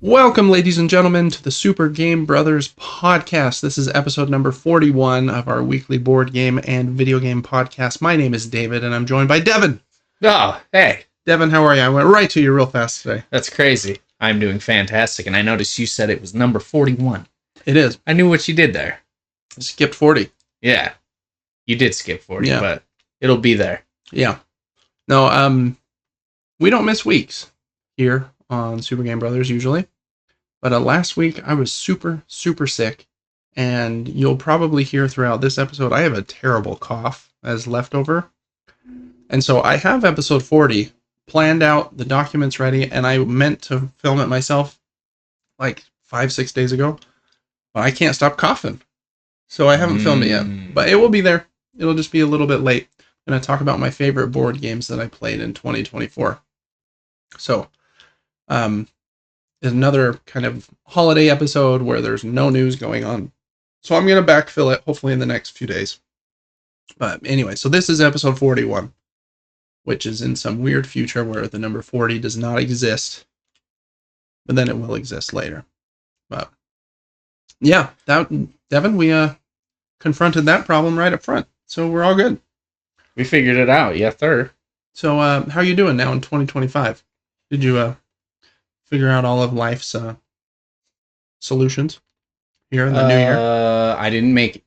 Welcome, ladies and gentlemen, to the Super Game Brothers podcast. This is episode number 41 of our weekly board game and video game podcast. My name is David, and I'm joined by Devin. Oh, hey. Devin, how are you? I went right to you real fast today. That's crazy. I'm doing fantastic, and I noticed you said it was number 41. It is. I knew what you did there. I skipped 40. Yeah. You did skip 40, Yeah. but it'll be there. Yeah. No, we don't miss weeks here on Super Game Brothers usually. But last week, I was super sick, and you'll probably hear throughout this episode, I have a terrible cough as leftover. And so I have episode 40 planned out, the documents ready, and I meant to film it myself like 5-6 days ago, but I can't stop coughing. So I haven't filmed it yet, but it will be there. It'll just be a little bit late. I'm going to talk about my favorite board games that I played in 2024. So, is another kind of holiday episode where there's no news going on. So I'm going to backfill it hopefully in the next few days. But anyway, so this is episode 41, which is in some weird future where the number 40 does not exist, but then it will exist later. But yeah, Devin, we confronted that problem right up front. So we're all good. We figured it out, yes, sir. So how are you doing now in 2025? Did you figure out all of life's solutions here in the new year? I didn't make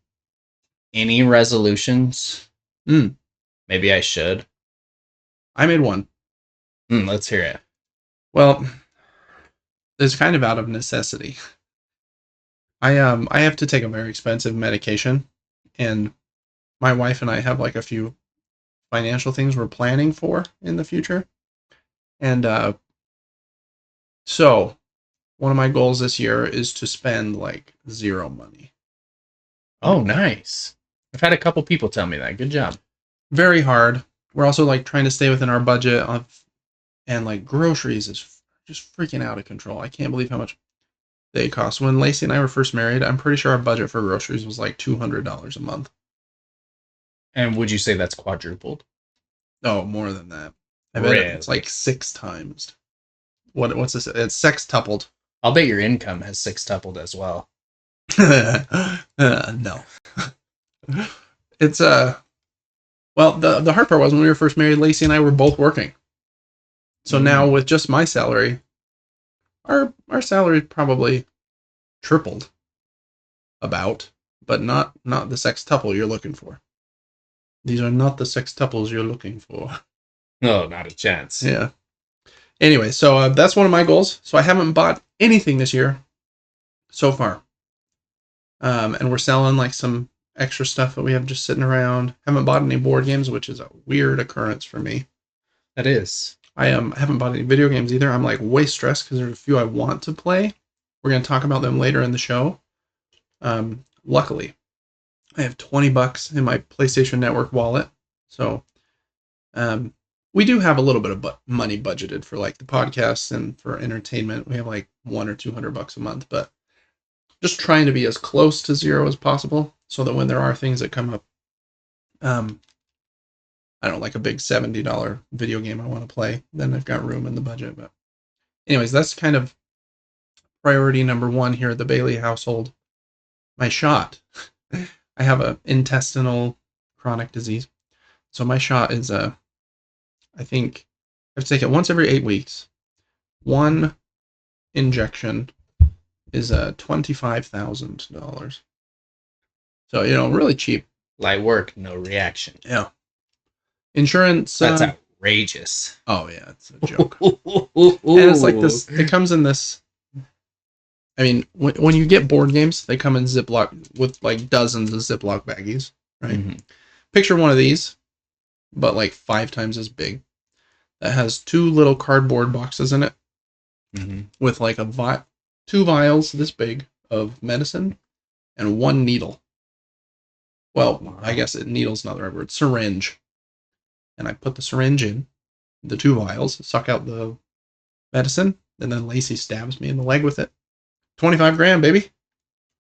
any resolutions. Maybe I should. I made one. Let's hear it. Well, it's kind of out of necessity. I have to take a very expensive medication, and my wife and I have like a few financial things we're planning for in the future. And so one of my goals this year is to spend like zero money. Oh, nice. I've had a couple people tell me that. Good job. Very hard. We're also like trying to stay within our budget and like groceries is just freaking out of control. I can't believe how much they cost. When Lacey and I were first married, I'm pretty sure our budget for groceries was like $200 a month. And would you say that's quadrupled? Oh, more than that. I bet it's like 6 times. What's this? It's sextupled. I'll bet your income has sextupled as well. No. It's well, the hard part was when we were first married, Lacey and I were both working. So now with just my salary, our salary probably tripled about, but not the sextuple you're looking for. These are not the sextuples you're looking for. No, not a chance. Yeah. Anyway, so that's one of my goals. So I haven't bought anything this year so far. And we're selling like some extra stuff that we have just sitting around. Haven't bought any board games, which is a weird occurrence for me. That is. I haven't bought any video games either. I'm like way stressed because there's a few I want to play. We're going to talk about them later in the show. Luckily, I have $20 in my PlayStation Network wallet. So, we do have a little bit of money budgeted for like the podcast and for entertainment. We have like $100 or $200 a month, but just trying to be as close to zero as possible so that when there are things that come up, I don't know, like a big $70 video game I want to play, then I've got room in the budget. But anyways, that's kind of priority number 1 here at the Bailey household. My shot. I have a intestinal chronic disease. So my shot is I think I have to take it once every 8 weeks. One injection is $25,000. So, really cheap. Light work, no reaction. Yeah. Insurance. That's outrageous. Oh, yeah. It's a joke. And it's like this. It comes in this. I mean, when you get board games, they come in Ziploc with like dozens of Ziploc baggies, right? Mm-hmm. Picture one of these, but like 5 times as big. That has 2 little cardboard boxes in it with like 2 vials this big of medicine and 1 needle. Well, I guess needle's not the right word. Syringe. And I put the syringe in, the 2 vials, suck out the medicine, and then Lacey stabs me in the leg with it. $25,000, baby.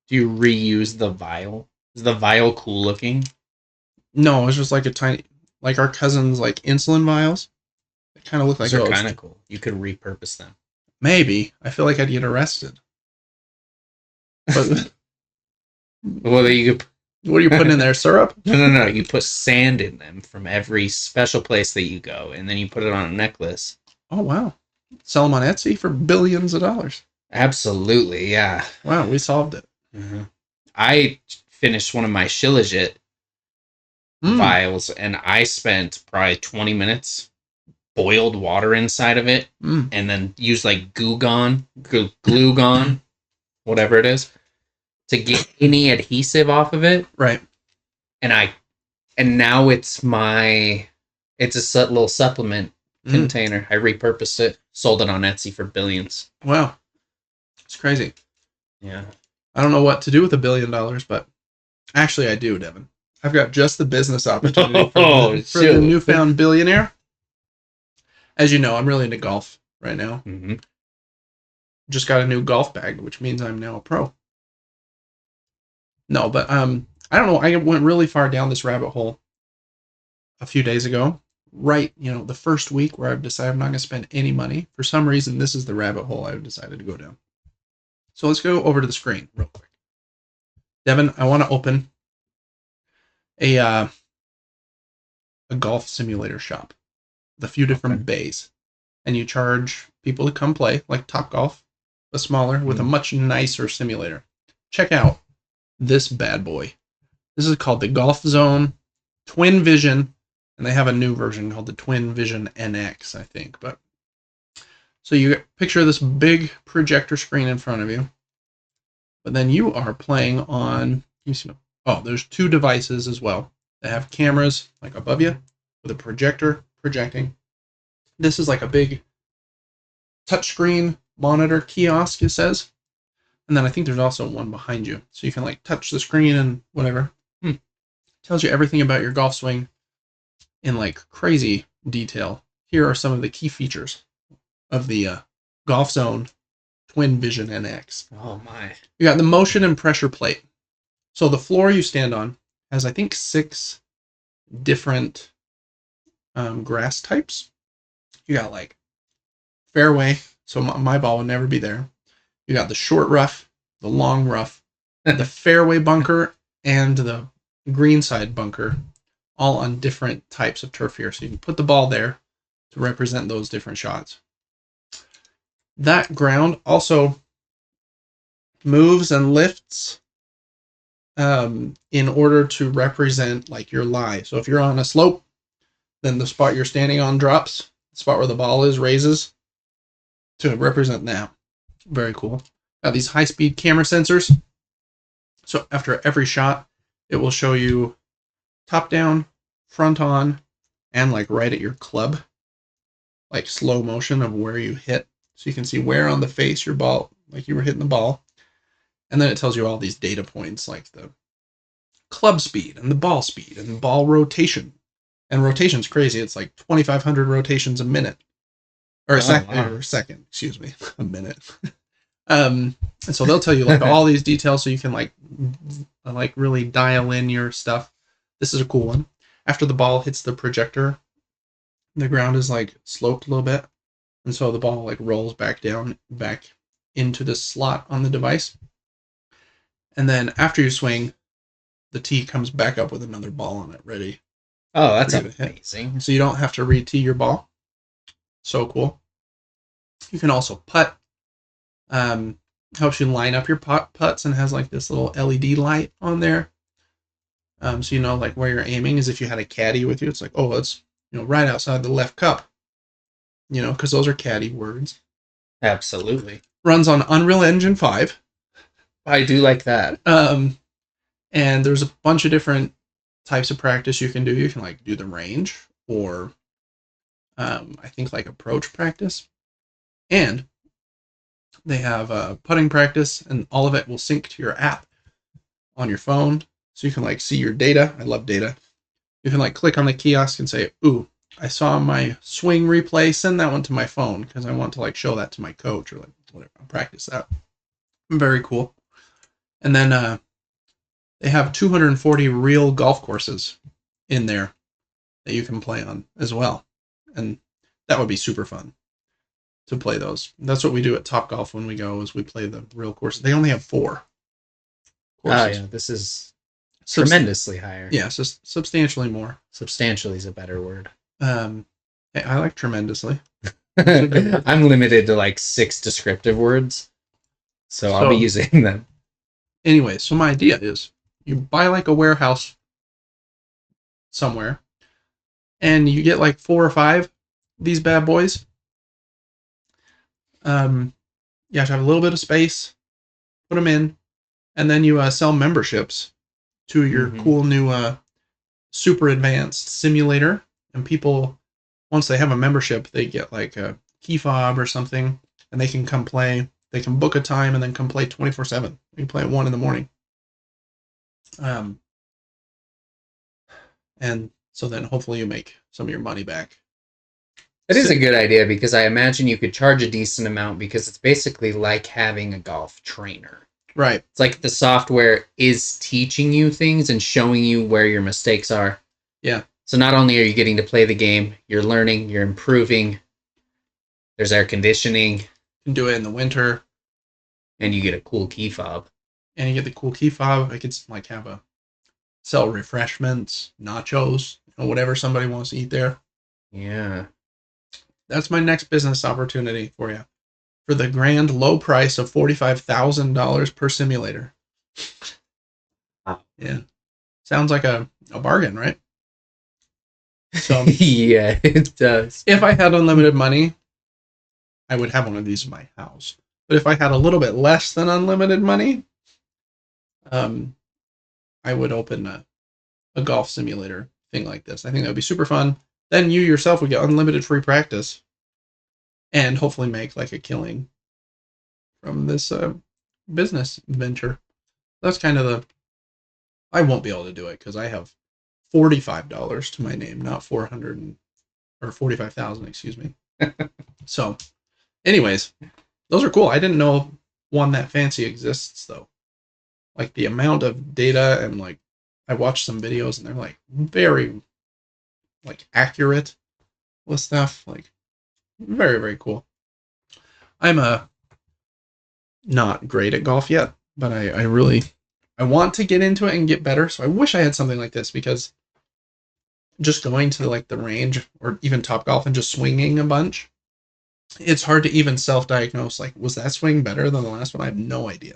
Do you reuse the vial? Is the vial cool looking? No, it's just like a tiny, like our cousin's like insulin vials. They kind of look like Those are those. kind of cool. You could repurpose them. Maybe. I feel like I'd get arrested. But Well, you could. what are you putting in there? Syrup? No. You put sand in them from every special place that you go, and then you put it on a necklace. Oh, wow. Sell them on Etsy for billions of dollars. Absolutely, yeah. Wow, we solved it. Mm-hmm. I finished one of my Shilajit vials, and I spent probably 20 minutes boiled water inside of it, and then used like glue gun, whatever it is, to get any adhesive off of it. Right. And now it's a little supplement container. I repurposed it, sold it on Etsy for billions. Wow. It's crazy. Yeah. I don't know what to do with $1 billion, but actually I do, Devin. I've got just the business opportunity for the newfound billionaire. As you know, I'm really into golf right now. Mm-hmm. Just got a new golf bag, which means I'm now a pro. No, but I don't know. I went really far down this rabbit hole a few days ago. Right, the first week where I've decided I'm not going to spend any money. For some reason, this is the rabbit hole I've decided to go down. So let's go over to the screen real quick. Devin, I want to open a golf simulator shop with a few different bays. And you charge people to come play, like Topgolf, but smaller, with a much nicer simulator. Check out this bad boy. This is called the Golf Zone Twin Vision, and they have a new version called the Twin Vision NX, I think. But so you picture this big projector screen in front of you, but then you are playing on. There's two devices as well. They have cameras like above you with a projector projecting. This is like a big touchscreen monitor kiosk, it says. And then I think there's also one behind you. So you can like touch the screen and whatever. Tells you everything about your golf swing in like crazy detail. Here are some of the key features of the Golf Zone Twin Vision NX. Oh my. You got the motion and pressure plate. So the floor you stand on has, I think, 6 different grass types. You got like fairway, so my ball would never be there. You got the short rough, the long rough, the fairway bunker, and the greenside bunker, all on different types of turf here. So you can put the ball there to represent those different shots. That ground also moves and lifts in order to represent like your lie. So if you're on a slope, then the spot you're standing on drops. The spot where the ball is raises to represent that. Very cool. Got these high-speed camera sensors. So after every shot, it will show you top down, front on, and like right at your club, like slow motion of where you hit. So you can see where on the face your ball, like you were hitting the ball. And then it tells you all these data points like the club speed and the ball speed and ball rotation. And rotation's crazy. It's like 2,500 rotations a minute. Or a second, excuse me, a minute. And so they'll tell you like all these details so you can like really dial in your stuff. This is a cool one. After the ball hits the projector, the ground is like sloped a little bit. And so the ball like rolls back into this slot on the device. And then after you swing, the tee comes back up with another ball on it ready. Oh, that's amazing. So you don't have to re-tee your ball. So cool. You can also putt. Helps you line up your putts and has like this little LED light on there. So you know like where you're aiming is if you had a caddy with you. It's like, oh, it's right outside the left cup. Because those are caddy words. Absolutely. Runs on Unreal Engine 5. I do like that. And there's a bunch of different types of practice you can do. You can like do the range or I think like approach practice. And they have putting practice, and all of it will sync to your app on your phone. So you can like see your data. I love data. You can like click on the kiosk and say, ooh, I saw my swing replay, send that one to my phone because I want to like show that to my coach or like whatever, I'll practice that. Very cool. And then they have 240 real golf courses in there that you can play on as well. And that would be super fun to play those. That's what we do at Top Golf when we go, is we play the real courses. They only have 4 courses. Oh, yeah. This is tremendously higher. Yeah, so substantially more. Substantially is a better word. I like tremendously. I'm limited to like 6 descriptive words, so I'll be using them. Anyway, so my idea is you buy like a warehouse somewhere, and you get like 4 or 5 these bad boys. You have to have a little bit of space, put them in, and then you sell memberships to your cool new super advanced simulator. And people, once they have a membership, they get like a key fob or something, and they can come play. They can book a time and then come play 24/7. You can play at 1 a.m. And so then hopefully you make some of your money back. It is a good idea, because I imagine you could charge a decent amount, because it's basically like having a golf trainer. Right. It's like the software is teaching you things and showing you where your mistakes are. Yeah. So not only are you getting to play the game, you're learning, you're improving. There's air conditioning. You can do it in the winter. And you get a cool key fob. And you get the cool key fob. I could like sell refreshments, nachos, whatever somebody wants to eat there. Yeah. That's my next business opportunity for you. For the grand low price of $45,000 per simulator. Yeah. Sounds like a bargain, right? So yeah, it does. If I had unlimited money, I would have one of these in my house. But if I had a little bit less than unlimited money, I would open a golf simulator thing like this. I think that would be super fun. Then you yourself would get unlimited free practice and hopefully make like a killing from this business venture. That's kind of I won't be able to do it because I have $45 to my name, not 400 or 45,000, excuse me. So, anyways, those are cool. I didn't know one that fancy exists though. Like the amount of data, and like I watched some videos and they're like very like accurate with stuff. Like very, very cool. I'm not great at golf yet, but I really want to get into it and get better. So I wish I had something like this, because just going to like the range or even Top Golf and just swinging a bunch, it's hard to even self-diagnose. Like, was that swing better than the last one? I have no idea.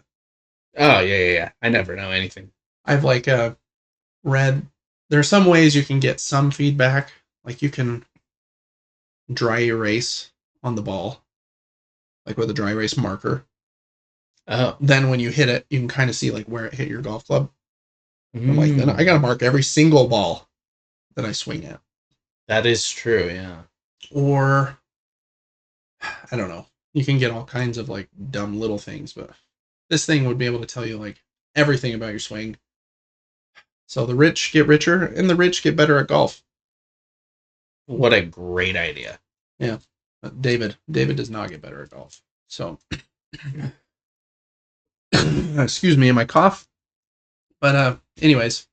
Oh, yeah. I never know anything. I've like read, there are some ways you can get some feedback. Like you can dry erase on the ball, like with a dry erase marker. Then when you hit it, you can kind of see like where it hit your golf club. I'm like, then I got to mark every single ball that I swing at. That is true, yeah. Or, I don't know. You can get all kinds of like dumb little things, but this thing would be able to tell you like everything about your swing. So the rich get richer and the rich get better at golf. What a great idea. Yeah. But David does not get better at golf. So, excuse me, my cough. But anyways,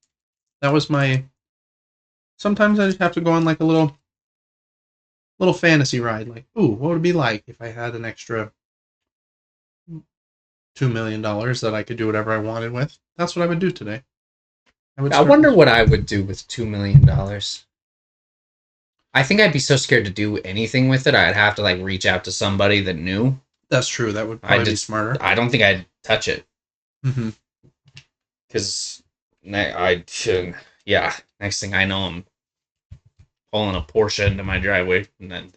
that was my, sometimes I just have to go on like a little fantasy ride. Like, ooh, what would it be like if I had an extra $2 million that I could do whatever I wanted with? That's what I would do today. I wonder what I would do with $2 million. I think I'd be so scared to do anything with it. I'd have to like reach out to somebody that knew. That's true. That would probably be smarter. I don't think I'd touch it. Mm-hmm. Because next thing I know, I'm pulling a Porsche into my driveway, and then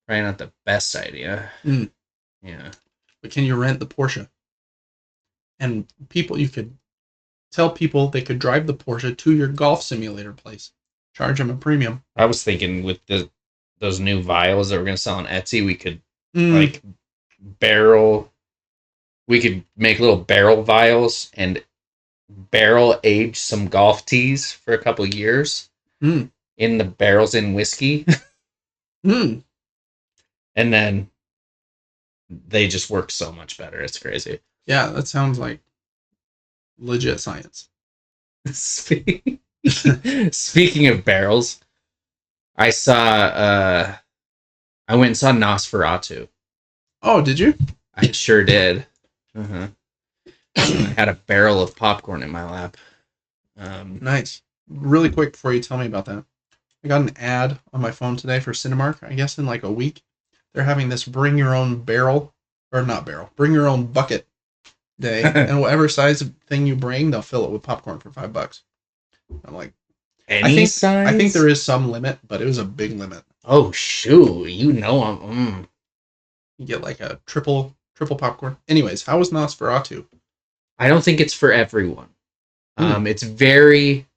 probably not the best idea. Mm. Yeah. But can you rent the Porsche? And you could tell people they could drive the Porsche to your golf simulator place. Charge them a premium. I was thinking with those new vials that we're going to sell on Etsy, we could like we could make little barrel vials and barrel age some golf tees for a couple years in the barrels in whiskey. And then they just work so much better. It's crazy. Yeah, that sounds like legit science. Speaking of barrels, I went and saw Nosferatu. Oh, did you? I sure did. Uh-huh. I had a barrel of popcorn in my lap. Nice. Really quick before you tell me about that, I got an ad on my phone today for Cinemark. I guess in like a week, they're having this bring your own barrel, or not barrel, bring your own bucket day, and whatever size thing you bring, they'll fill it with popcorn for $5. I'm like, Any size? I think there is some limit, but it was a big limit. Oh shoot! You know I'm. You get like a triple popcorn. Anyways, how was Nosferatu? I don't think it's for everyone. It's very.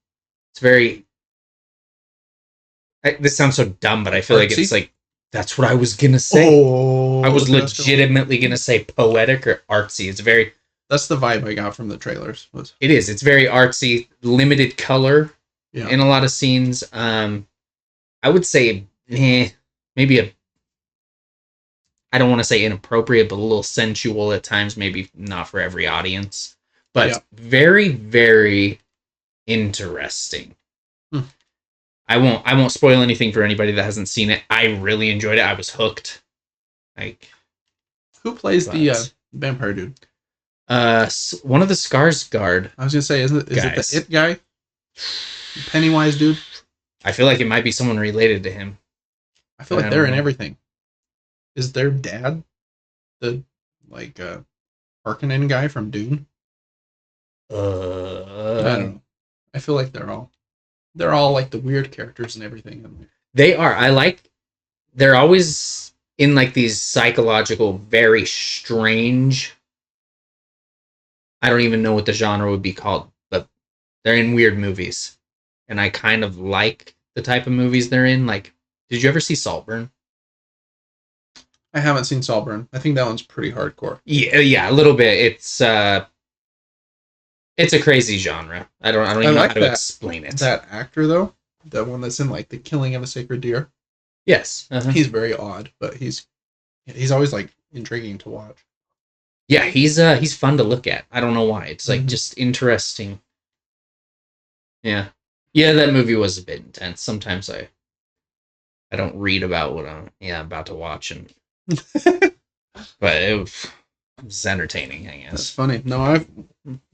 This sounds so dumb, but I feel like it's like that's what I was gonna say. Oh, I was legitimately gonna say poetic or artsy. It's very. That's the vibe I got from the trailers. It is. It's very artsy, limited color in a lot of scenes. I would say maybe I don't want to say inappropriate, but a little sensual at times. Maybe not for every audience, but very, very interesting. I won't spoil anything for anybody that hasn't seen it. I really enjoyed it. I was hooked. Like, who plays the vampire dude? One of the Skarsgård. I was gonna say, is it the It guy? Pennywise dude? I feel like it might be someone related to him. I feel like they're in everything. Is their dad the Harkonnen guy from Dune? I don't know. I feel like they're all like the weird characters and everything. They are. They're always in like these psychological, very strange. I don't even know what the genre would be called, but they're in weird movies. And I kind of like the type of movies they're in. Like, did you ever see Saltburn? I haven't seen Saltburn. I think that one's pretty hardcore. Yeah, a little bit. It's a crazy genre. I don't even know how to explain it. That actor though, the one that's in like The Killing of a Sacred Deer. Yes, he's very odd, but he's always like intriguing to watch. Yeah, he's fun to look at. I don't know why. It's like just interesting. Yeah, that movie was a bit intense. Sometimes I don't read about what I'm about to watch, and but it was entertaining, I guess. That's funny. No,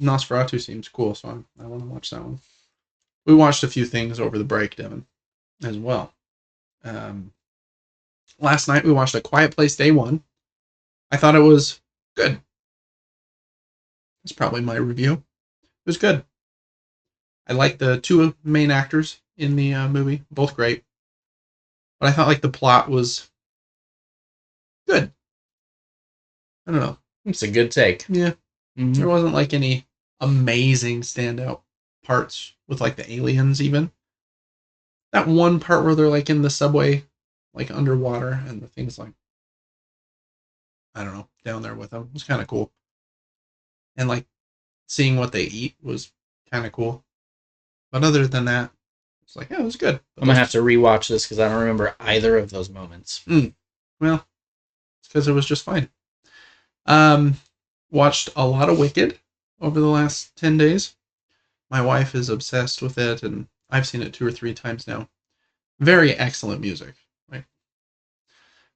Nosferatu seems cool, so I want to watch that one. We watched a few things over the break, Devin, as well. Last night we watched A Quiet Place Day 1. I thought it was good. That's probably my review. It was good. I like the two main actors in the movie, both great. But I thought like the plot was good. I don't know. It's a good take. Yeah. Mm-hmm. There wasn't like any amazing standout parts with like the aliens even. That one part where they're like in the subway, like underwater, and the things like, I don't know, down there with them was kind of cool. And like seeing what they eat was kind of cool. But other than that, it's like, yeah, it was good. But I'm going to have to rewatch this because I don't remember either of those moments. Well, it's because it was just fine. Watched a lot of Wicked over the last 10 days. My wife is obsessed with it, and I've seen it 2 or 3 times now. Very excellent music. Right?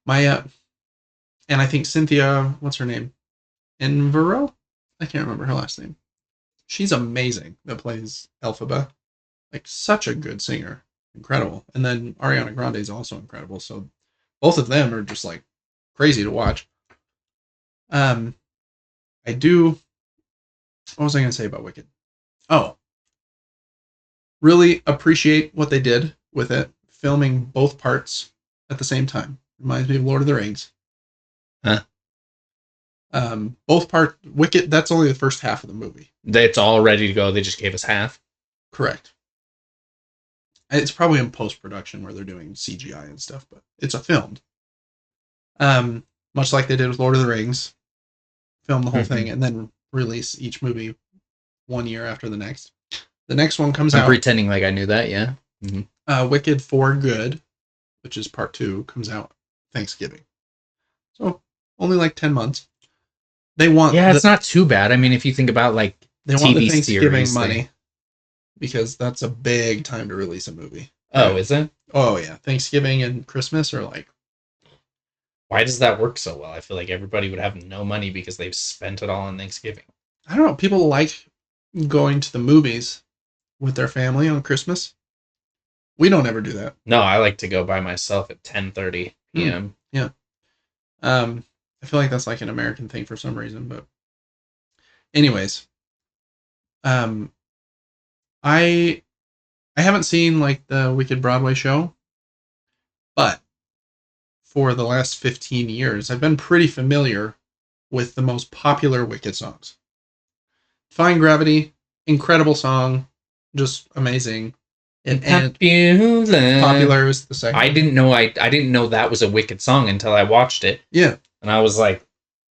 And I think Cynthia, what's her name? Envero? I can't remember her last name. She's amazing that plays Elphaba. Like, such a good singer. Incredible. And then Ariana Grande is also incredible. So both of them are just like crazy to watch. What was I going to say about Wicked? Oh, really appreciate what they did with it, filming both parts at the same time. Reminds me of Lord of the Rings. Huh? Both parts, Wicked, that's only the first half of the movie. It's all ready to go. They just gave us half. Correct. It's probably in post-production where they're doing CGI and stuff, but it's a filmed. Much like they did with Lord of the Rings. Film the whole thing and then release each movie 1 year after the next. The next one comes out. I'm pretending like I knew that, yeah. Mm-hmm. Wicked for Good, which is part 2, comes out Thanksgiving. So only like 10 months. They want it's not too bad. I mean, if you think about like They want the TV Thanksgiving series money thing. because that's a big time to release a movie. Oh, is it? Oh yeah, Thanksgiving and Christmas are like. Why does that work so well? I feel like everybody would have no money because they've spent it all on Thanksgiving. I don't know. People like going to the movies with their family on Christmas. We don't ever do that. No, I like to go by myself at 10:30 p.m. Yeah. I feel like that's like an American thing for some reason, but anyways, I haven't seen like the Wicked Broadway show, but for the last 15 years, I've been pretty familiar with the most popular Wicked songs. Defying Gravity, incredible song, just amazing. And popular is the second. I didn't know that was a Wicked song until I watched it. Yeah. And I was like,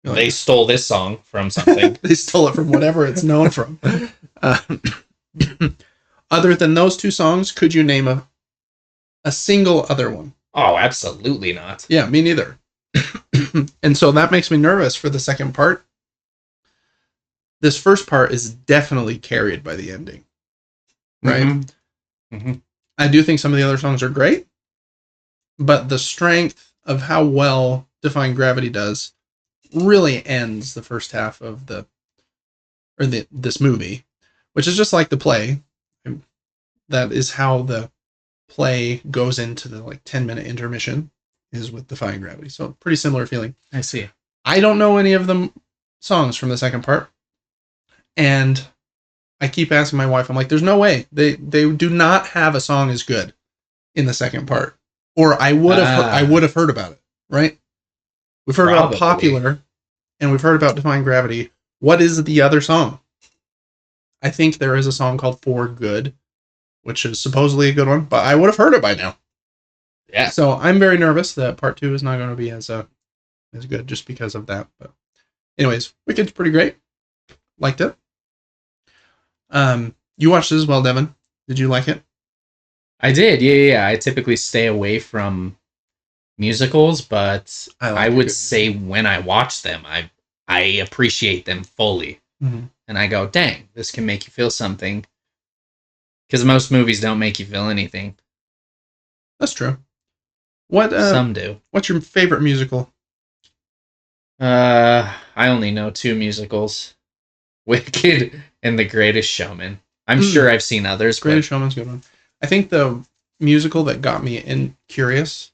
they stole this song from something. They stole it from whatever it's known from. Other than those two songs, could you name a single other one? Oh, absolutely not. Yeah, me neither. And so that makes me nervous for the second part. This first part is definitely carried by the ending. Right? Mm-hmm. Mm-hmm. I do think some of the other songs are great, but the strength of how well Defying Gravity does really ends the first half of this movie, which is just like the play. That is how the play goes into the like 10-minute intermission is with Defying Gravity. So pretty similar feeling. I see. I don't know any of the songs from the second part, and I keep asking my wife, I'm like, there's no way they do not have a song as good in the second part, or I would have heard about it, right? We've heard about Popular, and we've heard about Defying Gravity. What is the other song? I think there is a song called For Good, which is supposedly a good one, but I would have heard it by now. Yeah. So I'm very nervous that part 2 is not going to be as good just because of that. But anyways, Wicked's pretty great. Liked it. You watched it as well, Devin. Did you like it? I did. Yeah. I typically stay away from musicals, but I would say when I watch them, I appreciate them fully. Mm-hmm. And I go, dang, this can make you feel something. Because most movies don't make you feel anything. That's true. What some do. What's your favorite musical? I only know 2 musicals. Wicked and The Greatest Showman. I'm sure I've seen others. Greatest Showman's a good one. I think the musical that got me curious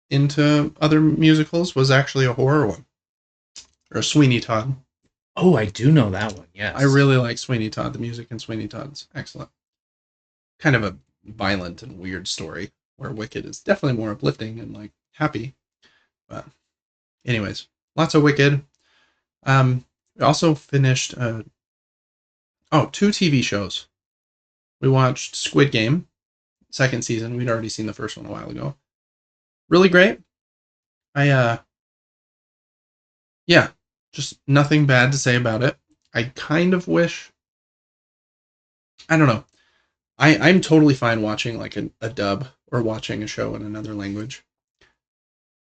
into other musicals was actually a horror one. Or Sweeney Todd. Oh, I do know that one, yes. I really like Sweeney Todd. The music in Sweeney Todd's excellent. Kind of a violent and weird story, where Wicked is definitely more uplifting and like happy. But anyways, lots of Wicked. We also finished 2 TV shows. We watched Squid Game, second season. We'd already seen the first one a while ago. Really great. Just nothing bad to say about it. I kind of wish, I don't know. I'm totally fine watching like a dub or watching a show in another language.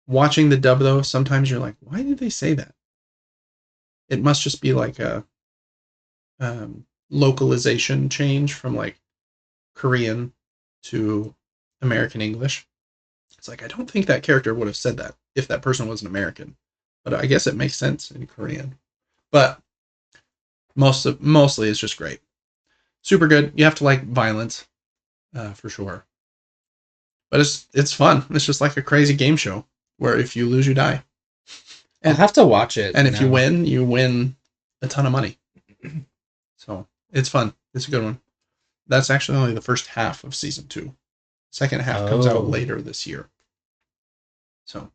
Watching the dub though, sometimes you're like, why did they say that? It must just be like a localization change from like Korean to American English. It's like, I don't think that character would have said that if that person was an American, but I guess it makes sense in Korean. But mostly it's just great. Super good. You have to like violence, for sure. But it's fun. It's just like a crazy game show where if you lose, you die. And I'll have to watch it. And if you win a ton of money. So it's fun. It's a good one. That's actually only the first half of season 2. Second half comes out later this year. So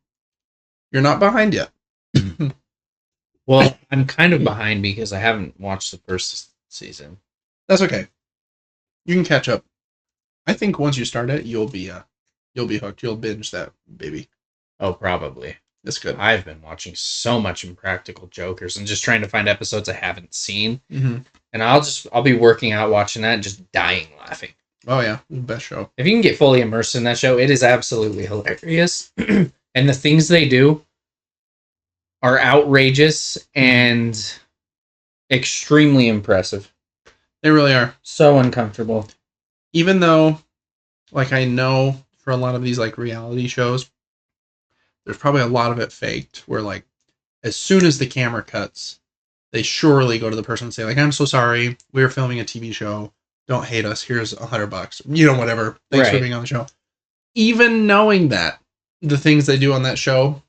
you're not behind yet. Well, I'm kind of behind because I haven't watched the first season. That's okay. You can catch up. I think once you start it, you'll be hooked. You'll binge that baby. Oh, probably. That's good. I've been watching so much Impractical Jokers and just trying to find episodes I haven't seen. Mm-hmm. And I'll be working out watching that and just dying laughing. Oh yeah, the best show. If you can get fully immersed in that show, it is absolutely hilarious. And the things they do are outrageous and extremely impressive. They really are. So uncomfortable. Even though, like, I know for a lot of these, like, reality shows, there's probably a lot of it faked, where, like, as soon as the camera cuts, they surely go to the person and say, like, I'm so sorry, we were filming a TV show, don't hate us, here's $100, whatever, thanks for being on the show. Even knowing that, the things they do on that show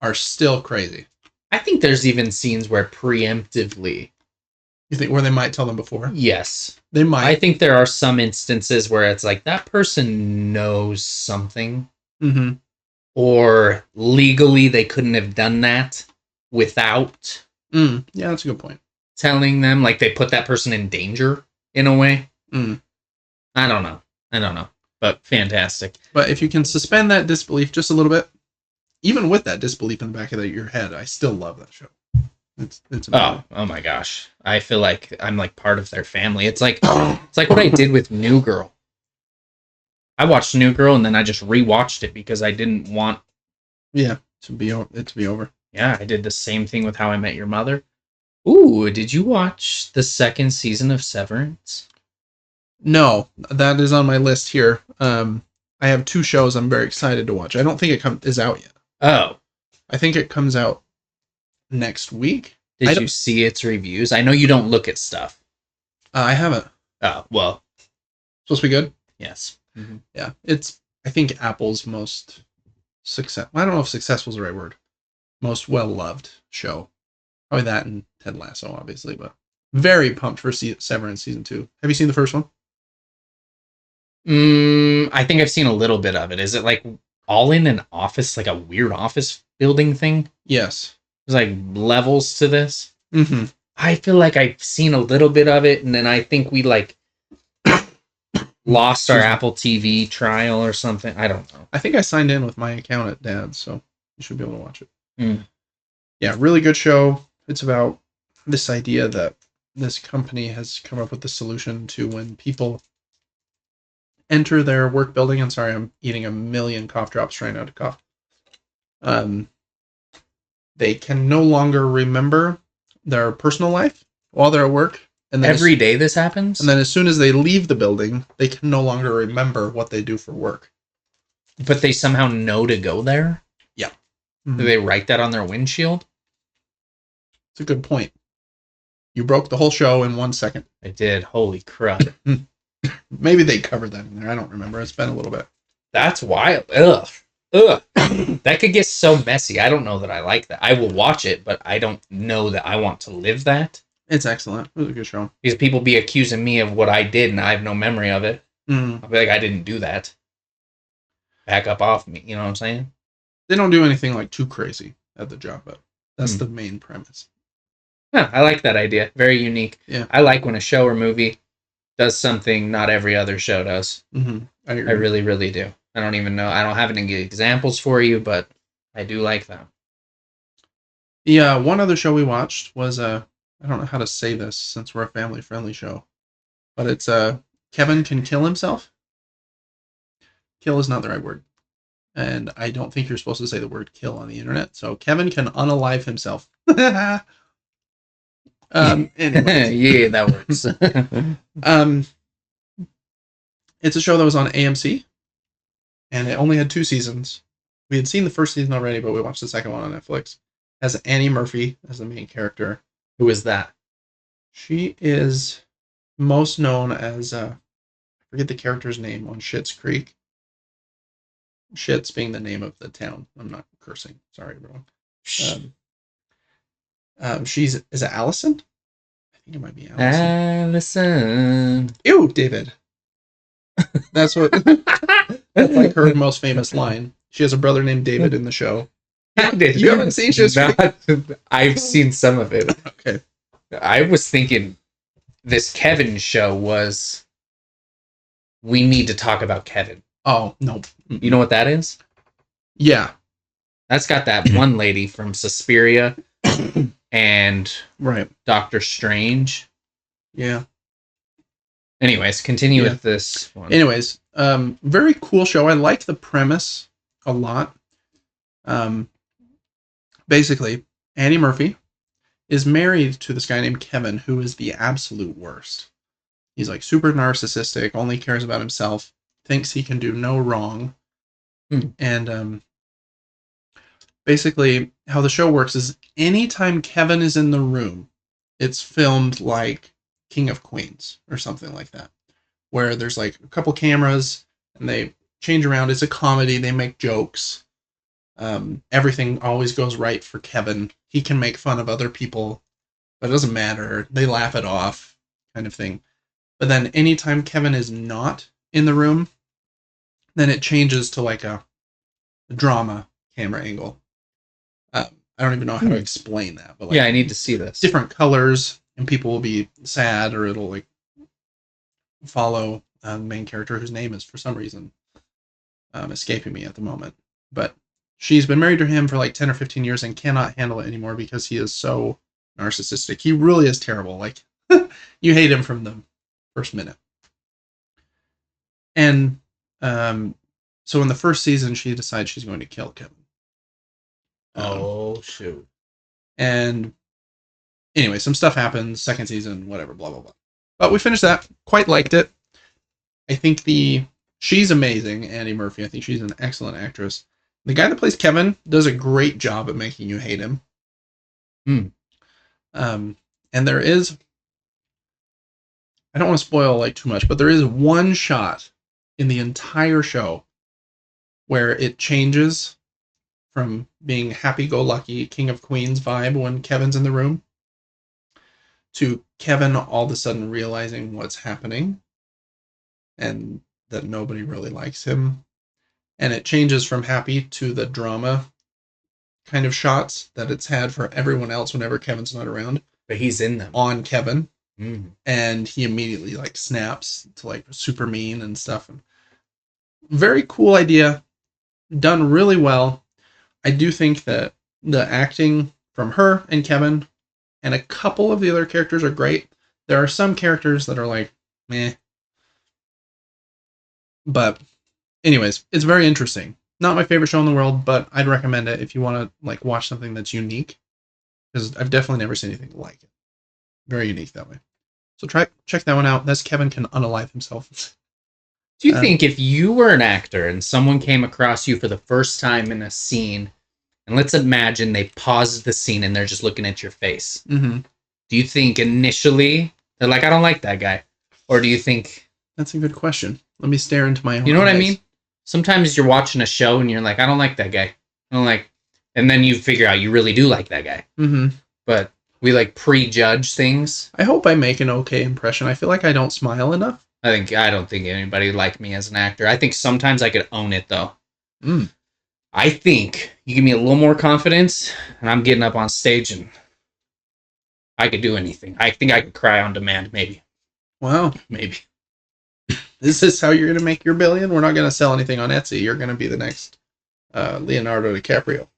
are still crazy. I think there's even scenes where preemptively... You think where they might tell them before? Yes. They might. I think there are some instances where it's like, that person knows something. Mm-hmm. Or legally they couldn't have done that without... Yeah, that's a good point. Telling them, like, they put that person in danger, in a way. I don't know. But fantastic. But if you can suspend that disbelief just a little bit, even with that disbelief in the back of your head, I still love that show. It's amazing. Oh my gosh. I feel like I'm like part of their family. It's like what I did with New Girl. I watched New Girl and then I just rewatched it because I didn't want it to be over. Yeah, I did the same thing with How I Met Your Mother. Ooh, did you watch the second season of Severance? No, that is on my list here. I have 2 shows I'm very excited to watch. I don't think it is out yet. Oh. I think it comes out next week. Did you see its reviews? I know you don't look at stuff. I haven't. Oh, well. Supposed to be good? Yes. Mm-hmm. Yeah, it's, I think, Apple's most I don't know if successful is the right word. Most well-loved show. Probably that and Ted Lasso, obviously, but very pumped for Severance Season 2. Have you seen the first one? I think I've seen a little bit of it. Is it like all in an office, like a weird office building thing? Yes. There's like levels to this. Mm-hmm. I feel like I've seen a little bit of it, and then I think we like lost our Apple TV trial or something. I don't know. I think I signed in with my account at Dad's, so you should be able to watch it. Yeah, really good show. It's about this idea that this company has come up with the solution to when people enter their work building. I'm sorry, I'm eating a million cough drops trying not to cough. They can no longer remember their personal life while they're at work. And then every day this happens? And then as soon as they leave the building, they can no longer remember what they do for work. But they somehow know to go there? Yeah. Mm-hmm. Do they write that on their windshield? It's a good point. You broke the whole show in 1 second. I did. Holy crap. Maybe they covered that in there. I don't remember. It's been a little bit. That's wild. Ugh. That could get so messy. I don't know that I like that. I will watch it, but I don't know that I want to live that. It's excellent. It was a good show. Because people be accusing me of what I did, and I have no memory of it. I'll be like, I didn't do that. Back up off me. You know what I'm saying? They don't do anything like too crazy at the job, but that's the main premise. Yeah, I like that idea. Very unique. Yeah. I like when a show or movie does something not every other show does. Mm-hmm. I really, really do. I don't even know. I don't have any examples for you, but I do like them. Yeah, one other show we watched was I don't know how to say this since we're a family-friendly show, but it's Kevin Can Kill Himself. Kill is not the right word, and I don't think you're supposed to say the word kill on the internet. So Kevin can unalive himself. Anyway. Yeah, that works. It's a show that was on AMC, and it only had 2 seasons. We had seen the first season already, but we watched the second one on Netflix. It has Annie Murphy as the main character. Who is that? She is most known as I forget the character's name on Schitt's Creek. Schitt's being the name of the town. I'm not cursing. Sorry, everyone. Is it Allison? I think it might be Allison. Ew, David. That's what. That's like her most famous line. She has a brother named David in the show. You haven't seen Schitt's Creek? I've seen some of it. Okay. I was thinking this Kevin show was. We need to talk about Kevin. Oh no! You know what that is? Yeah, that's got that one lady from Suspiria and Doctor Strange. Yeah. Anyways, continue with this one. Anyways, very cool show. I like the premise a lot. Basically, Annie Murphy is married to this guy named Kevin, who is the absolute worst. He's like super narcissistic, only cares about himself, thinks he can do no wrong. And basically, how the show works is anytime Kevin is in the room, it's filmed like King of Queens or something like that, where there's like a couple cameras and they change around. It's a comedy. They make jokes. Everything always goes right for Kevin. He can make fun of other people, but it doesn't matter. They laugh it off, kind of thing. But then anytime Kevin is not in the room, then it changes to like a drama camera angle. I don't even know how to explain that, but like, yeah, I need to see this. Different colors, and people will be sad, or it'll like follow the main character whose name is for some reason escaping me at the moment. But she's been married to him for like 10 or 15 years and cannot handle it anymore because he is so narcissistic. He really is terrible. Like, you hate him from the first minute. And so in the first season, she decides she's going to kill Kevin. Oh, shoot. And anyway, some stuff happens. Second season, whatever, blah, blah, blah. But we finished that. Quite liked it. I think she's amazing, Annie Murphy. I think she's an excellent actress. The guy that plays Kevin does a great job at making you hate him. And there is, I don't want to spoil like too much, but there is one shot in the entire show where it changes from being happy-go-lucky King of Queens vibe when Kevin's in the room to Kevin all of a sudden realizing what's happening and that nobody really likes him. And it changes from happy to the drama kind of shots that it's had for everyone else whenever Kevin's not around. But he's in them. On Kevin. And he immediately like snaps to like super mean and stuff. Very cool idea. Done really well. I do think that the acting from her and Kevin and a couple of the other characters are great. There are some characters that are like, meh. But anyways, it's very interesting. Not my favorite show in the world, but I'd recommend it if you want to like watch something that's unique. Because I've definitely never seen anything like it. Very unique that way. So check that one out. That's Kevin Can Unalive Himself. Do you think if you were an actor and someone came across you for the first time in a scene, and let's imagine they paused the scene and they're just looking at your face. Mm-hmm. Do you think initially they're like, I don't like that guy? Or do you think... That's a good question. Let me stare into my own You know what eyes. I mean? Sometimes you're watching a show and you're like, I don't like that guy. I don't like... And then you figure out you really do like that guy. Mm-hmm. But we like prejudge things. I hope I make an okay impression. I feel like I don't smile enough. I don't think anybody liked me as an actor. I think sometimes I could own it though. I think you give me a little more confidence and I'm getting up on stage and I could do anything. I think I could cry on demand, maybe. Wow. Maybe. Is this how you're going to make your billion? We're not going to sell anything on Etsy. You're going to be the next Leonardo DiCaprio.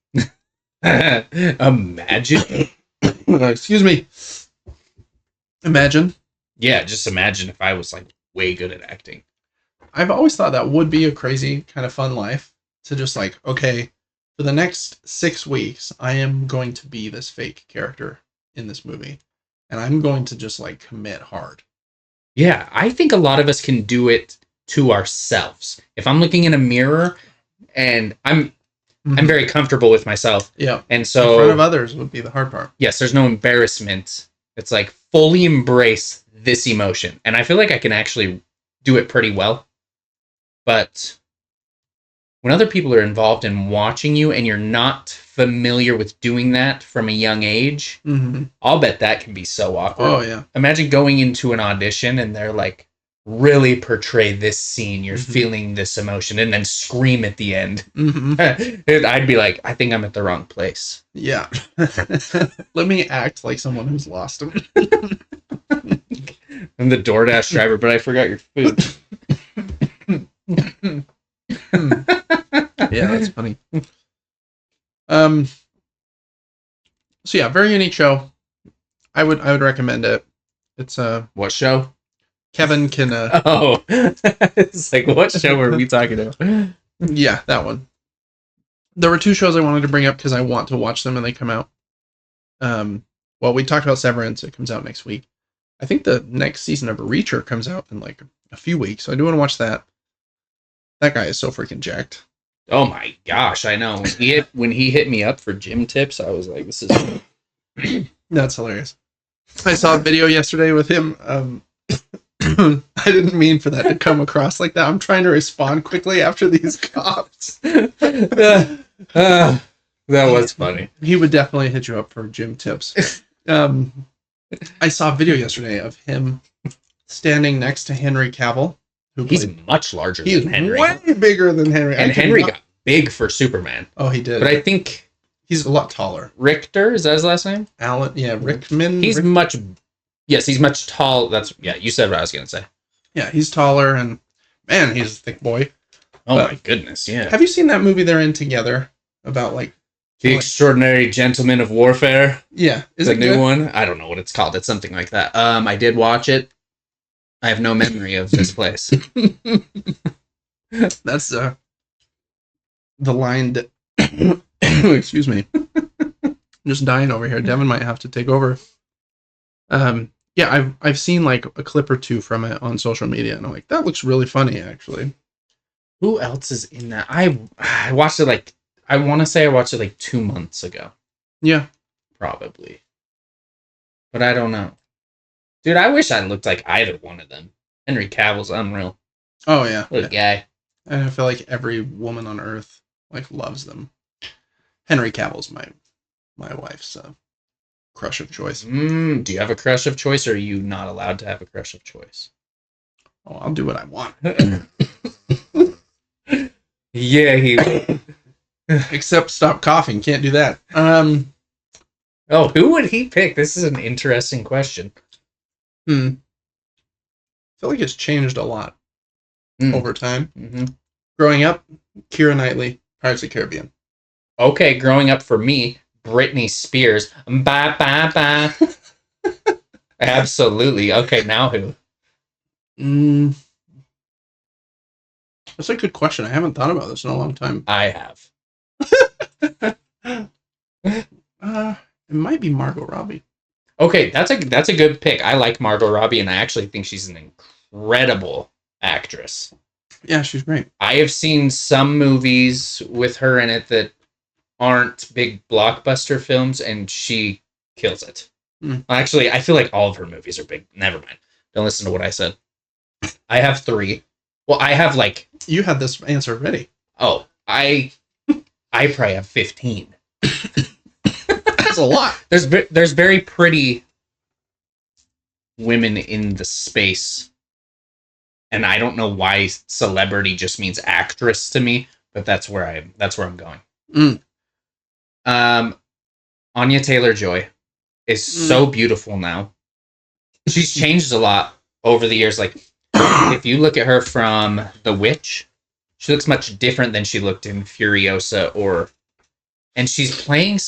Imagine. Excuse me. Imagine. Yeah, just imagine if I was like way good at acting. I've always thought that would be a crazy kind of fun life to just like, okay, for the next 6 weeks, I am going to be this fake character in this movie. And I'm going to just like commit hard. Yeah, I think a lot of us can do it to ourselves. If I'm looking in a mirror and I'm very comfortable with myself. Yeah. And so in front of others would be the hard part. Yes, there's no embarrassment. It's like fully embrace this emotion. And I feel like I can actually do it pretty well. But when other people are involved in watching you and you're not familiar with doing that from a young age, I'll bet that can be so awkward. Oh, yeah. Imagine going into an audition and they're like, really portray this scene. You're feeling this emotion and then scream at the end. I'd be like, I think I'm at the wrong place. Yeah. Let me act like someone who's lost him. I'm the DoorDash driver, but I forgot your food. Yeah, that's funny. So yeah, very unique show. I would recommend it. It's what show? Kevin Can Oh. It's like, what show are we talking about? Yeah, that one. There were 2 shows I wanted to bring up because I want to watch them when they come out. Well, we talked about Severance. It comes out next week. I think the next season of Reacher comes out in like a few weeks, so I do want to watch that. That guy is so freaking jacked. Oh my gosh, I know. When he hit me up for gym tips, I was like, "This is." That's hilarious. I saw a video yesterday with him. I didn't mean for that to come across like that. I'm trying to respond quickly after these cops. That was funny. He would definitely hit you up for gym tips. I saw a video yesterday of him standing next to Henry Cavill. He's much larger than Henry. He's way bigger than Henry. And Henry got big for Superman. Oh, he did. But I think he's a lot taller. Richter, is that his last name? Alan, yeah, Rickman. He's much tall. You said what I was going to say. Yeah, he's taller, and man, he's a thick boy. Oh my goodness, yeah. Have you seen that movie they're in together about like The Extraordinary Gentleman of Warfare? Yeah. Is it a new one? I don't know what it's called. It's something like that. I did watch it. I have no memory of this place. That's the line that excuse me. I'm just dying over here. Devin might have to take over. Yeah, I've seen like a clip or two from it on social media, and I'm like, that looks really funny, actually. Who else is in that? I watched it I want to say I watched it like 2 months ago. Yeah. Probably. But I don't know. Dude, I wish I looked like either one of them. Henry Cavill's unreal. Oh, yeah. What a guy. And I feel like every woman on earth like loves them. Henry Cavill's my wife's crush of choice. Do you have a crush of choice, or are you not allowed to have a crush of choice? Oh, I'll do what I want. Yeah, except stop coughing. Can't do that. Oh, who would he pick? This is an interesting question. I feel like it's changed a lot over time. Mm-hmm. Growing up, Keira Knightley, Pirates of the Caribbean. Okay, growing up for me, Britney Spears. Ba ba ba. Absolutely. Okay, now who? That's a good question. I haven't thought about this in a long time. I have. It might be Margot Robbie. Okay, that's a good pick. I like Margot Robbie, and I actually think she's an incredible actress. Yeah, she's great. I have seen some movies with her in it that aren't big blockbuster films, and she kills it. Actually, I feel like all of her movies are big. Never mind. Don't listen to what I said. I have 3. Well, I have like... You had this answer ready. Oh, I probably have 15. That's a lot. There's very pretty women in the space, and I don't know why celebrity just means actress to me, but that's where I'm going. Anya Taylor-Joy is so beautiful now. She's changed a lot over the years. Like, if you look at her from The Witch, she looks much different than she looked in Furiosa, and she's playing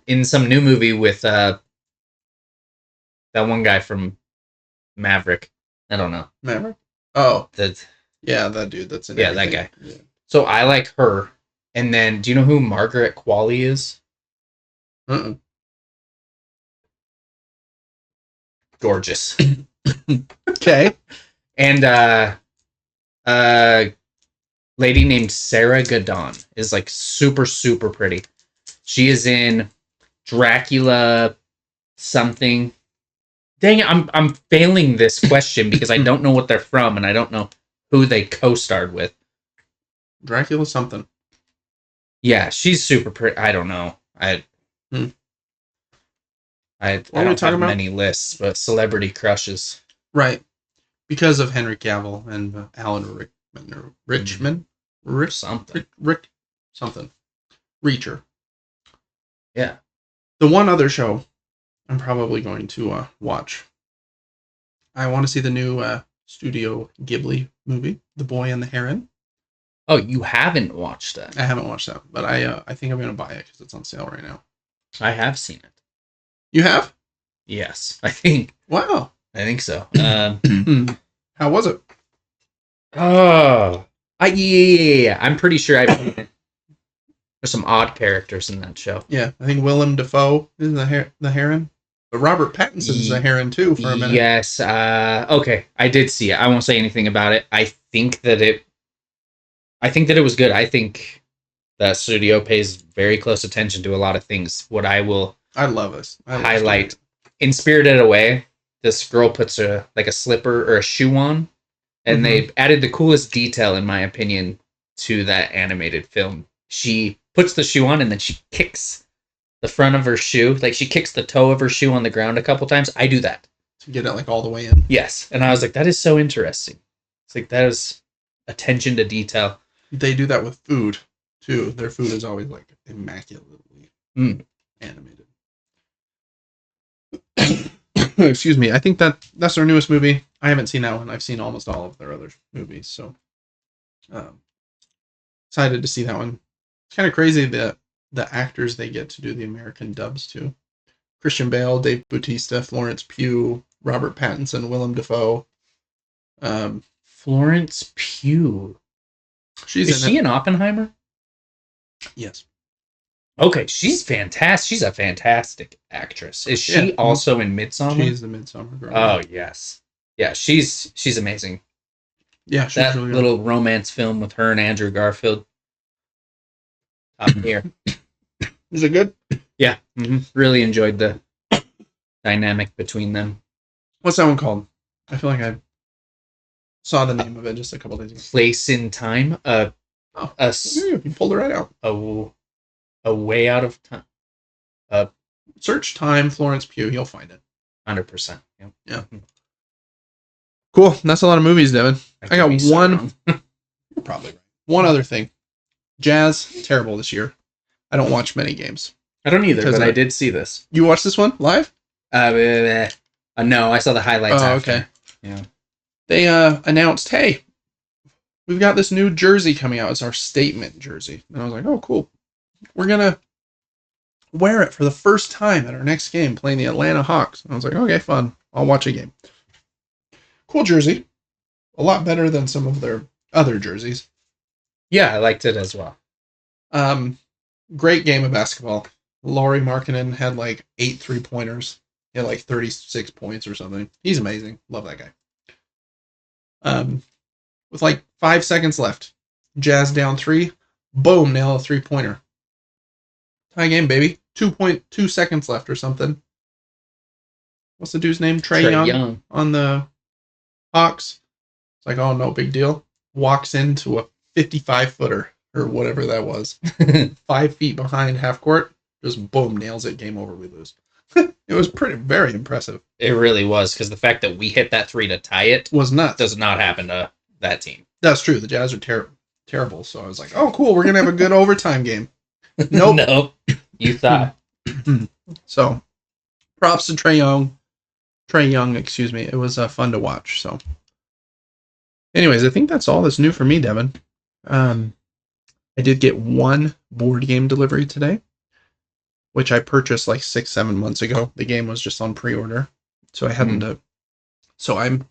in some new movie with that one guy from Maverick. I don't know. Maverick? Oh. That dude that's in everything. That guy. Yeah. So I like her. And then, do you know who Margaret Qualley is? Gorgeous. Okay. And lady named Sarah Gadon is like super, super pretty. She is in Dracula something. Dang it, I'm failing this question because I don't know what they're from, and I don't know who they co-starred with. Dracula something. Yeah, she's super pretty. I don't know. I don't have many lists, but celebrity crushes. Right. Because of Henry Cavill and Alan Rickman. Something. Something. Reacher. Yeah. The one other show I'm probably going to watch. I want to see the new Studio Ghibli movie, The Boy and the Heron. Oh, you haven't watched that? I haven't watched that, but I think I'm going to buy it because it's on sale right now. I have seen it. You have? Yes, I think. Wow. I think so. How was it? Oh, yeah. I'm pretty sure I've seen it. There's some odd characters in that show. Yeah, I think Willem Dafoe is the Heron. But Robert Pattinson's the Heron too for a minute. Yes. Okay. I did see it. I won't say anything about it. I think that it was good. I think the studio pays very close attention to a lot of things. What I will love this. Highlight in Spirited Away, this girl puts a slipper or a shoe on, and they added the coolest detail, in my opinion, to that animated film. She puts the shoe on and then she kicks the front of her shoe, like she kicks the toe of her shoe on the ground a couple times. I do that to get it like all the way in. Yes, and I was like, that is so interesting. It's like that is attention to detail. They do that with food too. Their food is always like immaculately animated. Excuse me. I think that's their newest movie. I haven't seen that one. I've seen almost all of their other movies, so excited to see that one. It's kind of crazy that the actors they get to do the American dubs too. Christian Bale, Dave Bautista, Florence Pugh, Robert Pattinson, Willem Dafoe. Florence Pugh. Is she in Oppenheimer? Yes. Okay, she's fantastic. She's a fantastic actress. Is she also in Midsommar? She's the Midsommar girl. Oh yes, yeah. She's amazing. Yeah, that really little romance film with her and Andrew Garfield. I'm here. Is it good? Yeah, really enjoyed the dynamic between them. What's that one called? I feel like I saw the name of it just a couple days ago. Place in Time. You pulled it right out. A Way Out of Time. Search Time Florence Pugh. You'll find it. 100%. Yeah. Cool. That's a lot of movies, Devin. I got one. You're probably right. One other thing. Jazz, terrible this year. I don't watch many games. I don't either, but I did see this. You watched this one live? No, I saw the highlights after. Okay. Yeah. They announced, hey, we've got this new jersey coming out. It's our statement jersey. And I was like, oh, cool. We're going to wear it for the first time at our next game playing the Atlanta Hawks. And I was like, okay, fun. I'll watch a game. Cool jersey. A lot better than some of their other jerseys. Yeah, I liked it as well. Great game of basketball. Lauri Markkanen had like 8 3-pointers. He had like 36 points or something. He's amazing. Love that guy. With like 5 seconds left, Jazz down 3. Boom, nail a 3-pointer. Tie game, baby. 2.2 seconds left or something. What's the dude's name? Trey Young on the Hawks. It's like, oh, no big deal. Walks into a 55-footer or whatever that was. 5 feet behind half court. Just boom, nails it. Game over. We lose. It was very impressive. It really was, because the fact that we hit that 3 to tie it was nuts. Does not happen to that team. That's true. The Jazz are terrible. So I was like, oh, cool. We're going to have a good overtime game. Nope. Nope. You thought. So props to Trey Young, excuse me. It was fun to watch. So anyways, I think that's all that's new for me, Devin. I did get one board game delivery today, which I purchased like 6-7 months ago. The game was just on pre-order, so I hadn't. So I'm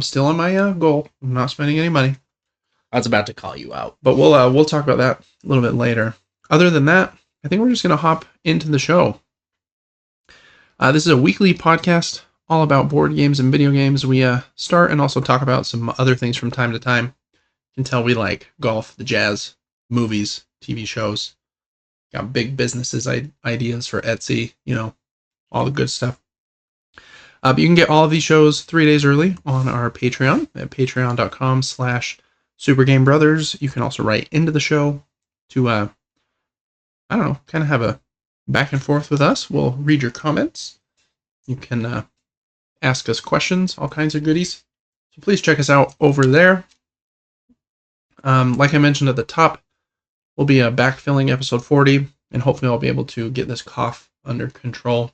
still on my goal. I'm not spending any money. I was about to call you out, but we'll talk about that a little bit later. Other than that, I think we're just gonna hop into the show. This is a weekly podcast all about board games and video games. We start and also talk about some other things from time to time. You can tell we like golf, the Jazz, movies, TV shows. Got big businesses ideas for Etsy, all the good stuff. But you can get all of these shows 3 days early on our Patreon at patreon.com/SuperGameBrothers. You can also write into the show to, kind of have a back and forth with us. We'll read your comments. You can ask us questions, all kinds of goodies. So please check us out over there. Like I mentioned at the top, we'll be backfilling episode 40, and hopefully I'll be able to get this cough under control,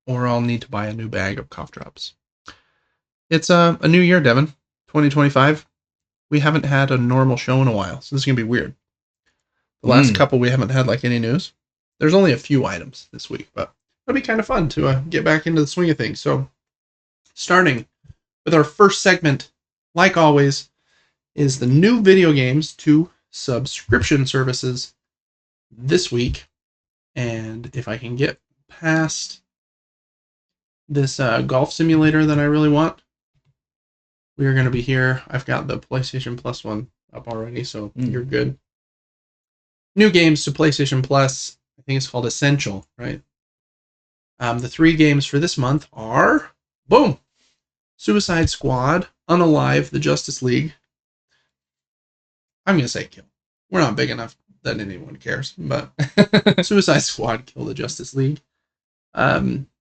or I'll need to buy a new bag of cough drops. It's a new year, Devin, 2025. We haven't had a normal show in a while, so this is going to be weird. The last couple, we haven't had like any news. There's only a few items this week, but it'll be kind of fun to get back into the swing of things. So starting with our first segment, like always, is the new video games to subscription services this week. And if I can get past this golf simulator that I really want. We are going to be here. I've got the PlayStation Plus one up already, so you're good. New games to PlayStation Plus. I think it's called Essential, right? The 3 games for this month are, boom, Suicide Squad, Unalive, The Justice League. I'm going to say kill. We're not big enough that anyone cares, but Suicide Squad, kill the Justice League.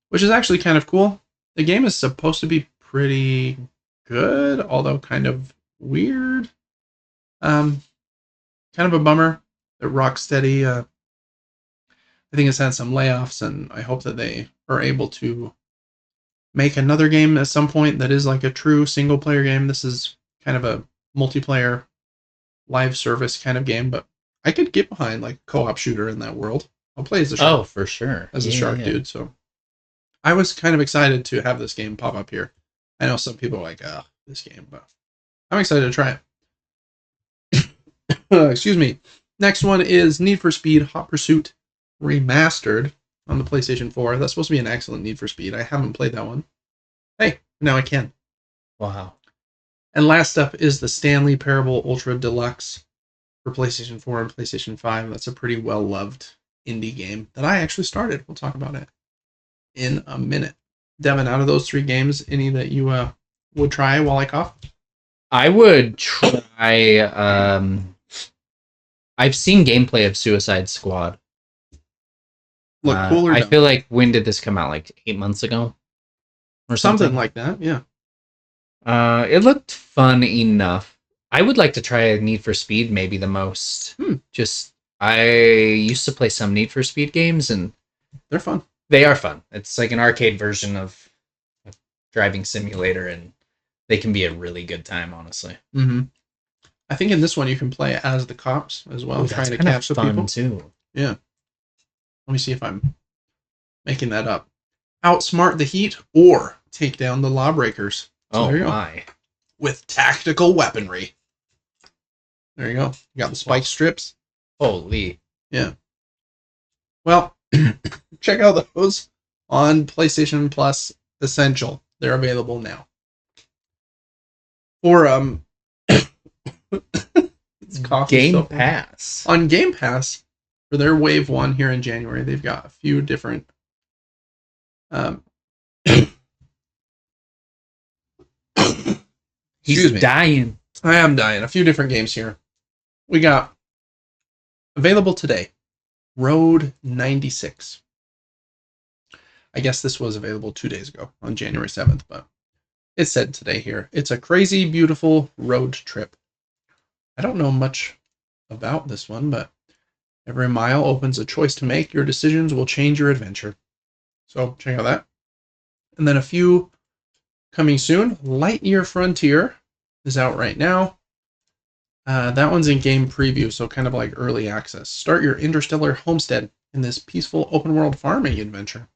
Which is actually kind of cool. The game is supposed to be pretty good, although kind of weird. Kind of a bummer that Rocksteady, I think it's had some layoffs, and I hope that they are able to make another game at some point that is like a true single player game. This is kind of a multiplayer live service kind of game, but I could get behind like a co-op shooter in that world. I'll play as a shark. Oh, for sure. As a shark dude, so I was kind of excited to have this game pop up here. I know some people are like, this game, but I'm excited to try it. Excuse me. Next one is Need for Speed Hot Pursuit Remastered on the PlayStation 4. That's supposed to be an excellent Need for Speed. I haven't played that one. Hey, now I can. Wow. And last up is the Stanley Parable Ultra Deluxe for PlayStation 4 and PlayStation 5. That's a pretty well-loved indie game that I actually started. We'll talk about it in a minute. Devin, out of those 3 games, any that you would try while I cough? I would try. I've seen gameplay of Suicide Squad. Look cool or I dumb? feel like, when did this come out? Like 8 months ago? Or something like that, yeah. It looked fun enough. I would like to try Need for Speed maybe the most. Just, I used to play some Need for Speed games, and they're fun. They are fun. It's like an arcade version of a driving simulator, and they can be a really good time, honestly. Mm-hmm. I think in this one you can play as the cops as well, trying to catch the people too. Yeah. Let me see if I'm making that up. Outsmart the heat or take down the lawbreakers. So there you go. With tactical weaponry. There you go. You got the spike strips. Holy. Yeah. Well, check out those on PlayStation Plus Essential. They're available now. For Game Pass. On Game Pass, for their Wave 1 here in January, they've got a few different He's dying. I am dying. A few different games here. We got available today, Road 96. I guess this was available 2 days ago on January 7th, but it said today here. It's a crazy, beautiful road trip. I don't know much about this one, but every mile opens a choice to make. Your decisions will change your adventure. So check out that. And then a few coming soon. Lightyear Frontier is out right now. That one's in game preview, so kind of like early access. Start your interstellar homestead in this peaceful open world farming adventure.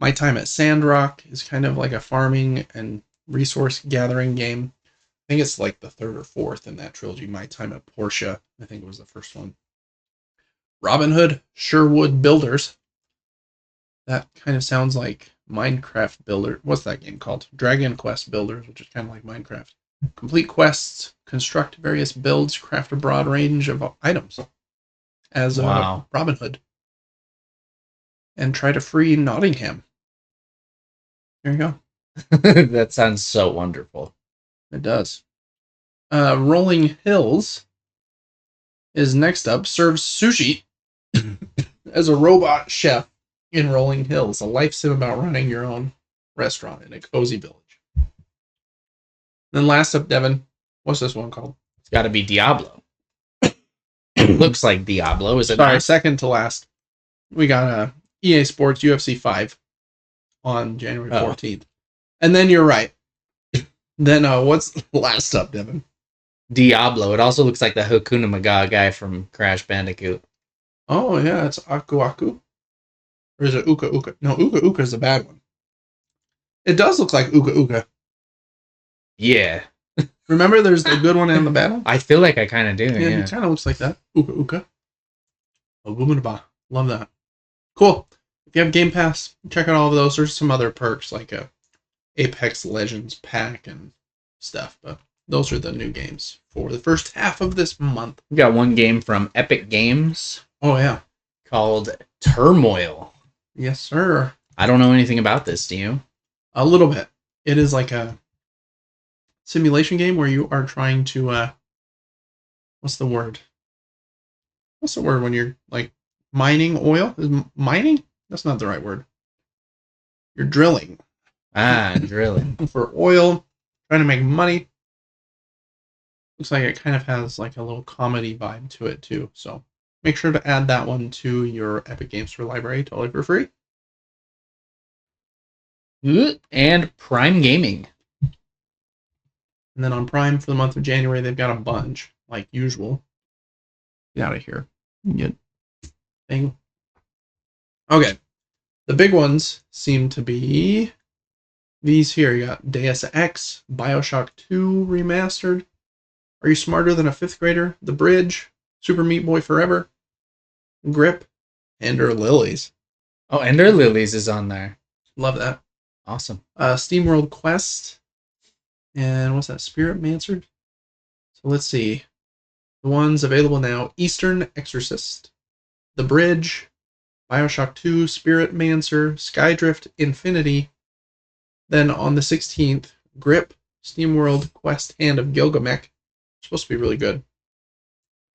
My Time at Sandrock is kind of like a farming and resource gathering game. I think it's like the 3rd or 4th in that trilogy. My Time at Portia, I think it was the first one. Robin Hood Sherwood Builders. That kind of sounds like Minecraft Builder. What's that game called? Dragon Quest Builders, which is kind of like Minecraft. Complete quests, construct various builds, craft a broad range of items as Robin Hood. And try to free Nottingham. There you go. That sounds so wonderful. It does. Rolling Hills is next up. Serves sushi as a robot chef in Rolling Hills. A life sim about running your own restaurant in a cozy village. Then last up, Devin. What's this one called? It's got to be Diablo. Looks like Diablo, is it? Sorry, second to last. We got EA Sports UFC 5 on January 14th. And then you're right. Then what's last up, Devin? Diablo. It also looks like the Hakuna Maga guy from Crash Bandicoot. Oh, yeah, it's Aku Aku. Or is it Uka Uka? No, Uka Uka is the bad one. It does look like Uka Uka. Yeah. Remember, there's the good one and the bad one? I feel like I kind of do. Yeah, it kind of looks like that. Uka Uka. Love that. Cool. if you have Game Pass, check out all of those. There's some other perks like a Apex Legends pack and stuff, but those are the new games for the first half of this month. We got one game from Epic Games. Oh yeah, called Turmoil. Yes, sir. I don't know anything about this. Do you? A little bit. It is like a simulation game where you are trying to what's the word? What's the word when you're like mining oil? Is mining? That's not the right word. You're drilling. Drilling. For oil, trying to make money. Looks like it kind of has like a little comedy vibe to it too. So make sure to add that one to your Epic Games Store library totally for free. And Prime Gaming. And then on Prime for the month of January, they've got a bunch, like usual. Get out of here. Get thing. Okay. The big ones seem to be these here. You got Deus Ex, Bioshock 2 Remastered, Are You Smarter Than a Fifth Grader, The Bridge, Super Meat Boy Forever, Grip, Ender Lilies. Oh, Ender Lilies is on there. Love that. Awesome. SteamWorld Quest, and what's that, Spirit Mancer? So let's see. The ones available now, Eastern Exorcist, The Bridge, Bioshock 2, Spirit Mancer, Skydrift, Infinity. Then on the 16th, Grip, SteamWorld Quest, Hand of Gilgamesh. Supposed to be really good.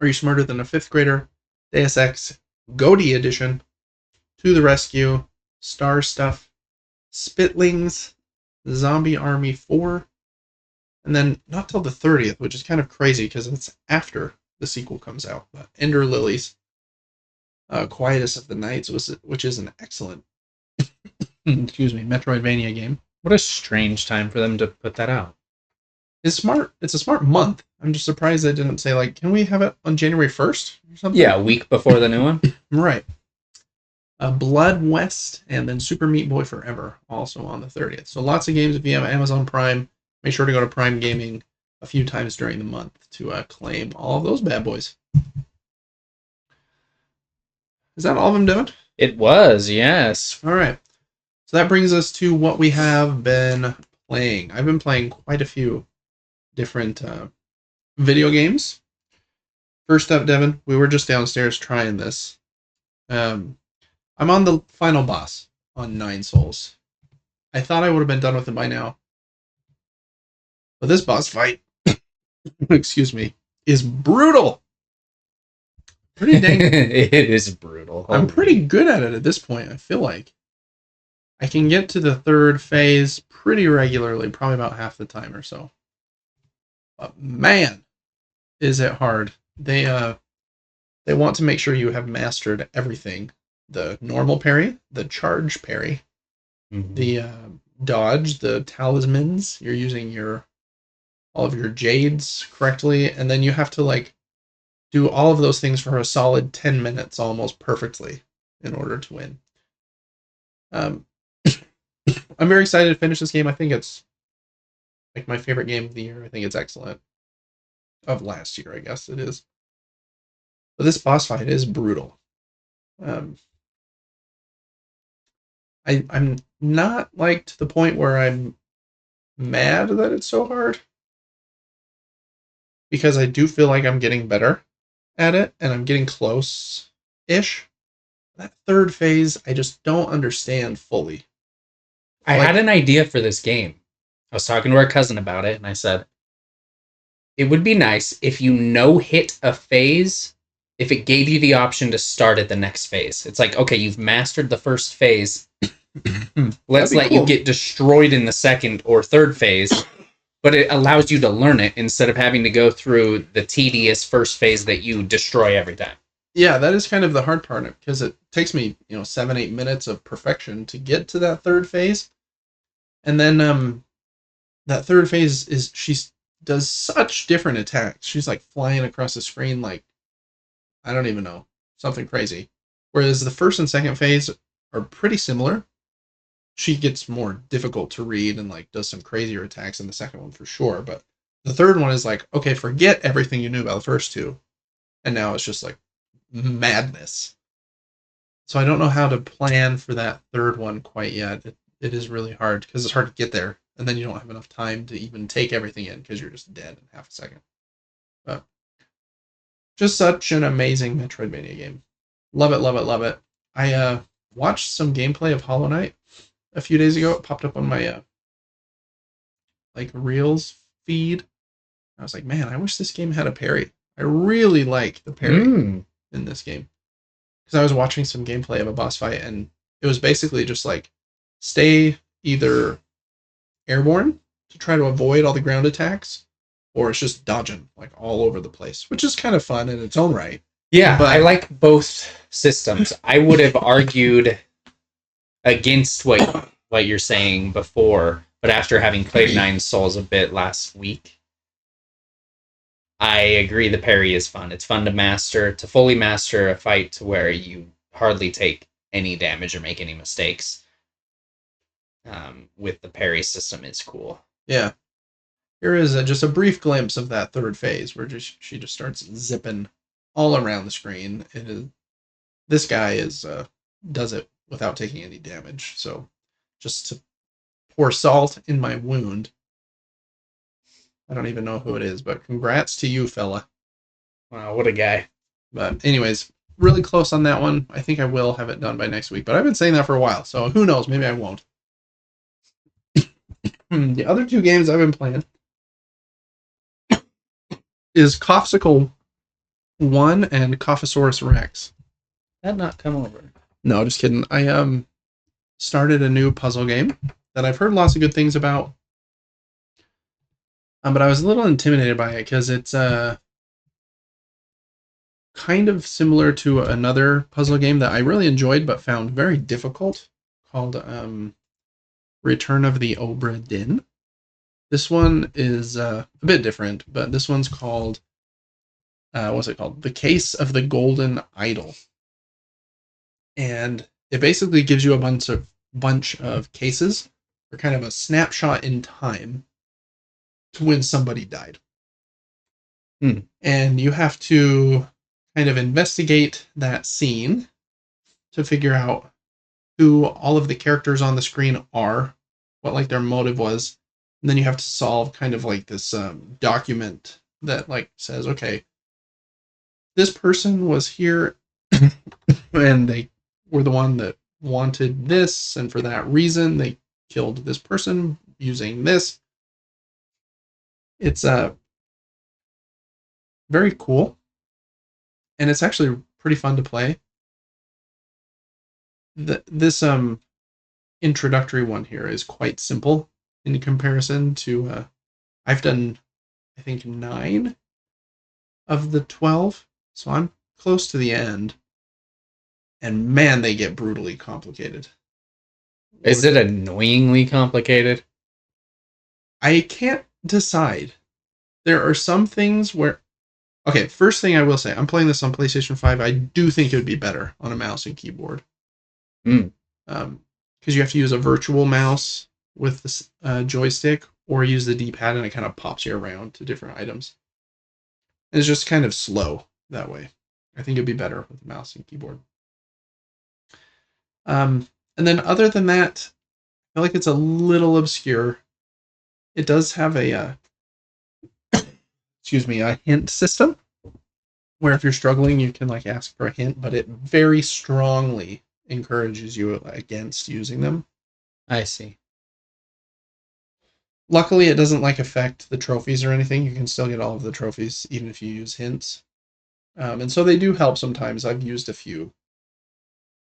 Are You Smarter Than a Fifth Grader? Deus Ex, Goaty Edition, To the Rescue, Star Stuff, Spitlings, Zombie Army 4, and then not till the 30th, which is kind of crazy because it's after the sequel comes out. But Ender Lilies, Quietus of the Nights, which is an excellent, excuse me, Metroidvania game. What a strange time for them to put that out. It's smart. It's a smart month. I'm just surprised they didn't say, like, can we have it on January 1st or something? Yeah, a week before the new one. Right. Blood West, and then Super Meat Boy Forever, also on the 30th. So lots of games. If you have Amazon Prime, make sure to go to Prime Gaming a few times during the month to claim all of those bad boys. Is that all of them, Devin? It was, yes. All right. So that brings us to what we have been playing. I've been playing quite a few different video games. First up, Devin, we were just downstairs trying this. I'm on the final boss on 9 Souls. I thought I would have been done with it by now. But this boss fight, excuse me, is brutal. Pretty dang. It is brutal. I'm pretty good at it at this point, I feel like. I can get to the 3rd phase pretty regularly, probably about half the time or so. But man, is it hard. They want to make sure you have mastered everything. The normal parry, the charge parry, the dodge, the talismans. You're using all of your jades correctly, and then you have to like do all of those things for a solid 10 minutes almost perfectly in order to win. I'm very excited to finish this game. I think it's like my favorite game of the year. I think it's excellent. Of last year, I guess it is. But this boss fight is brutal. I'm not like to the point where I'm mad that it's so hard, because I do feel like I'm getting better at it and I'm getting close-ish. That 3rd phase, I just don't understand fully. I had an idea for this game. I was talking to our cousin about it, and I said, it would be nice if you no-hit a phase, if it gave you the option to start at the next phase. It's like, okay, you've mastered the 1st phase. Let's let you get destroyed in the 2nd or 3rd phase, but it allows you to learn it instead of having to go through the tedious 1st phase that you destroy every time. Yeah, that is kind of the hard part, because it takes me, 7-8 minutes of perfection to get to that 3rd phase. And then that 3rd phase is she does such different attacks. She's like flying across the screen like, I don't even know, something crazy. Whereas the 1st and 2nd phase are pretty similar. She gets more difficult to read and like does some crazier attacks in the 2nd one for sure. But the 3rd one is like, okay, forget everything you knew about the first 2. And now it's just like madness. So I don't know how to plan for that third one quite yet. It is really hard because it's hard to get there, and then you don't have enough time to even take everything in because you're just dead in half a second. But just such an amazing Metroidvania game. Love it, love it, love it. I watched some gameplay of Hollow Knight a few days ago. It popped up on my like Reels feed. I was like, man, I wish this game had a parry. I really like the parry in this game. Because I was watching some gameplay of a boss fight, and it was basically just like stay either airborne to try to avoid all the ground attacks, or it's just dodging like all over the place, which is kind of fun in its own right. Yeah, but I like both systems. I would have argued against what you're saying before, but after having played Nine Souls a bit last week, I agree the parry is fun. It's fun to fully master a fight to where you hardly take any damage or make any mistakes. With the parry system is cool. Yeah. Here is just a brief glimpse of that third phase where she just starts zipping all around the screen. This guy does it without taking any damage. So just to pour salt in my wound. I don't even know who it is, but congrats to you, fella. Wow, what a guy. But anyways, really close on that one. I think I will have it done by next week, but I've been saying that for a while, so who knows? Maybe I won't. The other two games I've been playing is Coughicle 1 and Cophosaurus Rex. Did not come over. No, just kidding. I started a new puzzle game that I've heard lots of good things about. But I was a little intimidated by it because it's kind of similar to another puzzle game that I really enjoyed but found very difficult called Return of the Obra Dinn. This one is a bit different, but this one's called what's it called? The Case of the Golden Idol. And it basically gives you a bunch of cases, or kind of a snapshot in time to when somebody died. And you have to kind of investigate that scene to figure out who all of the characters on the screen are, what like their motive was, and then you have to solve kind of like this document that like says, okay, this person was here and they were the one that wanted this, and for that reason they killed this person using this. It's very cool, and it's actually pretty fun to play. This introductory one here is quite simple in comparison to I've done I think 9 of the 12, so I'm close to the end, and man, they get brutally complicated. Is it annoyingly complicated? I can't decide. There are some things where, okay, first thing I will say, I'm playing this on PlayStation 5. I do think it would be better on a mouse and keyboard. Because you have to use a virtual mouse with the joystick, or use the D-pad and it kind of pops you around to different items. And it's just kind of slow that way. I think it'd be better with the mouse and keyboard. And then other than that, I feel like it's a little obscure. It does have a a hint system where if you're struggling, you can like ask for a hint, but it very strongly encourages you against using them. I see. Luckily, it doesn't like affect the trophies or anything. You can still get all of the trophies even if you use hints. And so they do help sometimes. I've used a few.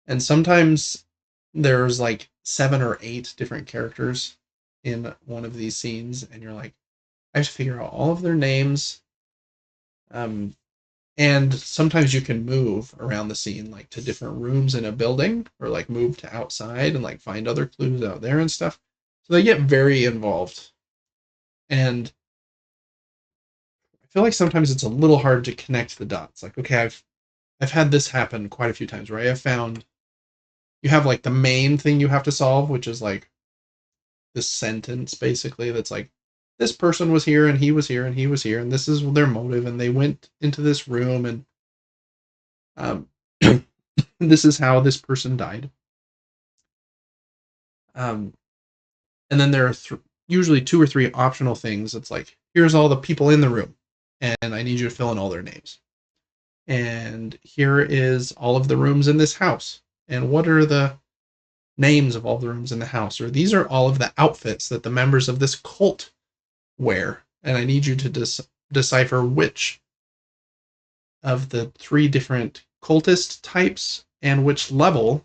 And sometimes there's like 7 or 8 different characters in one of these scenes, and you're like, I have to figure out all of their names. And sometimes you can move around the scene, like to different rooms in a building, or like move to outside and like find other clues out there and stuff. So they get very involved. And I feel like sometimes it's a little hard to connect the dots. Like, okay, I've had this happen quite a few times where I have found you have like the main thing you have to solve, which is like this sentence basically that's like, this person was here and he was here and he was here and this is their motive and they went into this room and this is how this person died. And then there are usually 2 or 3 optional things. It's like, here's all the people in the room, and I need you to fill in all their names. And here is all of the rooms in this house. And what are the names of all the rooms in the house? Or these are all of the outfits that the members of this cult wear. And I need you to decipher which of the 3 different cultist types and which level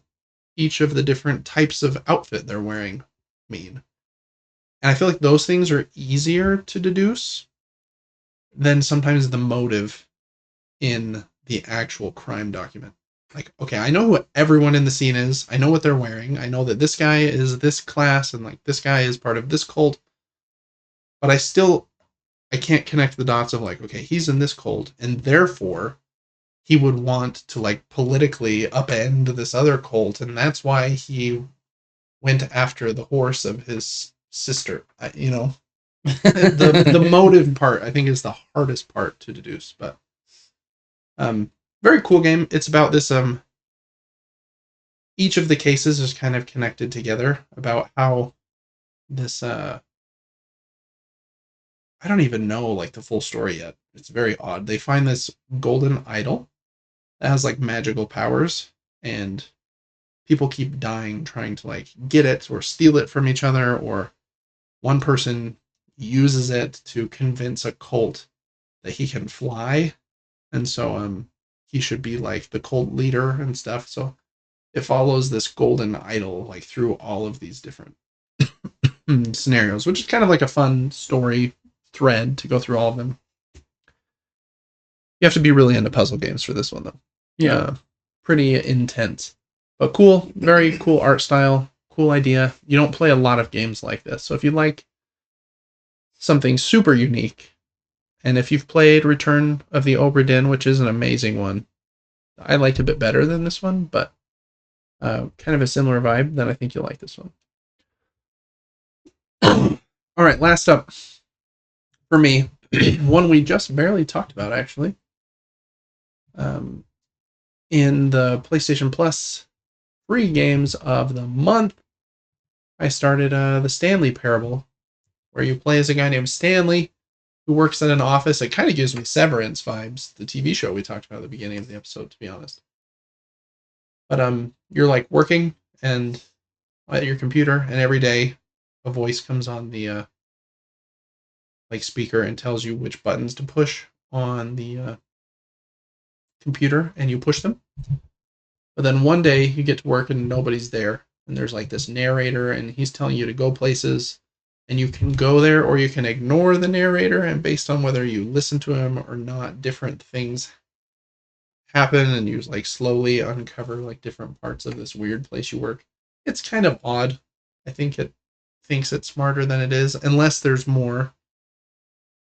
each of the different types of outfit they're wearing mean. And I feel like those things are easier to deduce than sometimes the motive in the actual crime document. Like, okay, I know who everyone in the scene is. I know what they're wearing. I know that this guy is this class and like this guy is part of this cult. But I can't connect the dots of like, okay, he's in this cult and therefore he would want to like politically upend this other cult, and that's why he went after the horse of his sister. The motive part I think is the hardest part to deduce, but very cool game. It's about this each of the cases is kind of connected together about how this I don't even know like the full story yet. It's very odd. They find this golden idol that has like magical powers, and people keep dying trying to like get it or steal it from each other, or one person uses it to convince a cult that he can fly, and so he should be like the cult leader and stuff. So it follows this golden idol like through all of these different scenarios, which is kind of like a fun story thread to go through all of them. You have to be really into puzzle games for this one, though. Yeah. Pretty intense. But cool. Very cool art style. Cool idea. You don't play a lot of games like this. So if you like something super unique, and if you've played Return of the Obra Dinn, which is an amazing one, I liked it a bit better than this one, but kind of a similar vibe, then I think you'll like this one. All right, last up for me, one we just barely talked about, actually. In the PlayStation Plus free games of the month, I started the Stanley Parable, where you play as a guy named Stanley who works at an office. It kind of gives me Severance vibes, the TV show we talked about at the beginning of the episode, to be honest. But you're like working and at your computer, and every day a voice comes on the like speaker and tells you which buttons to push on the computer, and you push them. But then one day you get to work and nobody's there, and there's like this narrator, and he's telling you to go places, and you can go there or you can ignore the narrator, and based on whether you listen to him or not, different things happen, and you like slowly uncover like different parts of this weird place you work. It's kind of odd. I think it thinks it's smarter than it is, unless there's more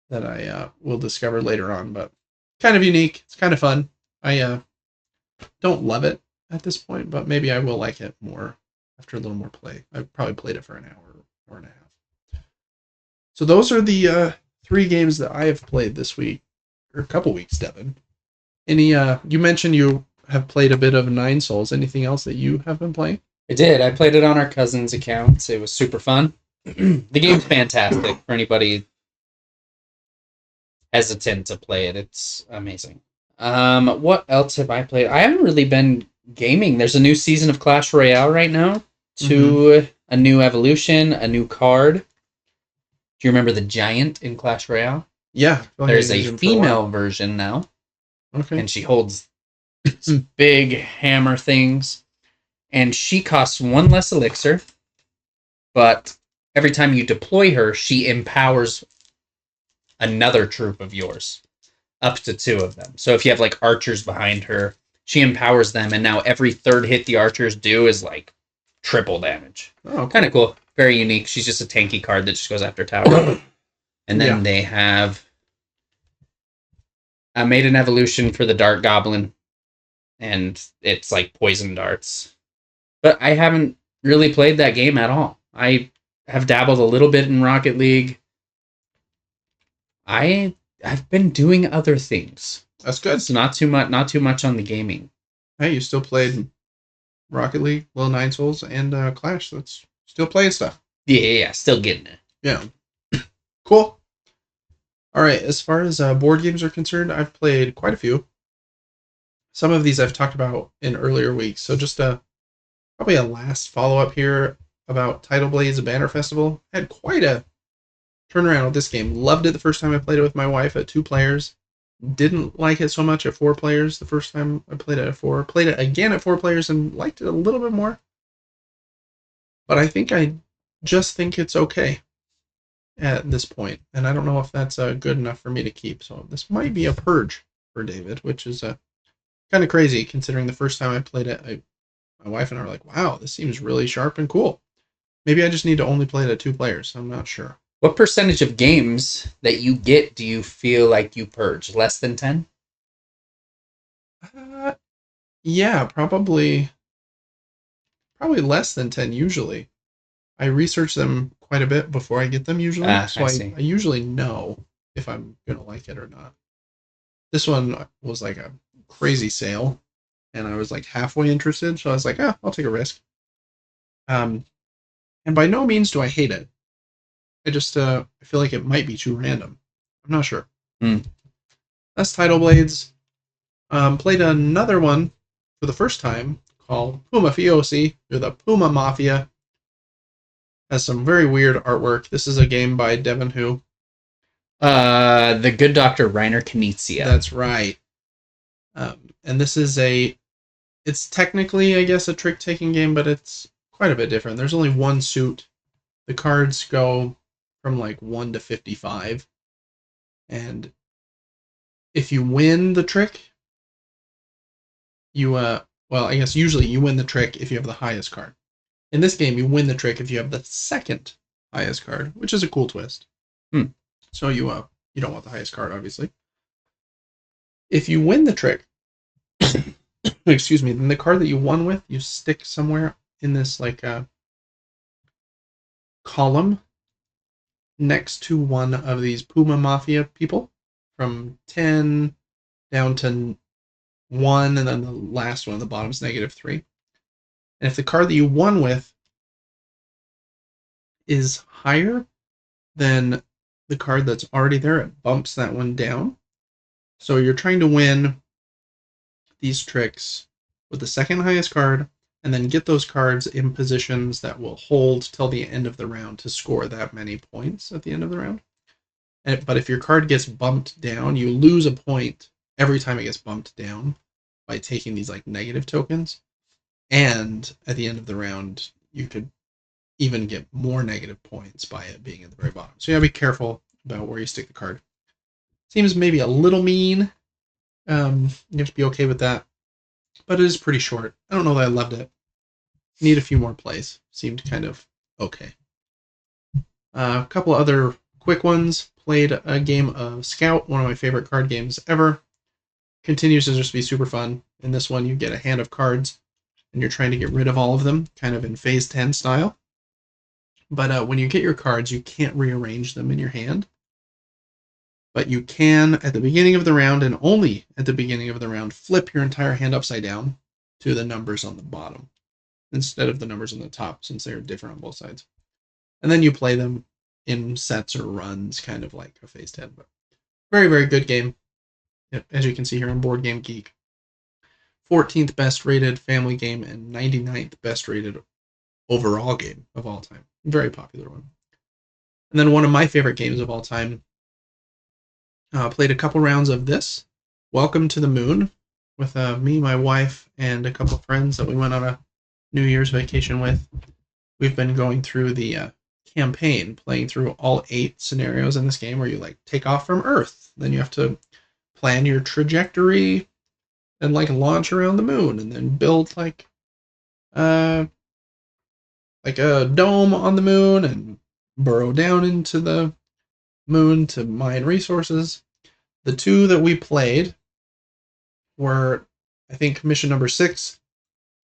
that I will discover later on, but kind of unique. It's kind of fun. I don't love it at this point, but maybe I will like it more after a little more play. I've probably played it for an hour and a half. So those are the 3 games that I have played this week, or a couple weeks, Devin. Any you mentioned you have played a bit of Nine Souls. Anything else that you have been playing? I did. I played it on our cousin's account. It was super fun. The game's fantastic for anybody hesitant to play it. It's amazing. What else have I played? I haven't really been gaming. There's a new season of Clash Royale right now. A new evolution, a new card. Do you remember the giant in Clash Royale? Yeah. There's a female version now. Okay. And she holds these big hammer things. And she costs 1 less elixir. But every time you deploy her, she empowers another troop of yours. Up to 2 of them. So if you have like archers behind her, she empowers them, and now every 3rd hit the archers do is like triple damage. Oh, kind of cool. Very unique. She's just a tanky card that just goes after tower. And then they have made an evolution for the Dart Goblin, and it's like poison darts. But I haven't really played that game at all. I have dabbled a little bit in Rocket League. I've been doing other things. That's good. So not too much on the gaming. Hey, you still played Rocket League, Little Nine Souls, and Clash. That's still playing stuff. Yeah, still getting it. Yeah. Cool. All right. As far as board games are concerned, I've played quite a few. Some of these I've talked about in earlier weeks. So just probably a last follow up here about Tidal Blades Banner Festival. I had quite a turnaround with this game. Loved it the first time I played it with my wife at 2 players. Didn't like it so much at 4 players the first time I played it at 4. Played it again at 4 players and liked it a little bit more. But I just think it's okay at this point, and I don't know if that's good enough for me to keep. So this might be a purge for David, which is kind of crazy considering the first time I played it, my wife and I were like, "Wow, this seems really sharp and cool." Maybe I just need to only play it at 2 players. I'm not sure. What percentage of games that you get do you feel like you purge? Less than 10? Yeah, probably less than 10 usually. I research them quite a bit before I get them usually, so I usually know if I'm going to like it or not. This one was like a crazy sale, and I was like halfway interested, so I was like, I'll take a risk. And by no means do I hate it. I just I feel like it might be too random. I'm not sure. That's Tidal Blades. Played another one for the first time called Pumafiosi, or the Puma Mafia. Has some very weird artwork. This is a game by Devin who? The good Dr. Reiner Knizia. That's right. And this is it's technically, I guess, a trick-taking game, but it's quite a bit different. There's only one suit. The cards go from like 1 to 55. And if you win the trick, you, well, I guess usually you win the trick if you have the highest card. In this game, you win the trick if you have the second highest card, which is a cool twist. So you don't want the highest card, obviously. If you win the trick, excuse me, then the card that you won with, you stick somewhere in this like column next to one of these Puma Mafia people from 10 down to 1, and then the last one at the bottom is -3. And if the card that you won with is higher than the card that's already there, it bumps that one down. So you're trying to win these tricks with the second highest card, and then get those cards in positions that will hold till the end of the round to score that many points at the end of the round. But if your card gets bumped down, you lose a point every time it gets bumped down by taking these like negative tokens. And at the end of the round, you could even get more negative points by it being at the very bottom. So you gotta be careful about where you stick the card. Seems maybe a little mean. You have to be okay with that. But it is pretty short. I don't know that I loved it. Need a few more plays. Seemed kind of okay. A couple other quick ones. Played a game of Scout, one of my favorite card games ever. Continues to just be super fun. In this one, you get a hand of cards, and you're trying to get rid of all of them, kind of in Phase 10 style. But when you get your cards, you can't rearrange them in your hand. But you can, at the beginning of the round, and only at the beginning of the round, flip your entire hand upside down to the numbers on the bottom, instead of the numbers on the top, since they're different on both sides. And then you play them in sets or runs, kind of like a Phase 10. But very, very good game. As you can see here on Board Game Geek. 14th best rated family game and 99th best rated overall game of all time. Very popular one. And then one of my favorite games of all time. Played a couple rounds of this. Welcome to the Moon with me, my wife, and a couple of friends that we went on a New Year's vacation with. We've been going through the campaign, playing through all 8 scenarios in this game where you like take off from Earth. Then you have to plan your trajectory and like launch around the moon, and then build like a dome on the moon and burrow down into the moon to mine resources. The 2 that we played were, I think, mission number 6,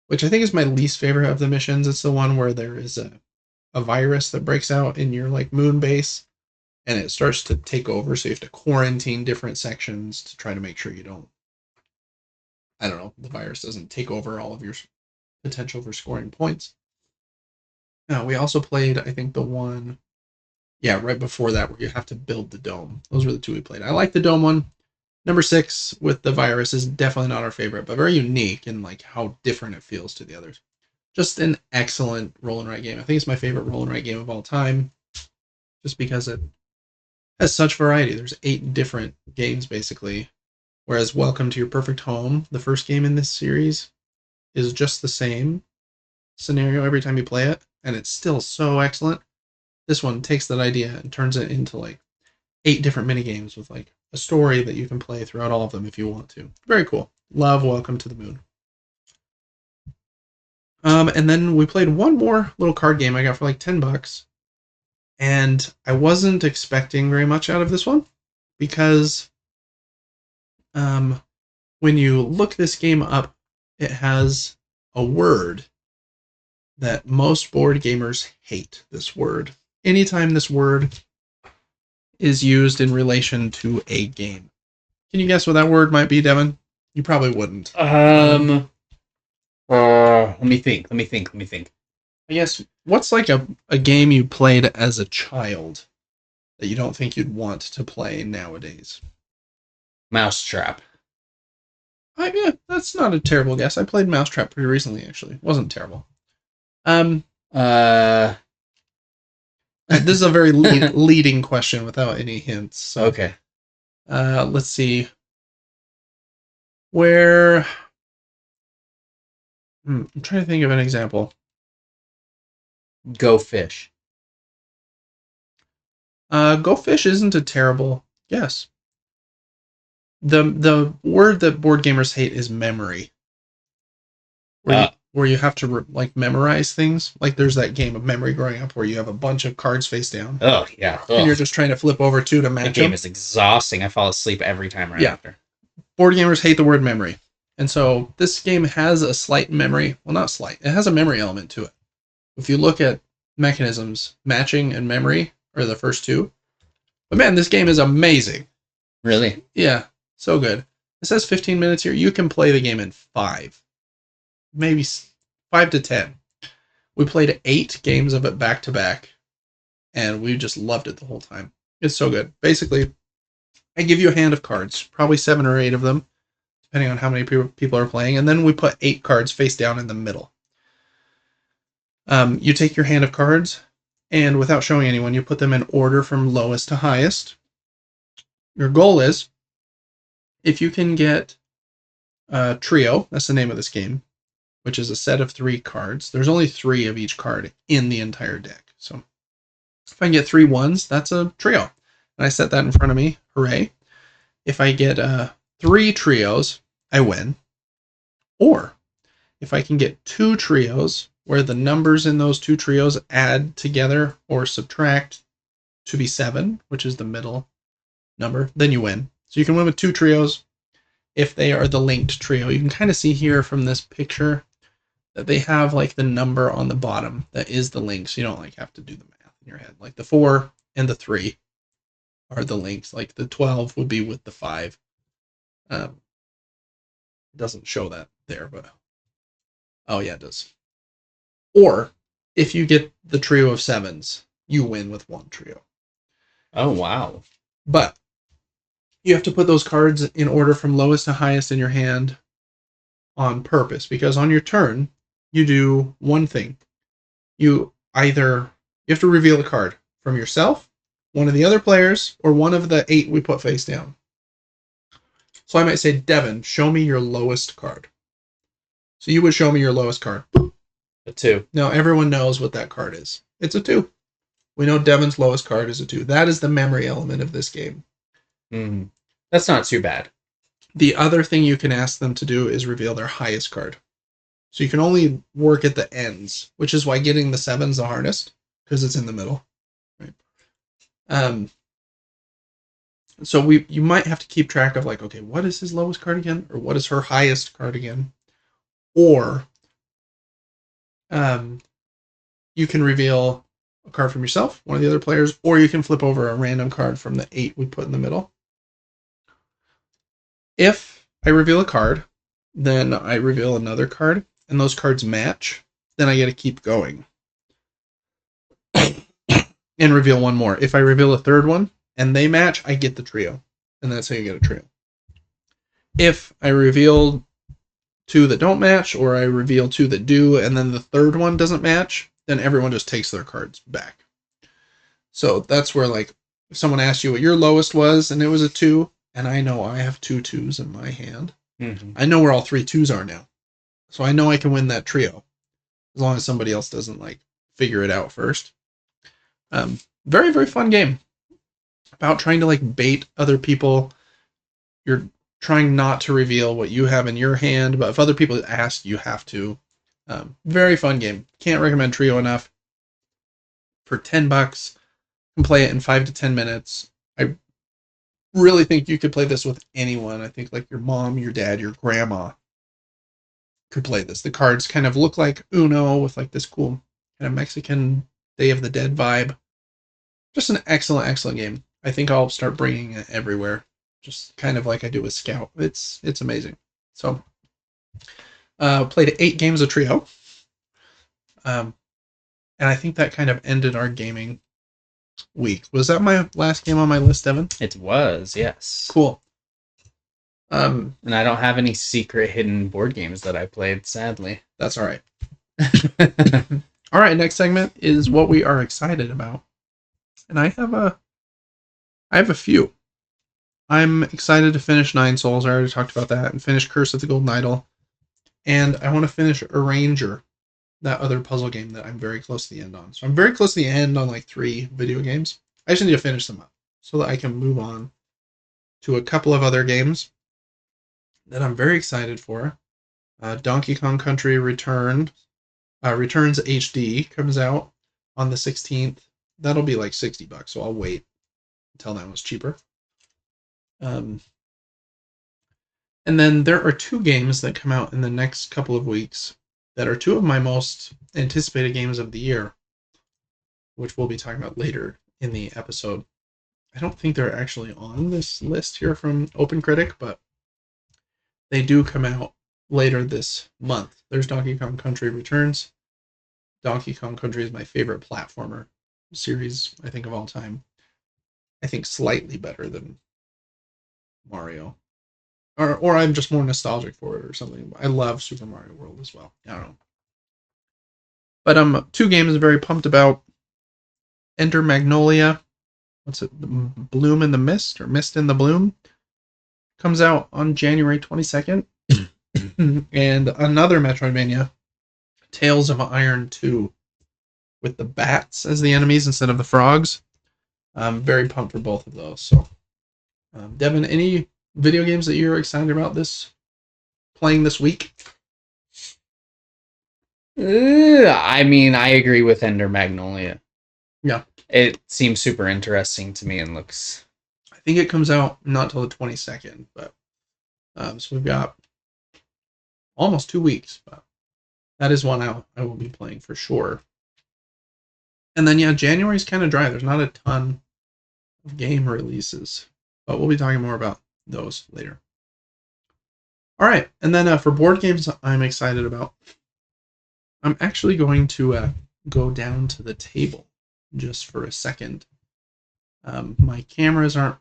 which I think is my least favorite of the missions. It's the one where there is a virus that breaks out in your like moon base, and it starts to take over, so you have to quarantine different sections to try to make sure you don't, I don't know, the virus doesn't take over all of your potential for scoring points. We also played, I think, the one, right before that, where you have to build the dome. Those were the two we played. I like the dome one. Number 6 with the virus is definitely not our favorite, but very unique in like how different it feels to the others. Just an excellent roll and write game. I think it's my favorite roll and write game of all time, just because it has such variety. There's 8 different games basically, whereas Welcome to Your Perfect Home, the first game in this series, is just the same scenario every time you play it, and it's still so excellent. This one takes that idea and turns it into like 8 different mini games with like a story that you can play throughout all of them if you want to. Very cool. Love Welcome to the Moon. And then we played one more little card game I got for like $10, and I wasn't expecting very much out of this one because when you look this game up, it has a word that most board gamers hate. This word. Anytime this word is used in relation to a game. Can you guess what that word might be, Devin? You probably wouldn't. Let me think. I guess, what's like a game you played as a child that you don't think you'd want to play nowadays? Mousetrap. Yeah, that's not a terrible guess. I played Mousetrap pretty recently, actually. It wasn't terrible. This is a very leading question without any hints. So, okay. Let's see. Where... I'm trying to think of an example. Go Fish. Go Fish isn't a terrible guess. The word that board gamers hate is memory. Where you have to memorize things. Like there's that game of Memory growing up where you have a bunch of cards face down. Oh, yeah. And you're just trying to flip over 2 to match them. The game is exhausting. I fall asleep every time after. Board gamers hate the word memory. And so this game has a slight memory. Well, not slight. It has a memory element to it. If you look at mechanisms, matching and memory are the first 2. But man, this game is amazing. Really? Yeah, so good. It says 15 minutes here. You can play the game in 5. Maybe 5 to 10. We played 8 games of it back to back, and we just loved it the whole time. It's so good. Basically, I give you a hand of cards, probably 7 or 8 of them, depending on how many people are playing, and then we put 8 cards face down in the middle. You take your hand of cards, and without showing anyone, you put them in order from lowest to highest. Your goal is, if you can get a trio, that's the name of this game, which is a set of 3 cards. There's only 3 of each card in the entire deck. So if I can get 3 ones, that's a trio. And I set that in front of me. Hooray. If I get 3 trios, I win. Or if I can get 2 trios where the numbers in those 2 trios add together or subtract to be 7, which is the middle number, then you win. So you can win with 2 trios if they are the linked trio. You can kind of see here from this picture that they have like the number on the bottom that is the link, so you don't like have to do the math in your head. Like the 4 and the 3 are the links. Like the 12 would be with the 5. It doesn't show that there, but oh yeah, it does. Or if you get the trio of 7s, you win with 1 trio. Oh wow! But you have to put those cards in order from lowest to highest in your hand on purpose, because on your turn you do one thing. You have to reveal a card from yourself, one of the other players, or one of the 8 we put face down. So I might say, Devin, show me your lowest card. So you would show me your lowest card. A 2. Now everyone knows what that card is. It's a 2. We know Devin's lowest card is a 2. That is the memory element of this game. That's not too bad. The other thing you can ask them to do is reveal their highest card. So you can only work at the ends, which is why getting the 7's the hardest, because it's in the middle. Right. So you might have to keep track of like, okay, what is his lowest card again? Or what is her highest card again? Or you can reveal a card from yourself, one of the other players, or you can flip over a random card from the 8 we put in the middle. If I reveal a card, then I reveal another card, and those cards match, then I get to keep going and reveal one more. If I reveal a third one and they match, I get the trio, and that's how you get a trio. If I reveal two that don't match, or I reveal two that do, and then the third one doesn't match, then everyone just takes their cards back. So that's where, like, if someone asks you what your lowest was and it was a 2, and I know I have 2 2s in my hand, I know where all 3 2s are now. So I know I can win that trio, as long as somebody else doesn't, like, figure it out first. Very, very fun game. About trying to, like, bait other people. You're trying not to reveal what you have in your hand, but if other people ask, you have to. Very fun game. Can't recommend Trio enough. For $10, you can play it in 5 to 10 minutes. I really think you could play this with anyone. I think like your mom, your dad, your grandma could play this. The cards kind of look like Uno with like this cool kind of Mexican Day of the Dead vibe. Just an excellent, excellent game. I think I'll start bringing it everywhere. Just kind of like I do with Scout. It's amazing. So, played 8 games of Trio. And I think that kind of ended our gaming week. Was that my last game on my list, Devin? It was, yes. Cool. And I don't have any secret hidden board games that I played, sadly. That's all right. All right, next segment is what we are excited about. And I have a few. I'm excited to finish 9 Souls. I already talked about that. And finish Curse of the Golden Idol. And I want to finish Arranger, that other puzzle game that I'm very close to the end on. So I'm very close to the end on like 3 video games. I just need to finish them up so that I can move on to a couple of other games that I'm very excited for. Donkey Kong Country Returns HD comes out on the 16th. That'll be like $60, so I'll wait until that one's cheaper. And then there are 2 games that come out in the next couple of weeks that are 2 of my most anticipated games of the year, which we'll be talking about later in the episode. I don't think they're actually on this list here from OpenCritic, but they do come out later this month. There's Donkey Kong Country Returns. Donkey Kong Country is my favorite platformer series, I think, of all time. I think slightly better than Mario. Or I'm just more nostalgic for it or something. I love Super Mario World as well. I don't know. But 2 games I'm very pumped about. Enter Magnolia. What's it? Bloom in the Mist or Mist in the Bloom. Comes out on January 22nd. And another Metroidvania, Tales of Iron 2, with the bats as the enemies instead of the frogs. I'm very pumped for both of those. So, Devin, any video games that you're excited about playing this week? I mean, I agree with Ender Magnolia. Yeah. It seems super interesting to me and looks... I think it comes out not till the 22nd, but so we've got almost 2 weeks, but that is one I will be playing for sure. And then, yeah, January's kind of dry. There's not a ton of game releases, but we'll be talking more about those later. All right, and then for board games I'm excited about, I'm actually going to go down to the table just for a second. My cameras aren't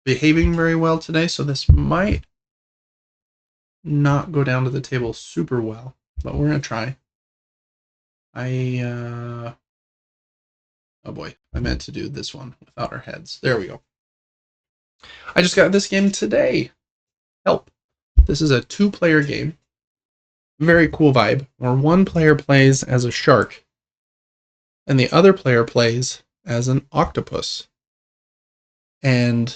behaving very well today, so this might not go down to the table super well, but we're going to try. Oh boy, I meant to do this one without our heads. There we go. I just got this game today. Kelp. This is a 2-player game. Very cool vibe, where one player plays as a shark, and the other player plays as an octopus. And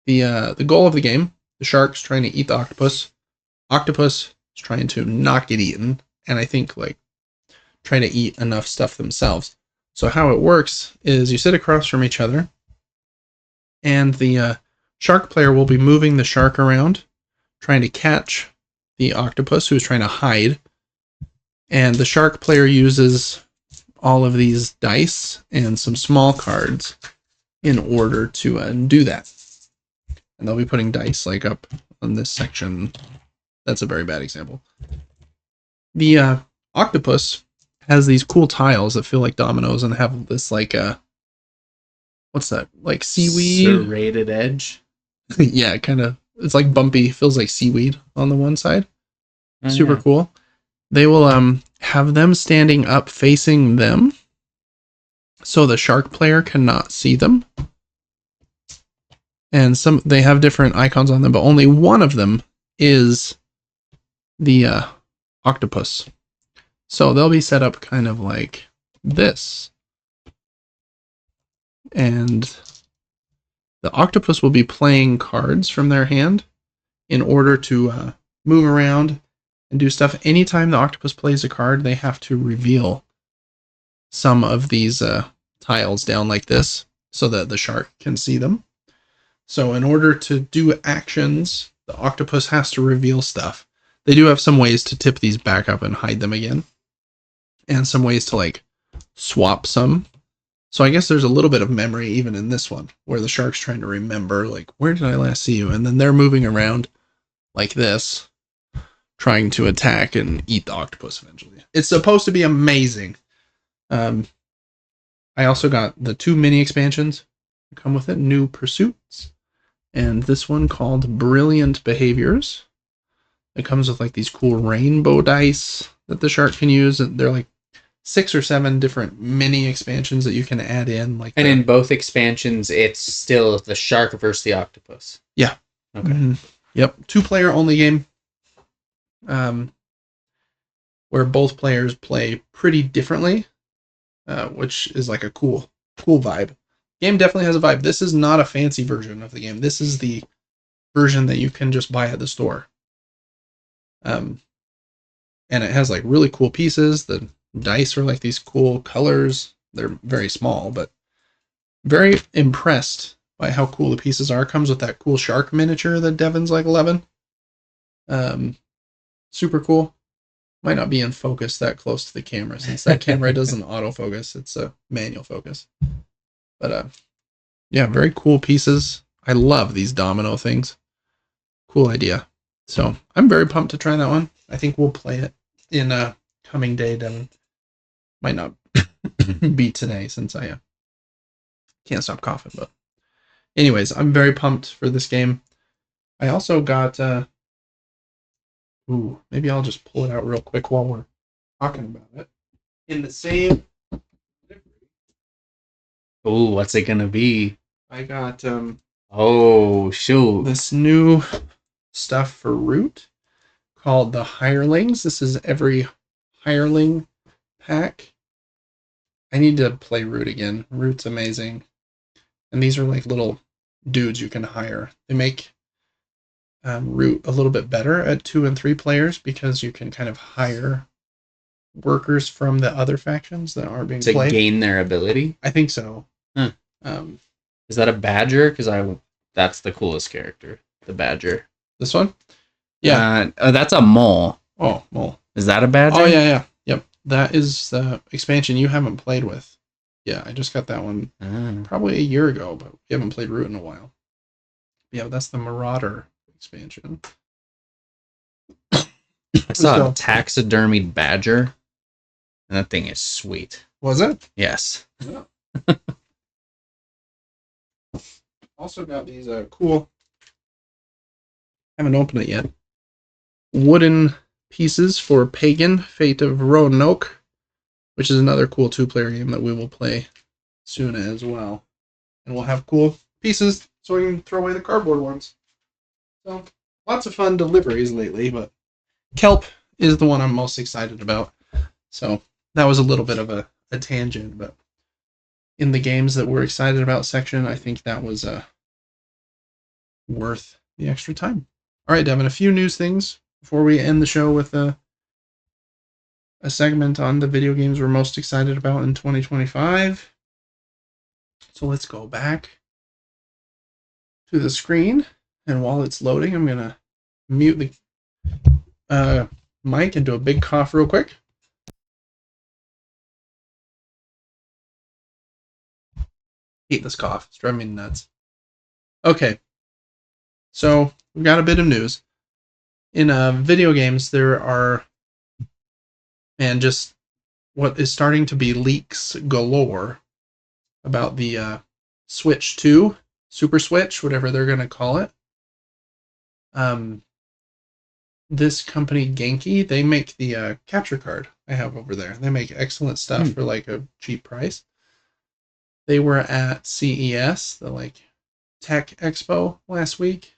the goal of the game, the shark's trying to eat the octopus is trying to not get eaten, and I think like trying to eat enough stuff themselves. So how it works is you sit across from each other, and the shark player will be moving the shark around, trying to catch the octopus who's trying to hide. And the shark player uses all of these dice and some small cards in order to do that. And they'll be putting dice like up on this section. That's a very bad example. The octopus has these cool tiles that feel like dominoes and have this like what's that? Like seaweed? Serrated edge. Yeah, kind of. It's like bumpy. Feels like seaweed on the one side. Oh, Super yeah. cool. They will have them standing up facing them, so the shark player cannot see them. And they have different icons on them, but only one of them is the octopus. So they'll be set up kind of like this. And the octopus will be playing cards from their hand in order to move around and do stuff. Anytime the octopus plays a card, they have to reveal some of these tiles down like this so that the shark can see them. So in order to do actions, the octopus has to reveal stuff. They do have some ways to tip these back up and hide them again, and some ways to like swap some. So I guess there's a little bit of memory even in this one, where the shark's trying to remember, like, where did I last see you? And then they're moving around like this, trying to attack and eat the octopus eventually. It's supposed to be amazing. I also got the 2 mini expansions that come with it, New Pursuits, and this one called Brilliant Behaviors. It comes with like these cool rainbow dice that the shark can use. They're like 6 or 7 different mini expansions that you can add in. And in both expansions, it's still the shark versus the octopus. Yeah. Okay. Mm-hmm. Yep. 2-player only game. Where both players play pretty differently, which is like a cool vibe. Game definitely has a vibe. This is not a fancy version of the game. This is the version that you can just buy at the store. And it has like really cool pieces. The dice are like these cool colors. They're very small, but very impressed by how cool the pieces are. Comes with that cool shark miniature that Devin's like 11. Super cool. Might not be in focus that close to the camera since that camera doesn't autofocus. It's a manual focus. But yeah, very cool pieces. I love these domino things. Cool idea. So I'm very pumped to try that one. I think we'll play it in a coming day, Devin. Might not be today since I can't stop coughing. But anyways, I'm very pumped for this game. I also got maybe I'll just pull it out real quick while we're talking about it. In the same. Ooh, what's it gonna be? I got oh shoot, this new stuff for Root called the Hirelings. This is every Hireling pack. I need to play Root again. Root's amazing. And these are like little dudes you can hire. They make Root a little bit better at 2 and 3 players because you can kind of hire workers from the other factions that aren't being played. To gain their ability? I think so. Huh. Is that a badger? Because that's the coolest character. The badger. This one? Yeah. That's a mole. Oh, mole. Is that a badger? Oh, yeah. Yep. That is the expansion you haven't played with. Yeah, I just got that one probably a year ago, but we haven't played Root in a while. Yeah, that's the Marauder expansion. I saw a taxidermied badger, and that thing is sweet. Was it? Yes. Yeah. Also got these cool, haven't opened it yet, wooden pieces for Pagan, Fate of Roanoke, which is another cool 2-player game that we will play soon as well. And we'll have cool pieces so we can throw away the cardboard ones. So, lots of fun deliveries lately, but Kelp is the one I'm most excited about. So, that was a little bit of a tangent, but in the games that we're excited about section, I think that was worth the extra time. All right, Devin, a few news things before we end the show with a segment on the video games we're most excited about in 2025. So let's go back to the screen, and while it's loading, I'm gonna mute the mic and do a big cough real quick. Hate this cough. It's driving me nuts. Okay. So we've got a bit of news. In video games, there are and just what is starting to be leaks galore about the Switch 2, Super Switch, whatever they're going to call it. This company, Genki, they make the capture card I have over there. They make excellent stuff for like a cheap price. They were at CES, the like tech expo last week,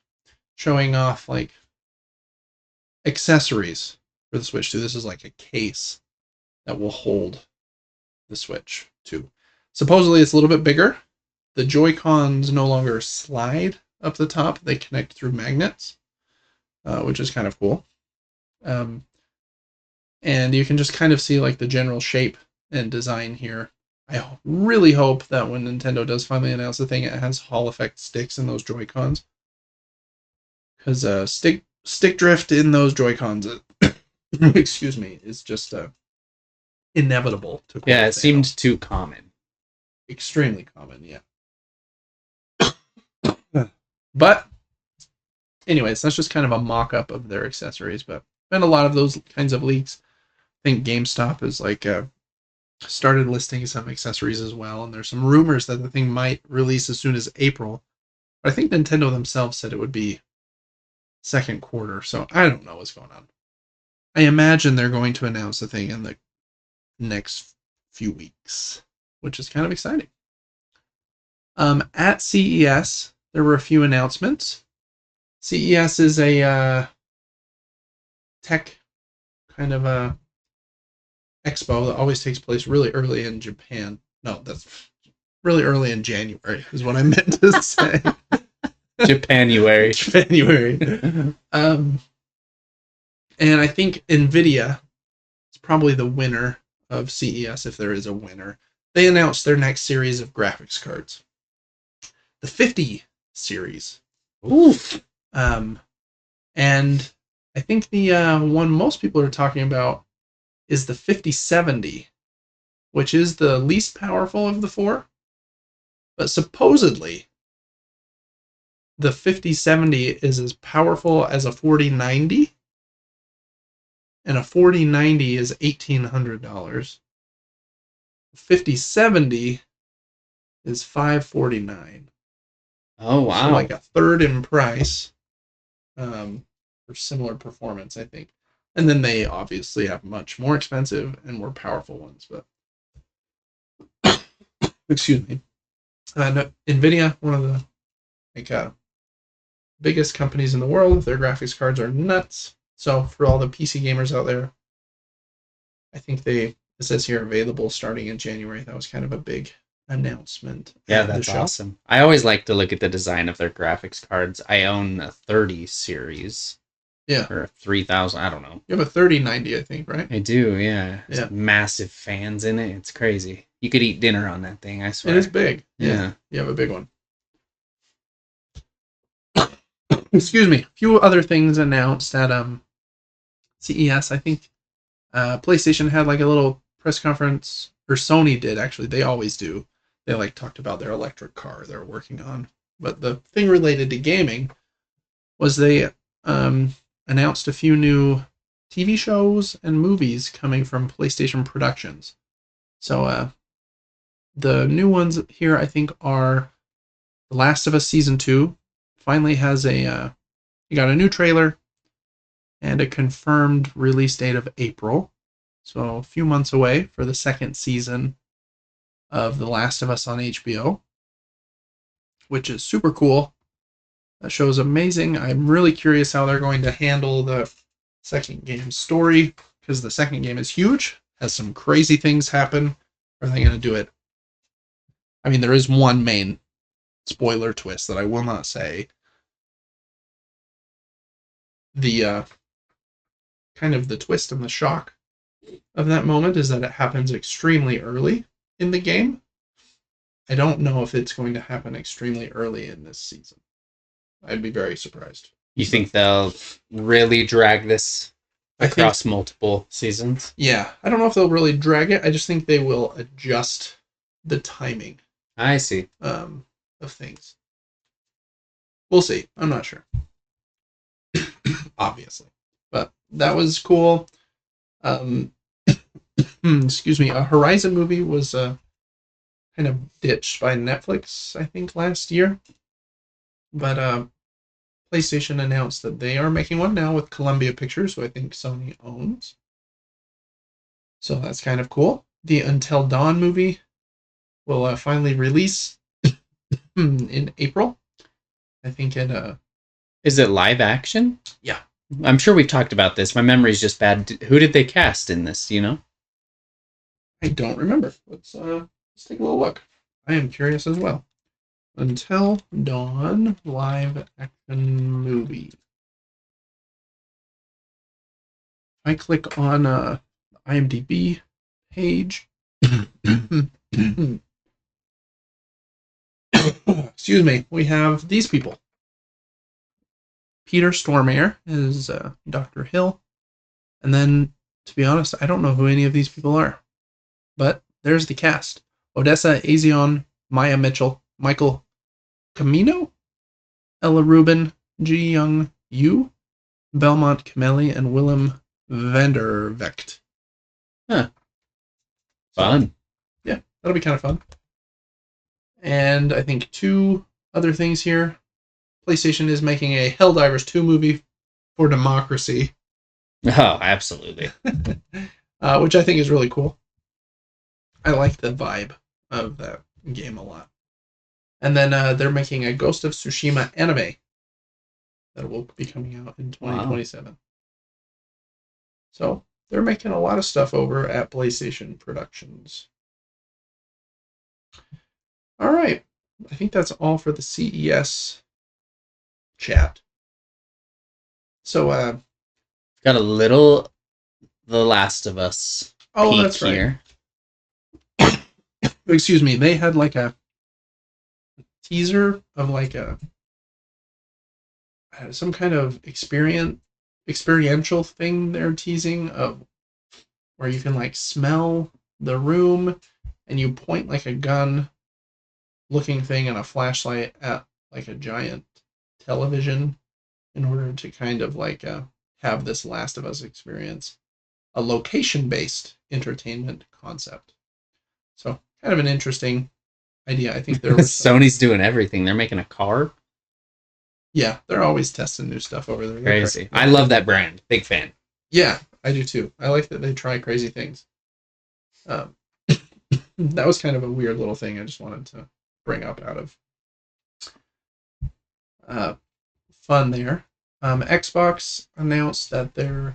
showing off like accessories for the Switch 2. This is like a case that will hold the Switch 2. Supposedly it's a little bit bigger. The Joy-Cons no longer slide up the top. They connect through magnets, which is kind of cool. And you can just kind of see like the general shape and design here. I really hope that when Nintendo does finally announce the thing, it has Hall effect sticks in those Joy-Cons. Because stick drift in those Joy-Cons, excuse me, is just inevitable. Yeah, it seemed too common. Extremely common, yeah. But anyways, that's just kind of a mock-up of their accessories. But been a lot of those kinds of leaks. I think GameStop is like started listing some accessories as well, and there's some rumors that the thing might release as soon as April. But I think Nintendo themselves said it would be second quarter, so I don't know what's going on. I imagine they're going to announce the thing in the next few weeks, which is kind of exciting. At CES, there were a few announcements. CES is a tech kind of a expo that always takes place really early in Japan. No, that's really early in January is what I meant to say. Japanuary. And I think NVIDIA is probably the winner of CES, if there is a winner. They announced their next series of graphics cards. The 50 series. Oof. And I think the one most people are talking about is the 5070, which is the least powerful of the four. But supposedly, the 5070 is as powerful as a 4090, and a 4090 is $1,800. 5070 is $549. Oh wow! So like a third in price, for similar performance, I think. And then they obviously have much more expensive and more powerful ones, but excuse me. NVIDIA, one of the biggest companies in the world. Their graphics cards are nuts. So for all the PC gamers out there, I think it says here available starting in January. That was kind of a big announcement. Yeah, that's awesome. I always like to look at the design of their graphics cards. I own a 30 series. Yeah. Or 3000, I don't know. You have a 3090, I think, right? I do, yeah. Yeah. Massive fans in it. It's crazy. You could eat dinner on that thing, I swear. It is big. Yeah. You have a big one. Excuse me. A few other things announced at CES. I think PlayStation had like a little press conference, or Sony did actually. They always do. They like talked about their electric car they're working on. But the thing related to gaming was they announced a few new TV shows and movies coming from PlayStation Productions. So the new ones here, I think, are The Last of Us Season 2. Finally has you got a new trailer and a confirmed release date of April. So a few months away for the second season of The Last of Us on HBO, which is super cool. That show is amazing. I'm really curious how they're going to handle the second game's story, because the second game is huge, has some crazy things happen. Are they going to do it? I mean, there is one main spoiler twist that I will not say. The kind of the twist and the shock of that moment is that it happens extremely early in the game. I don't know if it's going to happen extremely early in this season. I'd be very surprised. You think they'll really drag this across multiple seasons? Yeah. I don't know if they'll really drag it. I just think they will adjust the timing. I see. Of things. We'll see. I'm not sure. Obviously. But that was cool. excuse me, a Horizon movie was kind of ditched by Netflix, I think, last year. But PlayStation announced that they are making one now with Columbia Pictures, who I think Sony owns. So that's kind of cool. The Until Dawn movie will finally release in April. I think it. Is it live action? Yeah. I'm sure we've talked about this. My memory's just bad. Who did they cast in this? Do you know? I don't remember. Let's take a little look. I am curious as well. Until Dawn live action movie. I click on IMDb page. Excuse me. We have these people. Peter Stormare is Dr. Hill. And then, to be honest, I don't know who any of these people are. But there's the cast. Odessa Azion, Maya Mitchell, Michael Camino, Ella Rubin, Ji Young Yu, Belmont Cameli, and Willem Vandervecht. Huh. Fun. So, yeah, that'll be kind of fun. And I think two other things here. PlayStation is making a Helldivers 2 movie for democracy. Oh, absolutely. Which I think is really cool. I like the vibe of that game a lot. And then they're making a Ghost of Tsushima anime that will be coming out in 2027. Wow. So they're making a lot of stuff over at PlayStation Productions. All right. I think that's all for the CES chat. So got a little The Last of Us peek that's right. here. Excuse me. They had like a teaser of like some kind of experiential thing they're teasing of where you can like smell the room and you point like a gun looking thing and a flashlight at like a giant television in order to kind of like have this Last of Us experience, a location-based entertainment concept. So kind of an interesting idea. I think there was Sony's doing everything. They're making a car. Yeah, they're always testing new stuff over there. Crazy. I love that brand. Big fan. Yeah, I do too. I like that they try crazy things. That was kind of a weird little thing I just wanted to bring up out of fun there. Xbox announced that I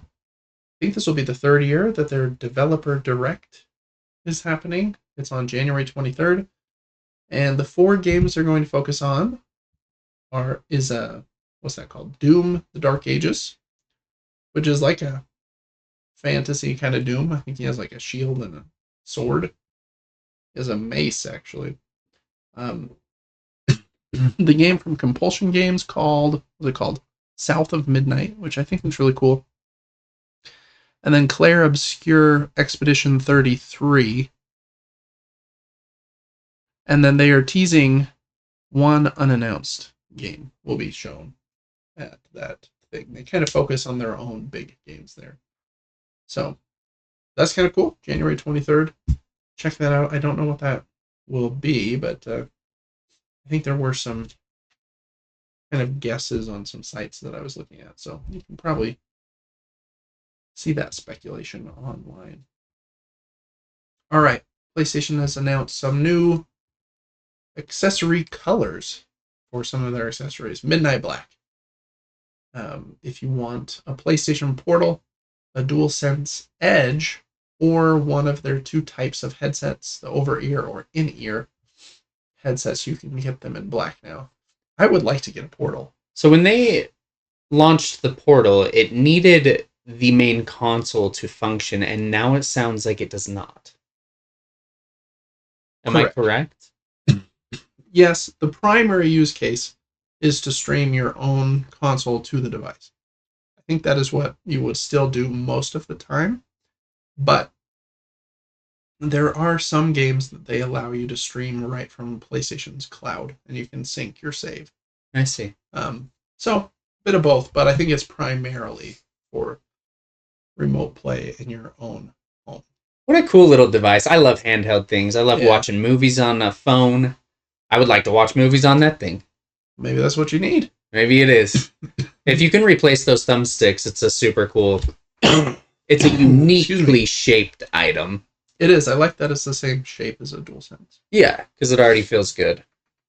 think this will be the third year that their Developer Direct is happening. It's on January 23rd. And the 4 games they're going to focus on is what's that called? Doom: The Dark Ages, which is like a fantasy kind of Doom. I think he has like a shield and a sword. He has a mace, actually. The game from Compulsion Games called South of Midnight, which I think looks really cool. And then Claire Obscure Expedition 33. And then they are teasing one unannounced game will be shown at that thing. They kind of focus on their own big games there. So that's kind of cool. January 23rd. Check that out. I don't know what that will be, but I think there were some kind of guesses on some sites that I was looking at. So you can probably see that speculation online. All right. PlayStation has announced some new accessory colors for some of their accessories. Midnight Black. If you want a PlayStation Portal, a DualSense Edge, or one of their 2 types of headsets, the over-ear or in-ear headsets, you can get them in black now. I would like to get a Portal. So when they launched the Portal, it needed the main console to function, and now it sounds like it does not. Am I correct? Yes, the primary use case is to stream your own console to the device. I think that is what you would still do most of the time. But there are some games that they allow you to stream right from PlayStation's cloud, and you can sync your save. I see. So, a bit of both, but I think it's primarily for remote play in your own home. What a cool little device. I love handheld things. I love watching movies on a phone. I would like to watch movies on that thing. Maybe that's what you need. Maybe it is. If you can replace those thumbsticks, it's a super cool... It's a uniquely shaped item. It is. I like that it's the same shape as a DualSense. Yeah, because it already feels good.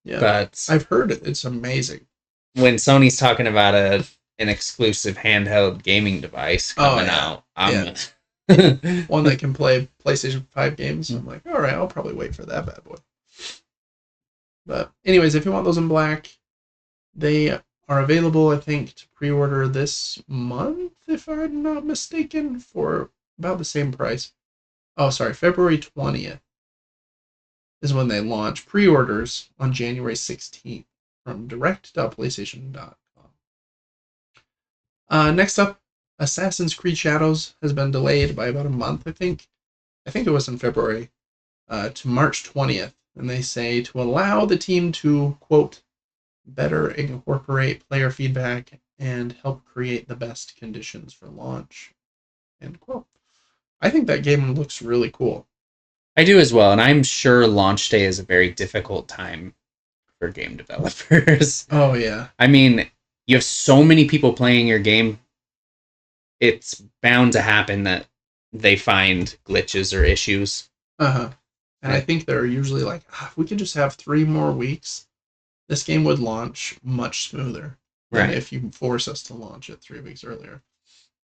Yeah, but I've heard it. It's amazing. When Sony's talking about an exclusive handheld gaming device coming out, one that can play PlayStation 5 games, I'm like, all right, I'll probably wait for that bad boy. But anyways, if you want those in black, they are available, I think, to pre-order this month, if I'm not mistaken, for about the same price. Oh, sorry, February 20th is when they launch. Pre-orders on January 16th from direct.playstation.com. Next up, Assassin's Creed Shadows has been delayed by about a month, I think. I think it was in February, to March 20th. And they say to allow the team to, quote, better incorporate player feedback and help create the best conditions for launch, end quote. I think that game looks really cool. I do as well, and I'm sure launch day is a very difficult time for game developers. Oh, yeah. I mean, you have so many people playing your game, it's bound to happen that they find glitches or issues. Uh-huh. And I think they're usually like, if we could just have 3 more weeks, this game would launch much smoother than if you force us to launch it 3 weeks earlier.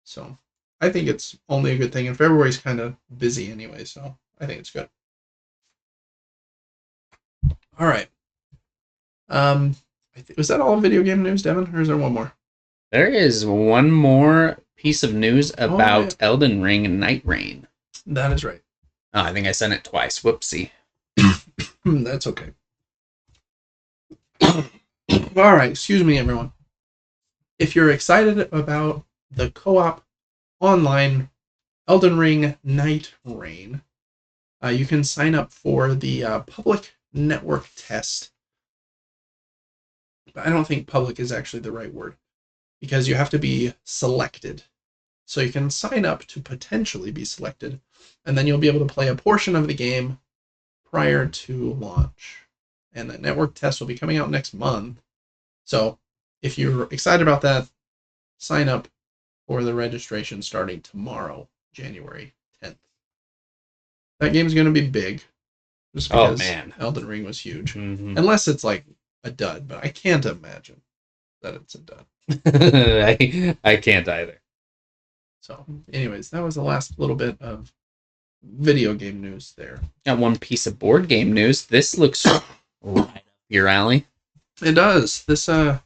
So I think it's only a good thing. And February's kind of busy anyway, so I think it's good. All right. Was that all video game news, Devin, or is there one more? There is one more piece of news about Elden Ring and Night Rain. That is right. Oh, I think I sent it twice. Whoopsie. That's okay. All right, excuse me, everyone. If you're excited about the co-op online Elden Ring Night Rain, you can sign up for the public network test. I don't think public is actually the right word, because you have to be selected. So you can sign up to potentially be selected, and then you'll be able to play a portion of the game prior to launch. And the network test will be coming out next month. So if you're excited about that, sign up for the registration starting tomorrow, January 10th. That game's going to be big. Just because Elden Ring was huge. Mm-hmm. Unless it's like a dud, but I can't imagine that it's a dud. I can't either. So, anyways, that was the last little bit of video game news there. Got one piece of board game news. This looks right up your alley. It does. This, I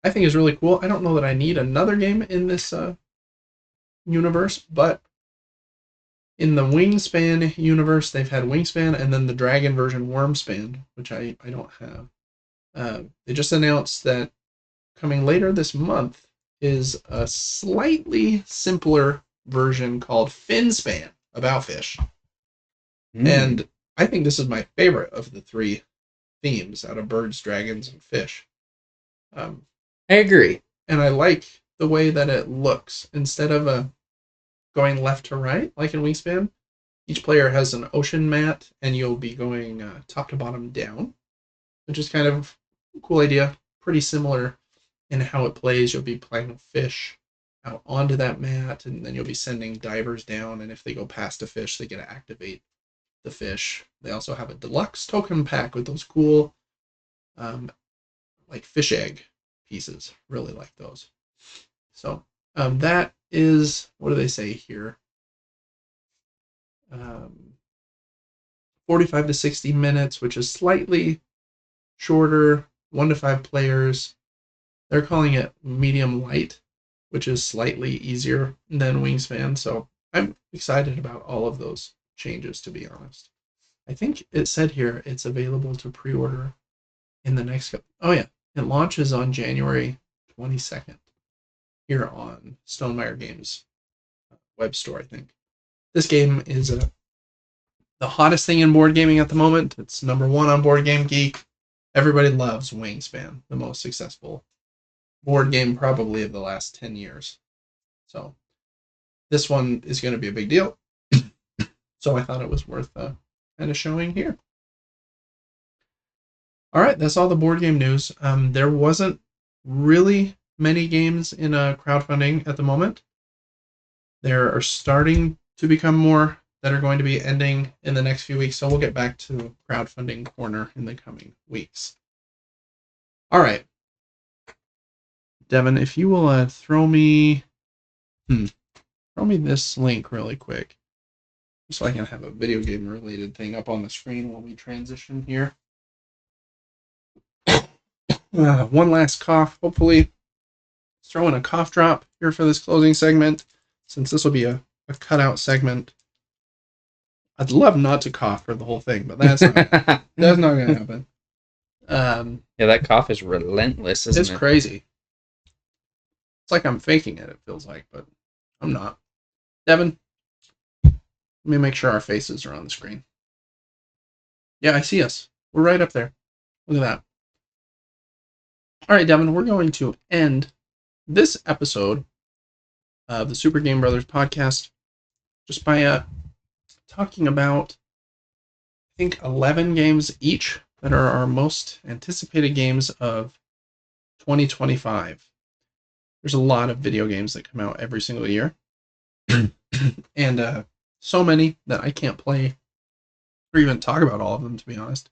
think is really cool. I don't know that I need another game in this universe, but in the Wingspan universe, they've had Wingspan and then the Dragon version Wormspan, which I don't have. They just announced that coming later this month is a slightly simpler version called Finspan, about fish. And I think this is my favorite of the 3 themes out of birds, dragons, and fish. I agree. And I like the way that it looks. Instead of going left to right, like in Wingspan, each player has an ocean mat, and you'll be going top to bottom down, which is kind of a cool idea. Pretty similar in how it plays. You'll be playing fish out onto that mat, and then you'll be sending divers down, and if they go past a fish, they get to activate the fish. They also have a deluxe token pack with those cool like fish egg pieces. Really like those. So that is, what do they say here? 45 to 60 minutes, which is slightly shorter, 1 to 5 players. They're calling it medium light, which is slightly easier than Wingspan. So I'm excited about all of those changes, to be honest. I think it said here it's available to pre-order in the next couple. Oh yeah, it launches on January 22nd here on Stonemaier Games web store, I think. This game is the hottest thing in board gaming at the moment. It's number 1 on Board Game Geek. Everybody loves Wingspan, the most successful board game probably of the last 10 years. So this one is going to be a big deal. So I thought it was worth kind of showing here. All right, that's all the board game news. There wasn't really many games in crowdfunding at the moment. There are starting to become more that are going to be ending in the next few weeks, so we'll get back to crowdfunding corner in the coming weeks. All right, Devin, if you will throw me this link really quick, so I can have a video game related thing up on the screen while we transition here. One last cough. Hopefully, throw in a cough drop here for this closing segment, since this will be a cutout segment. I'd love not to cough for the whole thing, but that's not going to happen. Yeah, that cough is relentless, isn't it? It's crazy. It's like I'm faking it, it feels like, but I'm not. Devin, let me make sure our faces are on the screen. Yeah, I see us. We're right up there. Look at that. All right, Devin, we're going to end this episode of the Super Game Brothers podcast just by talking about, I think, 11 games each that are our most anticipated games of 2025. There's a lot of video games that come out every single year. And so many that I can't play or even talk about all of them, to be honest.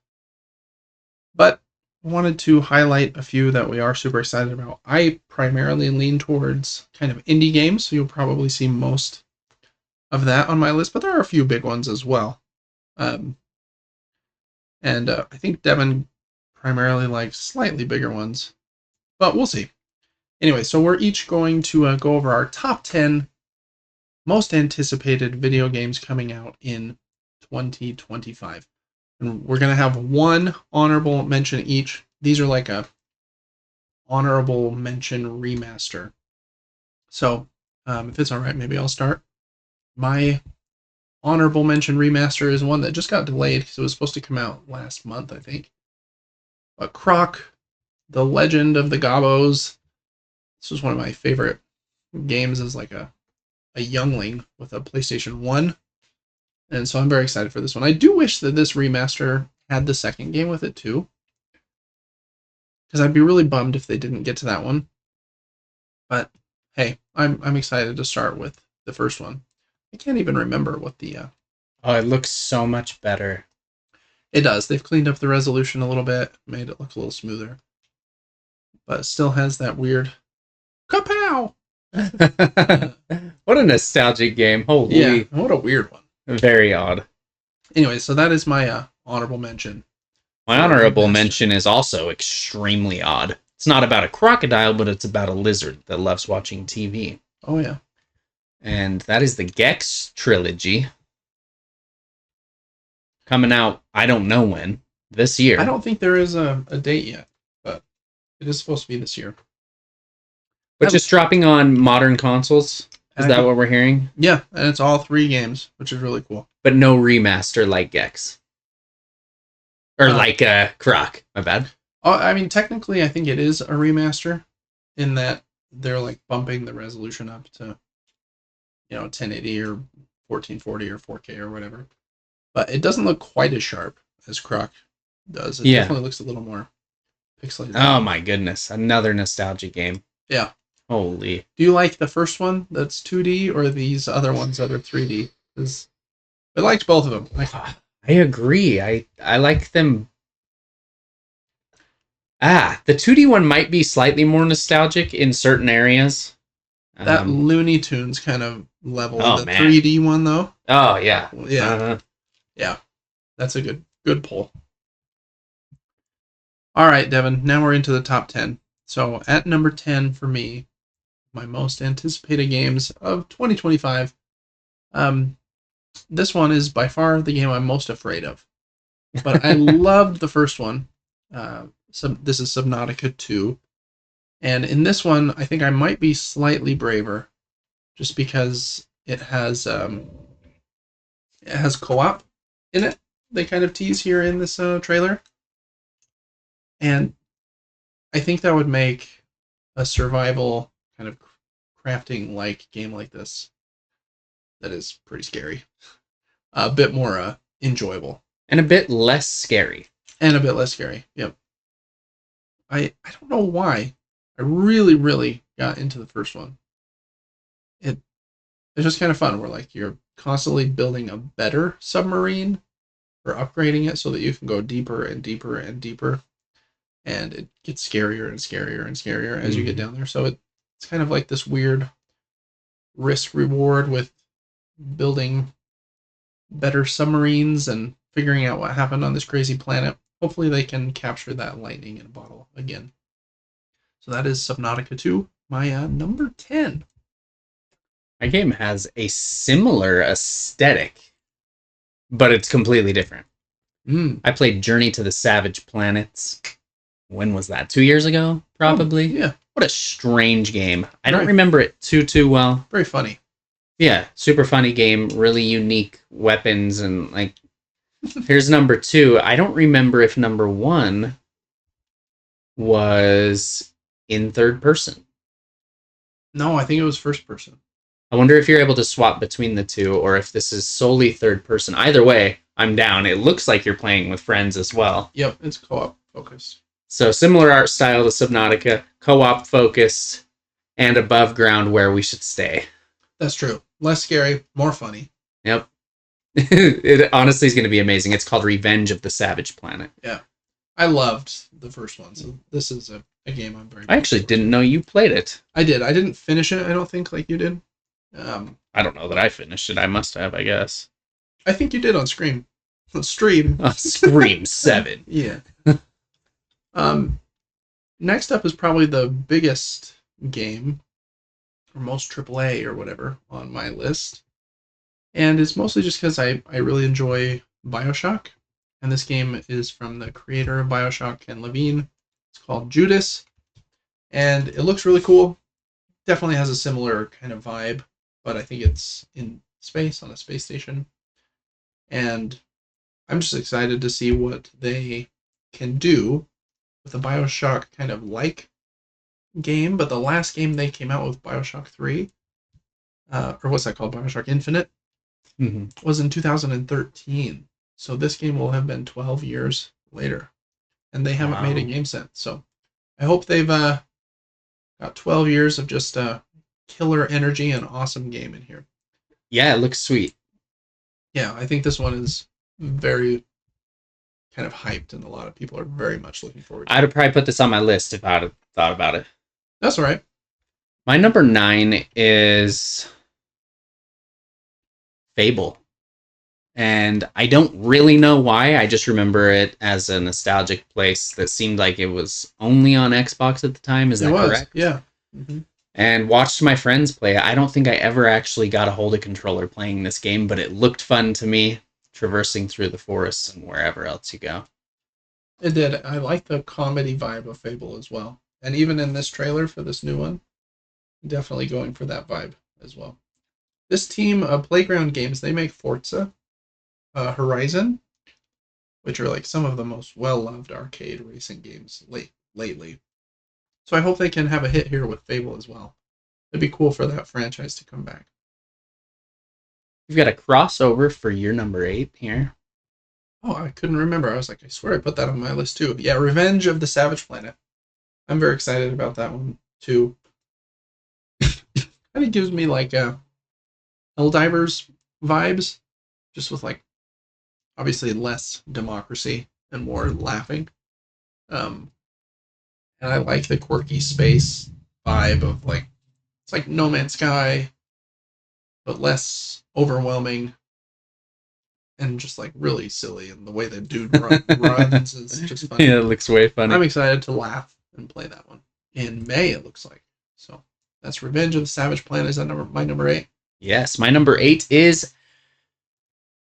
But I wanted to highlight a few that we are super excited about. I primarily lean towards kind of indie games, so you'll probably see most of that on my list, but there are a few big ones as well. And I think Devin primarily likes slightly bigger ones, but we'll see. Anyway, so we're each going to go over our top 10 most anticipated video games coming out in 2025. And we're going to have one honorable mention each. These are like a honorable mention remaster. So if it's all right, maybe I'll start. My honorable mention remaster is one that just got delayed because it was supposed to come out last month, I think. But Croc, The Legend of the Gobos. This was one of my favorite games as like a youngling with a PlayStation 1. And so I'm very excited for this one. I do wish that this remaster had the second game with it too, because I'd be really bummed if they didn't get to that one. But hey, I'm excited to start with the first one. I can't even remember what the Oh, it looks so much better. It does. They've cleaned up the resolution a little bit, made it look a little smoother. But it still has that weird kapow. What a nostalgic game. Holy. Yeah, what a weird one. Very odd. Anyway, so that is my honorable mention. My honorable mention is also extremely odd. It's not about a crocodile, but it's about a lizard that loves watching TV. Oh, yeah. And that is the Gex trilogy. Coming out, I don't know when. This year. I don't think there is a date yet, but it is supposed to be this year. But just dropping on modern consoles? Is that what we're hearing? Yeah, and it's all 3 games, which is really cool. But no remaster like Gex. Or like Croc. My bad. I mean, technically, I think it is a remaster in that they're like bumping the resolution up to, 1080 or 1440 or 4K or whatever. But it doesn't look quite as sharp as Croc does. It definitely looks a little more pixelated. Oh my goodness. Another nostalgia game. Yeah. Holy. Do you like the first one that's 2D or these other ones that are 3D? I liked both of them. I agree. I like them. The 2D one might be slightly more nostalgic in certain areas. That Looney Tunes kind of level. Oh, the man. 3D one, though. Oh, yeah. Yeah. Yeah. That's a good pull. All right, Devin. Now we're into the top 10. So at number 10 for me, my most anticipated games of 2025. This one is by far the game I'm most afraid of. But I loved the first one. This is Subnautica 2. And in this one, I think I might be slightly braver just because it has co-op in it. They kind of tease here in this trailer. And I think that would make a survival kind of crafting like game like this that is pretty scary. a bit more enjoyable. And a bit less scary. And a bit less scary. Yep. I don't know why. I really, really got into the first one. It's just kind of fun. Where like you're constantly building a better submarine or upgrading it so that you can go deeper and deeper and deeper. And it gets scarier and scarier and scarier as you get down there. So it's kind of like this weird risk reward with building better submarines and figuring out what happened on this crazy planet. Hopefully they can capture that lightning in a bottle again. So that is Subnautica 2, my number 10. My game has a similar aesthetic, but it's completely different. I played Journey to the Savage Planets. When was that? 2 years ago, probably? Yeah. What a strange game. I don't remember it too well. Very funny. Yeah, super funny game, really unique weapons, and like, here's number 2. I don't remember if number 1 was in third person. No, I think it was first person. I wonder if you're able to swap between the two, or if this is solely third person. Either way, I'm down. It looks like you're playing with friends as well. Yep, it's co-op focused. So similar art style to Subnautica, co-op focused, and above ground where we should stay. That's true. Less scary, more funny. Yep. It honestly is going to be amazing. It's called Revenge of the Savage Planet. Yeah. I loved the first one, so this is a game I'm very... I actually didn't know you played it. I did. I didn't finish it, I don't think, like you did. I don't know that I finished it. I must have, I guess. I think you did on Stream. Stream. Scream 7. Yeah. Next up is probably the biggest game, or most AAA or whatever, on my list. And it's mostly just because I really enjoy Bioshock. And this game is from the creator of Bioshock, Ken Levine. It's called Judas. And it looks really cool. Definitely has a similar kind of vibe, but I think it's in space, on a space station. And I'm just excited to see what they can do with a Bioshock kind of like game. But the last game they came out with, Bioshock 3, or what's that called? Bioshock Infinite, was in 2013. So this game will have been 12 years later. And they haven't made a game since. So I hope they've got 12 years of just killer energy and awesome game in here. Yeah, it looks sweet. Yeah, I think this one is very kind of hyped, and a lot of people are very much looking forward to it. I'd probably put this on my list if I'd have thought about it. That's all right. My number 9 is Fable. And I don't really know why. I just remember it as a nostalgic place that seemed like it was only on Xbox at the time. Is that correct? Yeah. And watched my friends play it. I don't think I ever actually got a hold of controller playing this game, but it looked fun to me, traversing through the forests and wherever else you go. It did. I like the comedy vibe of Fable as well. And even in this trailer for this new one, definitely going for that vibe as well. This team of Playground Games, they make Forza Horizon, which are like some of the most well-loved arcade racing games lately. So I hope they can have a hit here with Fable as well. It'd be cool for that franchise to come back. We've got a crossover for your number 8 here. Oh, I couldn't remember. I was like, I swear I put that on my list too. Yeah, Revenge of the Savage Planet. I'm very excited about that one too. Kind of gives me like Helldivers vibes, just with like obviously less democracy and more laughing. And I like the quirky space vibe of like, it's like No Man's Sky, but less overwhelming and just like really silly. And the way the dude runs is just funny. Yeah, it looks way funny. I'm excited to laugh and play that one in May, it looks like. So that's Revenge of the Savage Planet. Is that my number 8? Yes, my number 8 is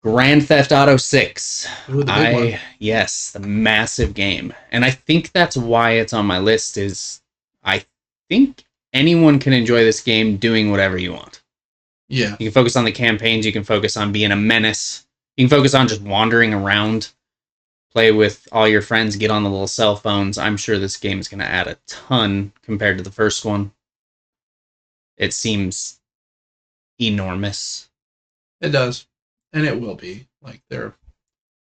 Grand Theft Auto 6. Ooh, the big one. Yes, the massive game. And I think that's why it's on my list is I think anyone can enjoy this game doing whatever you want. Yeah. You can focus on the campaigns, you can focus on being a menace. You can focus on just wandering around, play with all your friends, get on the little cell phones. I'm sure this game is going to add a ton compared to the first one. It seems enormous. It does. and it will be. Like they're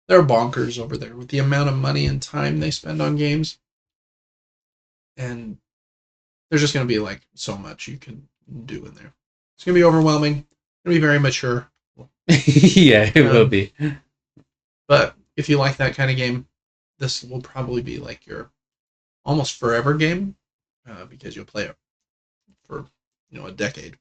bonkers over there with the amount of money and time they spend on games, and there's just going to be like so much you can do in there. It's going to be overwhelming. It's going to be very mature. Yeah, it will be. But if you like that kind of game, this will probably be like your almost forever game because you'll play it for a decade.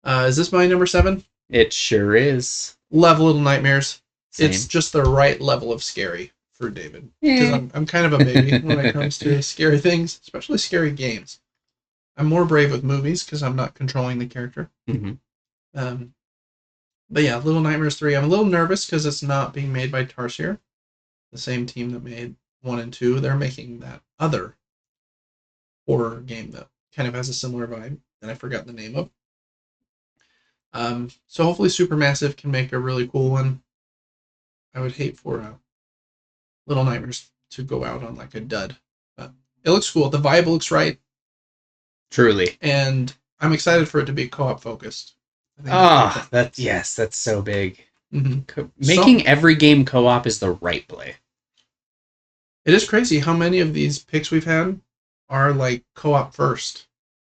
Is this my number 7? It sure is. Love Little Nightmares. Same. It's just the right level of scary for David because I'm kind of a baby when it comes to scary things, especially scary games. I'm more brave with movies because I'm not controlling the character. Mm-hmm. But yeah, Little Nightmares 3. I'm a little nervous because it's not being made by Tarsier, the same team that made 1 and 2. They're making that other horror game that kind of has a similar vibe that I forgot the name of. So hopefully Supermassive can make a really cool one. I would hate for Little Nightmares to go out on like a dud. But it looks cool. The vibe looks right. Truly. And I'm excited for it to be co-op focused. That's so big. Mm-hmm. Making every game co-op is the right play. It is crazy how many of these picks we've had are like co-op first.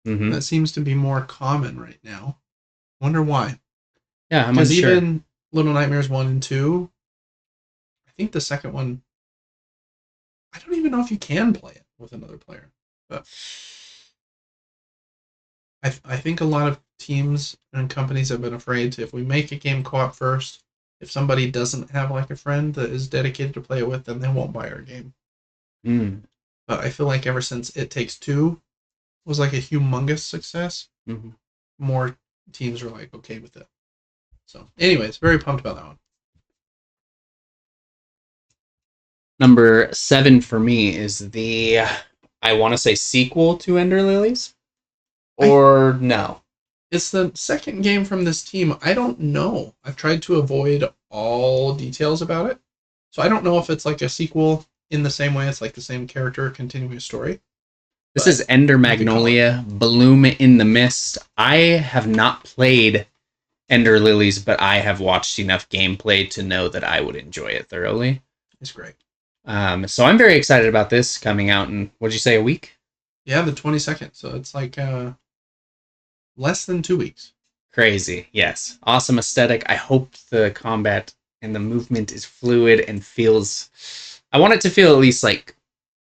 Mm-hmm. That seems to be more common right now. Wonder why. Yeah, I'm unsure. Because even Little Nightmares 1 and 2, I think the second one, I don't even know if you can play it with another player. But I think a lot of teams and companies have been afraid to, if we make a game co-op first, if somebody doesn't have like a friend that is dedicated to play it with, then they won't buy our game. But I feel like ever since It Takes Two was like a humongous success, more teams are like okay with it. So anyways, very pumped about that one. Number 7 for me is the, I want to say, sequel to Ender Lilies. Or no? It's the second game from this team. I don't know. I've tried to avoid all details about it. So I don't know if it's like a sequel in the same way. It's like the same character continuing a story. This is Ender Magnolia, Bloom in the Mist. I have not played Ender Lilies, but I have watched enough gameplay to know that I would enjoy it thoroughly. It's great. So I'm very excited about this coming out in, what'd you say, a week? Yeah, the 22nd. So it's like less than 2 weeks. Crazy, yes. Awesome aesthetic. I hope the combat and the movement is fluid and feels... I want it to feel at least like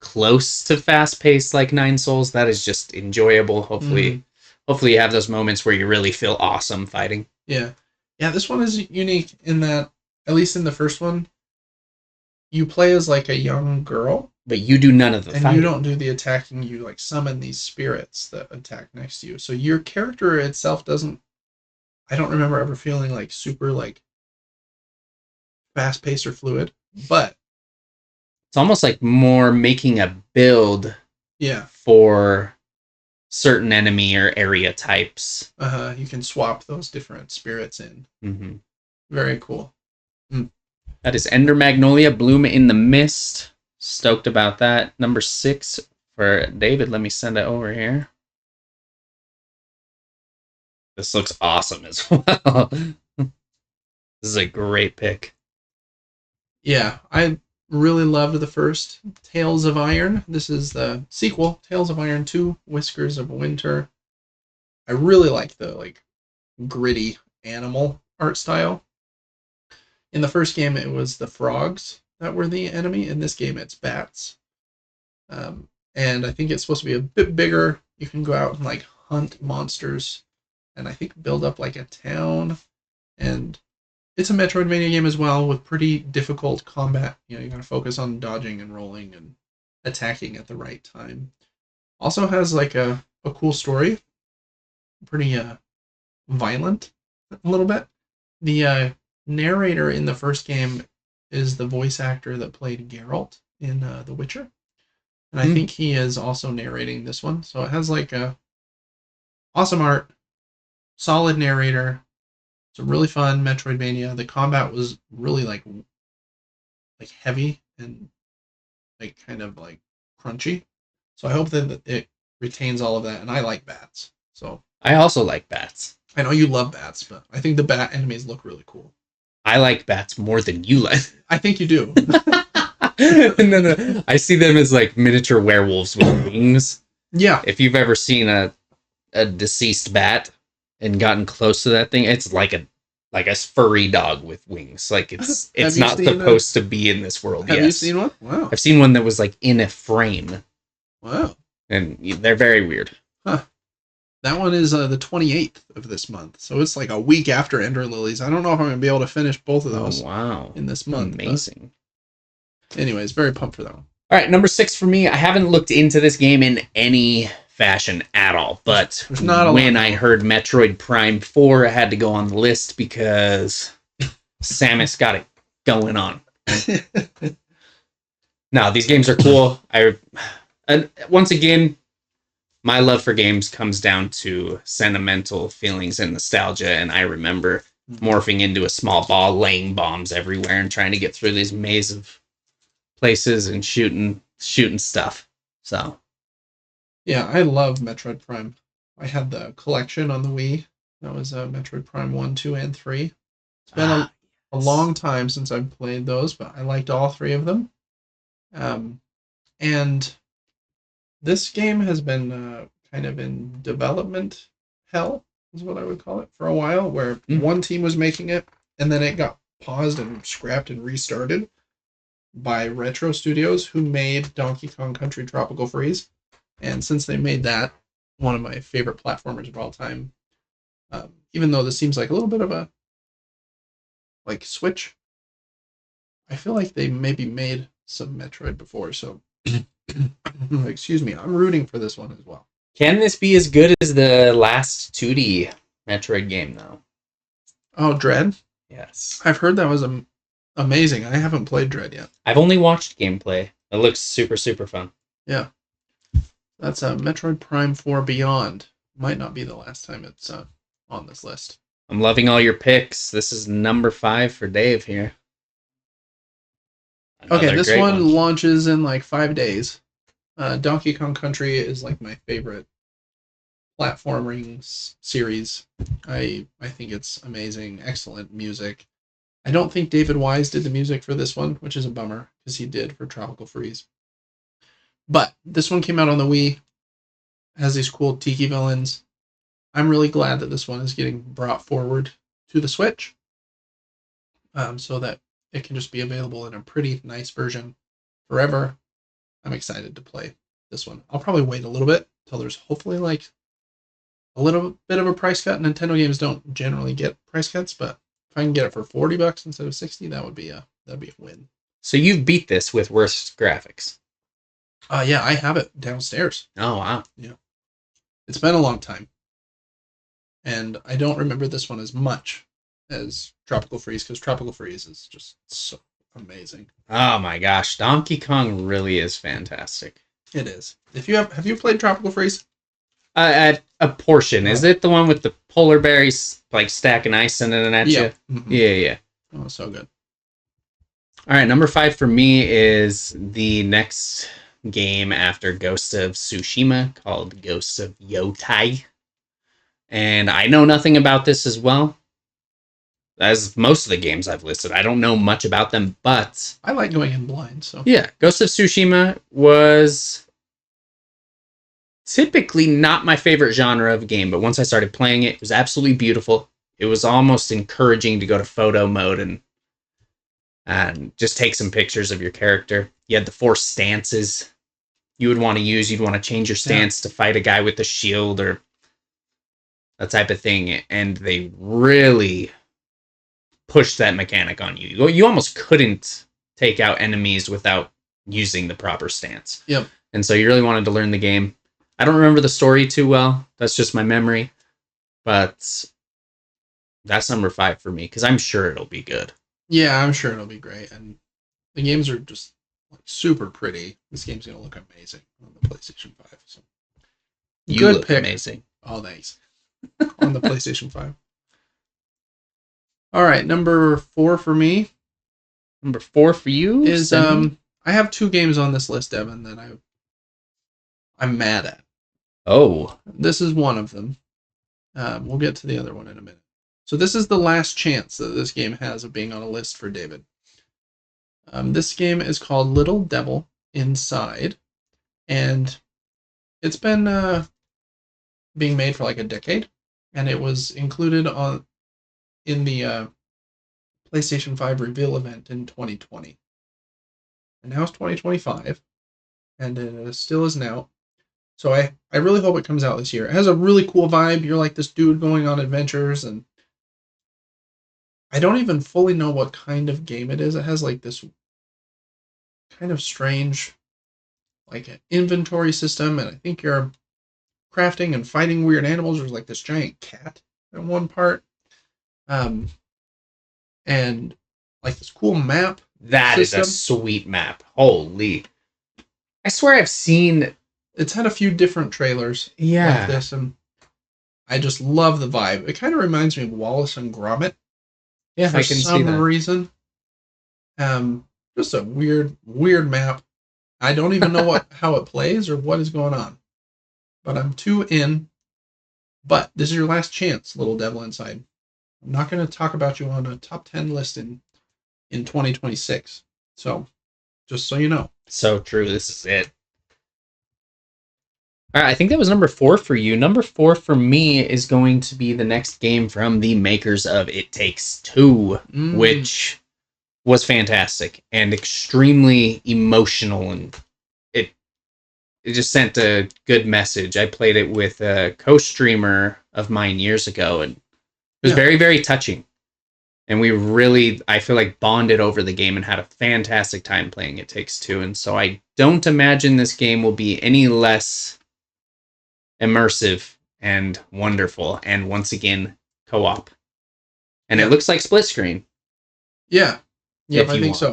close to fast-paced like Nine Souls. That is just enjoyable. Hopefully you have those moments where you really feel awesome fighting. Yeah. Yeah, this one is unique in that, at least in the first one, you play as like a young girl. But you do none of the fighting. And you don't do the attacking. You like summon these spirits that attack next to you. So your character itself doesn't... I don't remember ever feeling like super like fast-paced or fluid. But it's almost like more making a build for certain enemy or area types. You can swap those different spirits in. Very cool. That is Ender Magnolia, Bloom in the Mist. Stoked about that. Number 6 for David. Let me send it over here. This looks awesome as well. This is a great pick. Yeah, I really loved the first Tales of Iron. This is the sequel, Tales of Iron 2, Whiskers of Winter. I really like the like gritty animal art style. In the first game, it was the frogs that were the enemy. In this game, it's bats. And I think it's supposed to be a bit bigger. You can go out and like hunt monsters and I think build up like a town. And it's a Metroidvania game as well with pretty difficult combat. You know, you gotta focus on dodging and rolling and attacking at the right time. Also has like a cool story. Pretty violent a little bit. The narrator in the first game is the voice actor that played Geralt in The Witcher. And I think he is also narrating this one. So it has like a awesome art, solid narrator. It's a really fun Metroidvania. The combat was really like heavy and like kind of like crunchy. So I hope that it retains all of that. And I like bats. So I also like bats. I know you love bats, but I think the bat enemies look really cool. I like bats more than you like. I think you do. And then I see them as like miniature werewolves with wings. Yeah. If you've ever seen a deceased bat and gotten close to that thing, it's like a furry dog with wings. Like it's not supposed to be in this world. Have you seen one? Wow. I've seen one that was like in a frame. Wow. And they're very weird. Huh. That one is the 28th of this month. So it's like a week after Ender Lilies. I don't know if I'm going to be able to finish both of those in this month. Amazing. Anyways, very pumped for that one. All right, number 6 for me. I haven't looked into this game in any fashion at all, but when I heard Metroid Prime 4, I had to go on the list because Samus got it going on. Now, these games are cool. Once again, my love for games comes down to sentimental feelings and nostalgia, and I remember morphing into a small ball, laying bombs everywhere, and trying to get through these maze of places and shooting stuff. So, yeah, I love Metroid Prime. I had the collection on the Wii. That was Metroid Prime 1, 2, and 3. It's been a long time since I've played those, but I liked all 3 of them. And this game has been kind of in development hell, is what I would call it, for a while, where one team was making it, and then it got paused and scrapped and restarted by Retro Studios, who made Donkey Kong Country Tropical Freeze. And since they made that, one of my favorite platformers of all time, even though this seems like a little bit of a switch, I feel like they maybe made some Metroid before, so excuse me, I'm rooting for this one as well. Can this be as good as the last 2D Metroid game, though? Oh, Dread? Yes. I've heard that was amazing. I haven't played Dread yet. I've only watched gameplay. It looks super, super fun. Yeah. That's Metroid Prime 4 Beyond. Might not be the last time it's on this list. I'm loving all your picks. This is number 5 for Dave here. Okay, this one launches in like 5 days. Donkey Kong Country is like my favorite platforming series. I think it's amazing, excellent music. I don't think David Wise did the music for this one, which is a bummer because he did for Tropical Freeze. But this one came out on the Wii, has these cool tiki villains. I'm really glad that this one is getting brought forward to the Switch, so that it can just be available in a pretty nice version forever. I'm excited to play this one. I'll probably wait a little bit until there's hopefully like a little bit of a price cut. Nintendo games don't generally get price cuts, but if I can get it for $40 instead of $60, that'd be a win. So you've beat this with worse graphics? Yeah, I have it downstairs. Oh wow. Yeah. It's been a long time. And I don't remember this one as much as Tropical Freeze, because Tropical Freeze is just so amazing. Oh my gosh, Donkey Kong really is fantastic. It is. Have you played Tropical Freeze? At a portion. Is it the one with the polar berries like stacking ice in it at you? Mm-hmm. Yeah. Oh, so good. All right, number 5 for me is the next game after Ghost of Tsushima called Ghost of Yotai. And I know nothing about this as well as most of the games I've listed. I don't know much about them, but I like going in blind, so. Yeah, Ghost of Tsushima was typically not my favorite genre of game, but once I started playing it, it was absolutely beautiful. It was almost encouraging to go to photo mode and just take some pictures of your character. You had the 4 stances you would want to use. You'd want to change your stance to fight a guy with a shield or that type of thing, and they really pushed that mechanic on you. You almost couldn't take out enemies without using the proper stance. Yep. And so you really wanted to learn the game. I don't remember the story too well. That's just my memory. But that's number 5 for me, because I'm sure it'll be good. Yeah, I'm sure it'll be great. And the games are just super pretty. This game's going to look amazing on the PlayStation 5. So. You look amazing. Oh, thanks. On the PlayStation 5. All right, number 4 for me. Number 4 for you is I have 2 games on this list, Devin, that I'm mad at. Oh, this is one of them. We'll get to the other one in a minute. So this is the last chance that this game has of being on a list for David. This game is called Little Devil Inside, and it's been being made for like a decade, and it was included in the PlayStation 5 reveal event in 2020. And now it's 2025, and it still isn't out. So I really hope it comes out this year. It has a really cool vibe. You're like this dude going on adventures, and I don't even fully know what kind of game it is. It has like this kind of strange like inventory system, and I think you're crafting and fighting weird animals. There's like this giant cat in one part. And like this cool map. That system. Is a sweet map. Holy. I swear I've seen... It's had a few different trailers like this, and I just love the vibe. It kind of reminds me of Wallace and Gromit. Yeah, I can see that. For some reason. Just a weird map. I don't even know how it plays or what is going on. But I'm 2 in. But this is your last chance, Little Devil Inside. I'm not going to talk about you on a top 10 list in 2026. So, just so you know. So true. This is it. All right, I think that was number 4 for you. Number 4 for me is going to be the next game from the makers of It Takes Two, which was fantastic and extremely emotional, and it just sent a good message. I played it with a co-streamer of mine years ago, and it was very, very touching. And we really, I feel like, bonded over the game and had a fantastic time playing It Takes Two. And so I don't imagine this game will be any less immersive and wonderful. And once again, co-op. And it looks like split screen. Yeah. Yeah, I think so.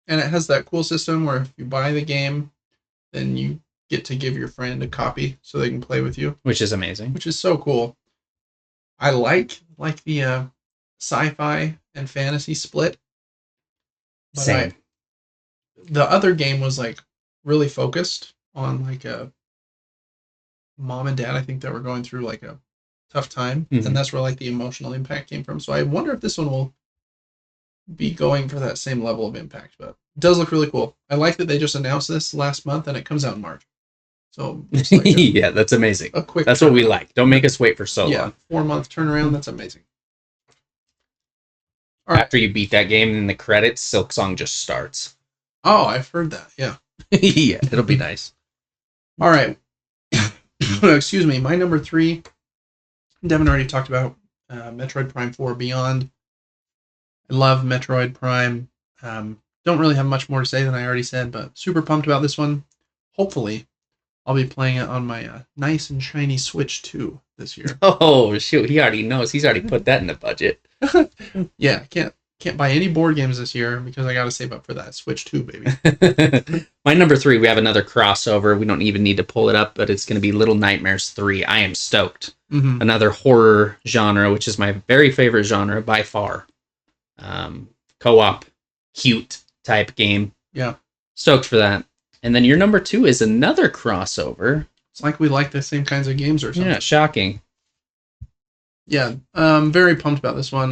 And it has that cool system where if you buy the game, then you get to give your friend a copy so they can play with you. Which is amazing. Which is so cool. I like the sci-fi and fantasy split. But Same. The other game was like really focused on like a mom and dad, I think, that were going through like a tough time. Mm-hmm. And that's where like the emotional impact came from. So I wonder if this one will be going for that same level of impact. But it does look really cool. I like that they just announced this last month and it comes out in March. So like yeah, that's amazing. That's what we like. Don't make us wait for so long. 4-month turnaround. That's amazing. All right. After you beat that game, in the credits, Silk Song just starts. Oh, I've heard that. Yeah. Yeah, it'll be nice. All right. Excuse me. My number 3, Devin already talked about Metroid Prime 4 Beyond. I love Metroid Prime. Don't really have much more to say than I already said, but super pumped about this one. Hopefully, I'll be playing it on my nice and shiny Switch 2 this year. Oh, shoot. He already knows. He's already put that in the budget. Yeah, can't buy any board games this year because I got to save up for that Switch 2, baby. My number 3, we have another crossover. We don't even need to pull it up, but it's going to be Little Nightmares 3. I am stoked. Mm-hmm. Another horror genre, which is my very favorite genre by far. Co-op, cute type game. Yeah. Stoked for that. And then your number 2 is another crossover. It's like we like the same kinds of games or something. Yeah, shocking. Yeah, I'm very pumped about this one.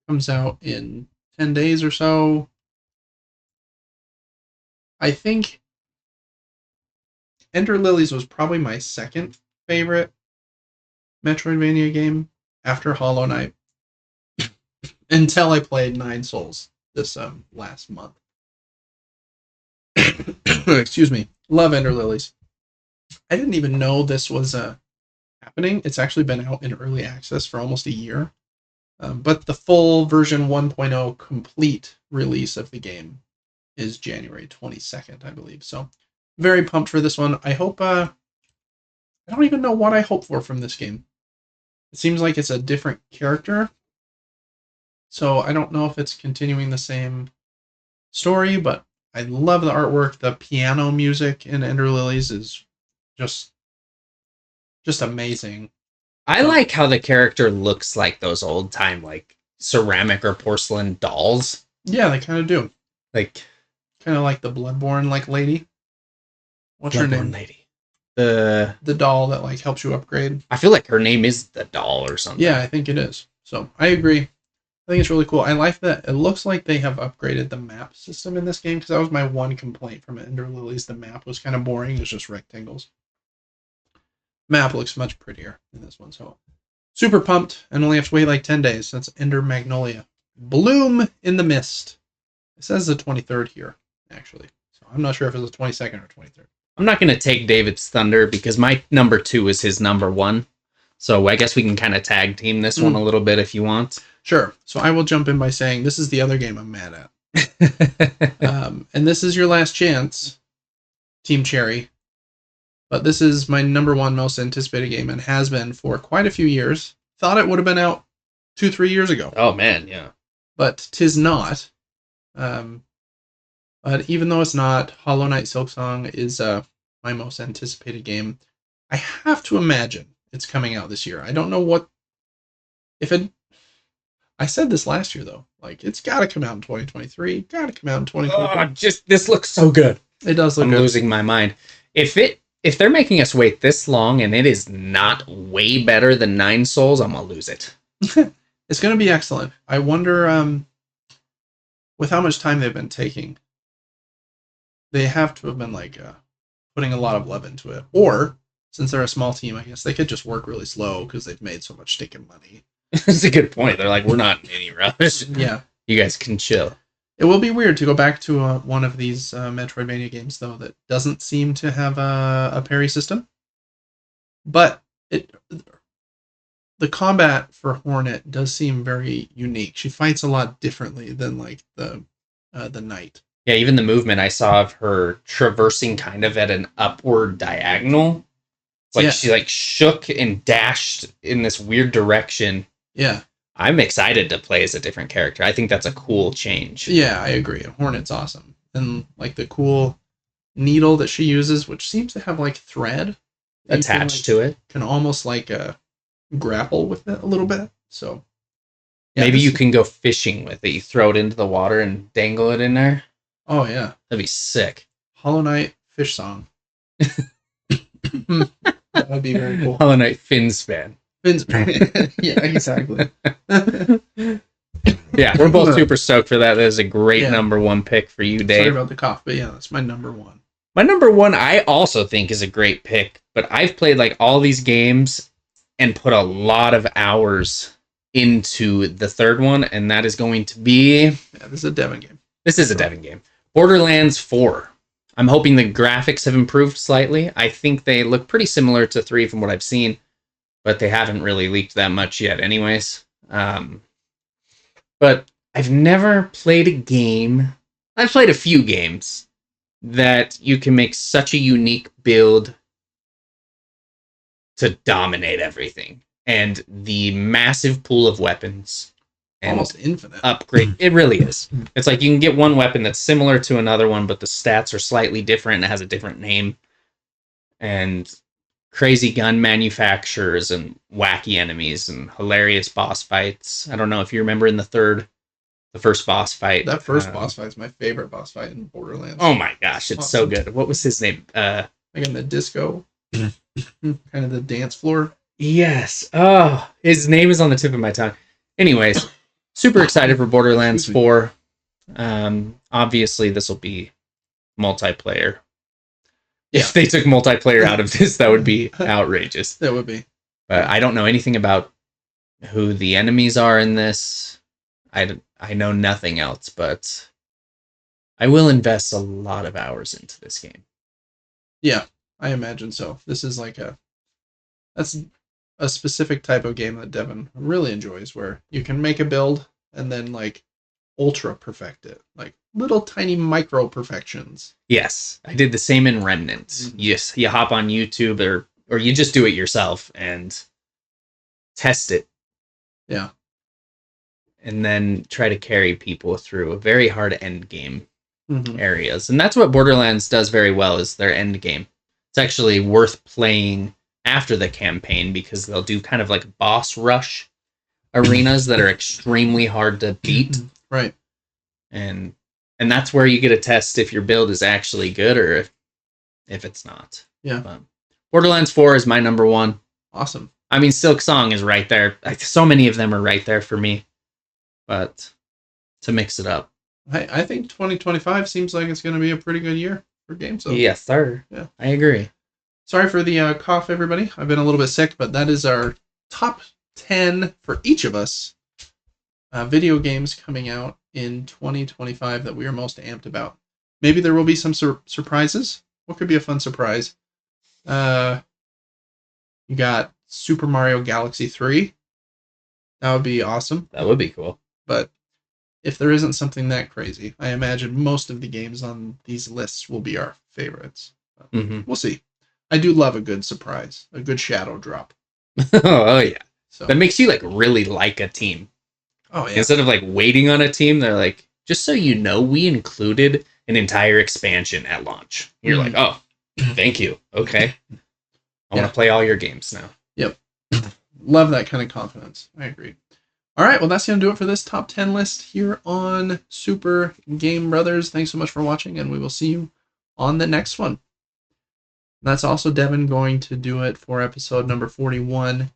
Comes out in 10 days or so. I think Ender Lilies was probably my second favorite Metroidvania game after Hollow Knight until I played Nine Souls this last month. Excuse me. Love Ender Lilies. I didn't even know this was happening. It's actually been out in early access for almost a year. But the full version 1.0 complete release of the game is January 22nd, I believe. So very pumped for this one. I hope... I don't even know what I hope for from this game. It seems like it's a different character. So I don't know if it's continuing the same story, but I love the artwork. The piano music in Ender Lilies is just amazing. I like how the character looks like those old time like ceramic or porcelain dolls. Yeah, they kind of do. Like kind of like the Bloodborne like lady. What's her name? Lady. The doll that like helps you upgrade. I feel like her name is the doll or something. Yeah, I think it is. So I agree. I think it's really cool. I like that. It looks like they have upgraded the map system in this game because that was my one complaint from Ender Lilies. The map was kind of boring. It was just rectangles. Map looks much prettier in this one. So super pumped and only have to wait like 10 days. That's Ender Magnolia. Bloom in the Mist. It says the 23rd here, actually. So I'm not sure if it's the 22nd or 23rd. I'm not going to take David's thunder because my number 2 is his number 1. So I guess we can kind of tag team this one a little bit if you want. Sure. So I will jump in by saying this is the other game I'm mad at. And this is your last chance, Team Cherry. But this is my number 1 most anticipated game and has been for quite a few years. Thought it would have been out 2-3 years ago. Oh, man, yeah. But 'tis not. But even though it's not, Hollow Knight Silksong is my most anticipated game. I have to imagine it's coming out this year. I don't know what... I said this last year, though. Like, it's got to come out in 2023. Got to come out in 2024. This looks so good. It does look good. I'm losing my mind. If they're making us wait this long and it is not way better than 9 Souls, I'm going to lose it. It's going to be excellent. I wonder, with how much time they've been taking, they have to have been, like, putting a lot of love into it. Or, since they're a small team, I guess they could just work really slow because they've made so much stinking money. That's a good point. They're like, we're not in any rush. Yeah. You guys can chill. It will be weird to go back to one of these Metroidvania games, though, that doesn't seem to have a parry system. But the combat for Hornet does seem very unique. She fights a lot differently than like the knight. Yeah, even the movement I saw of her traversing kind of at an upward diagonal. It's like she like shook and dashed in this weird direction. Yeah. I'm excited to play as a different character. I think that's a cool change. Yeah, I agree. Hornet's awesome. And like the cool needle that she uses, which seems to have like thread attached to it. Can almost like grapple with it a little bit. So yeah, maybe you can go fishing with it. You throw it into the water and dangle it in there. Oh yeah. That'd be sick. Hollow Knight Fish Song. That would be very cool. Hollow Knight Finspan. Yeah, exactly. Yeah, we're both super stoked for that. That is a great number 1 pick for you, Dave. Sorry about the cough, but yeah, that's my number 1. My number 1, I also think is a great pick, but I've played like all these games and put a lot of hours into the third one, and that is going to be... Yeah, this is a Devin game. This is a Devin game. Borderlands 4. I'm hoping the graphics have improved slightly. I think they look pretty similar to 3 from what I've seen, but they haven't really leaked that much yet anyways. But I've never played a game... I've played a few games that you can make such a unique build to dominate everything. And the massive pool of weapons... and almost infinite. Upgrade. It really is. It's like you can get one weapon that's similar to another one, but the stats are slightly different and it has a different name. And crazy gun manufacturers and wacky enemies and hilarious boss fights. I don't know if you remember in the first boss fight. That first boss fight is my favorite boss fight in Borderlands. Oh my gosh, it's awesome. So good. What was his name? Like in the disco. Kind of the dance floor. Yes. Oh, his name is on the tip of my tongue. Anyways, super excited for Borderlands 4. Obviously, this will be multiplayer. Yeah. If they took multiplayer out of this, that would be outrageous. That would be. But I don't know anything about who the enemies are in this. I know nothing else, but I will invest a lot of hours into this game. Yeah, I imagine so. This is like that's a specific type of game that Devin really enjoys, where you can make a build and then like ultra perfect it, like little tiny micro perfections. Yes, I did the same in Remnant. Mm-hmm. Yes, you hop on YouTube or you just do it yourself and test it. Yeah. And then try to carry people through a very hard end game areas. And that's what Borderlands does very well, is their end game. It's actually worth playing after the campaign because they'll do kind of like boss rush arenas that are extremely hard to beat. Right. And that's where you get a test if your build is actually good or if it's not. Yeah. But Borderlands 4 is my number one. Awesome. I mean, Silk Song is right there. Like, so many of them are right there for me. But to mix it up. I think 2025 seems like it's going to be a pretty good year for games. So. Yes, sir. Yeah. I agree. Sorry for the cough, everybody. I've been a little bit sick, but that is our top 10 for each of us video games coming out in 2025 that we are most amped about. Maybe there will be some surprises. What could be a fun surprise? You got Super Mario Galaxy 3. That would be awesome. That would be cool. But if there isn't something that crazy, I imagine most of the games on these lists will be our favorites. Mm-hmm. We'll see. I do love a good surprise, a good shadow drop. Oh yeah. So that makes you like really like a team. Oh yeah. Instead of like waiting on a team, they're like, just so you know, we included an entire expansion at launch. You're like, oh, thank you. Okay. I want to play all your games now. Yep. Love that kind of confidence. I agree. All right. Well, that's going to do it for this top 10 list here on Super Game Brothers. Thanks so much for watching, and we will see you on the next one. That's also Devin going to do it for episode number 41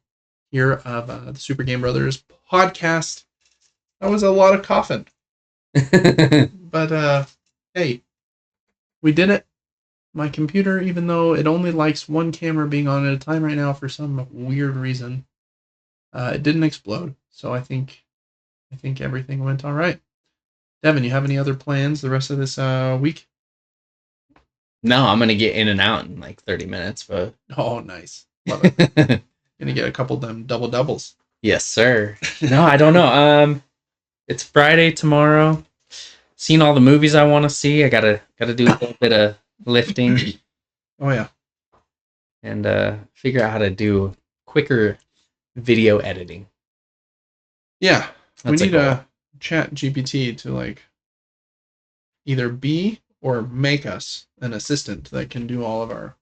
here of the Super Game Brothers podcast. That was a lot of coughing. But, hey, we did it. My computer, even though it only likes one camera being on at a time right now for some weird reason, it didn't explode. So I think everything went all right. Devin, you have any other plans the rest of this week? No, I'm gonna get in and out in like 30 minutes, but oh, nice, love it. Gonna get a couple of them double doubles. Yes, sir. No, I don't know. It's Friday tomorrow. Seen all the movies I want to see. I gotta do a little bit of lifting. Oh yeah, and figure out how to do quicker video editing. Yeah, that's we need a chat GPT to like either be or make us an assistant that can do all of our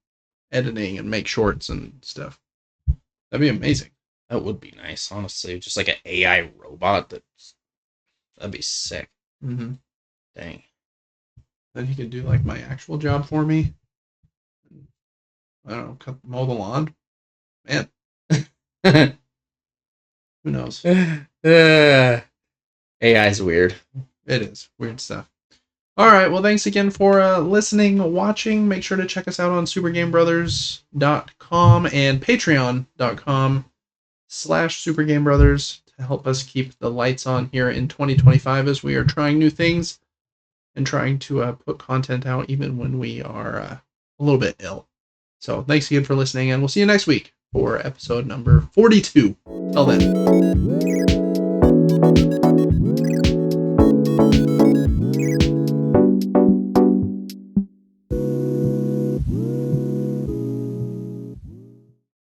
editing and make shorts and stuff. That'd be amazing. That would be nice, honestly. Just like an AI robot. That'd be sick. Mm-hmm. Dang. Then he could do like my actual job for me. I don't know, mow the lawn. Man. Who knows? AI is weird. It is. Weird stuff. All right. Well, thanks again for listening, watching. Make sure to check us out on supergamebrothers.com and patreon.com/supergamebrothers to help us keep the lights on here in 2025 as we are trying new things and trying to put content out even when we are a little bit ill. So thanks again for listening, and we'll see you next week for episode number 42. Till then.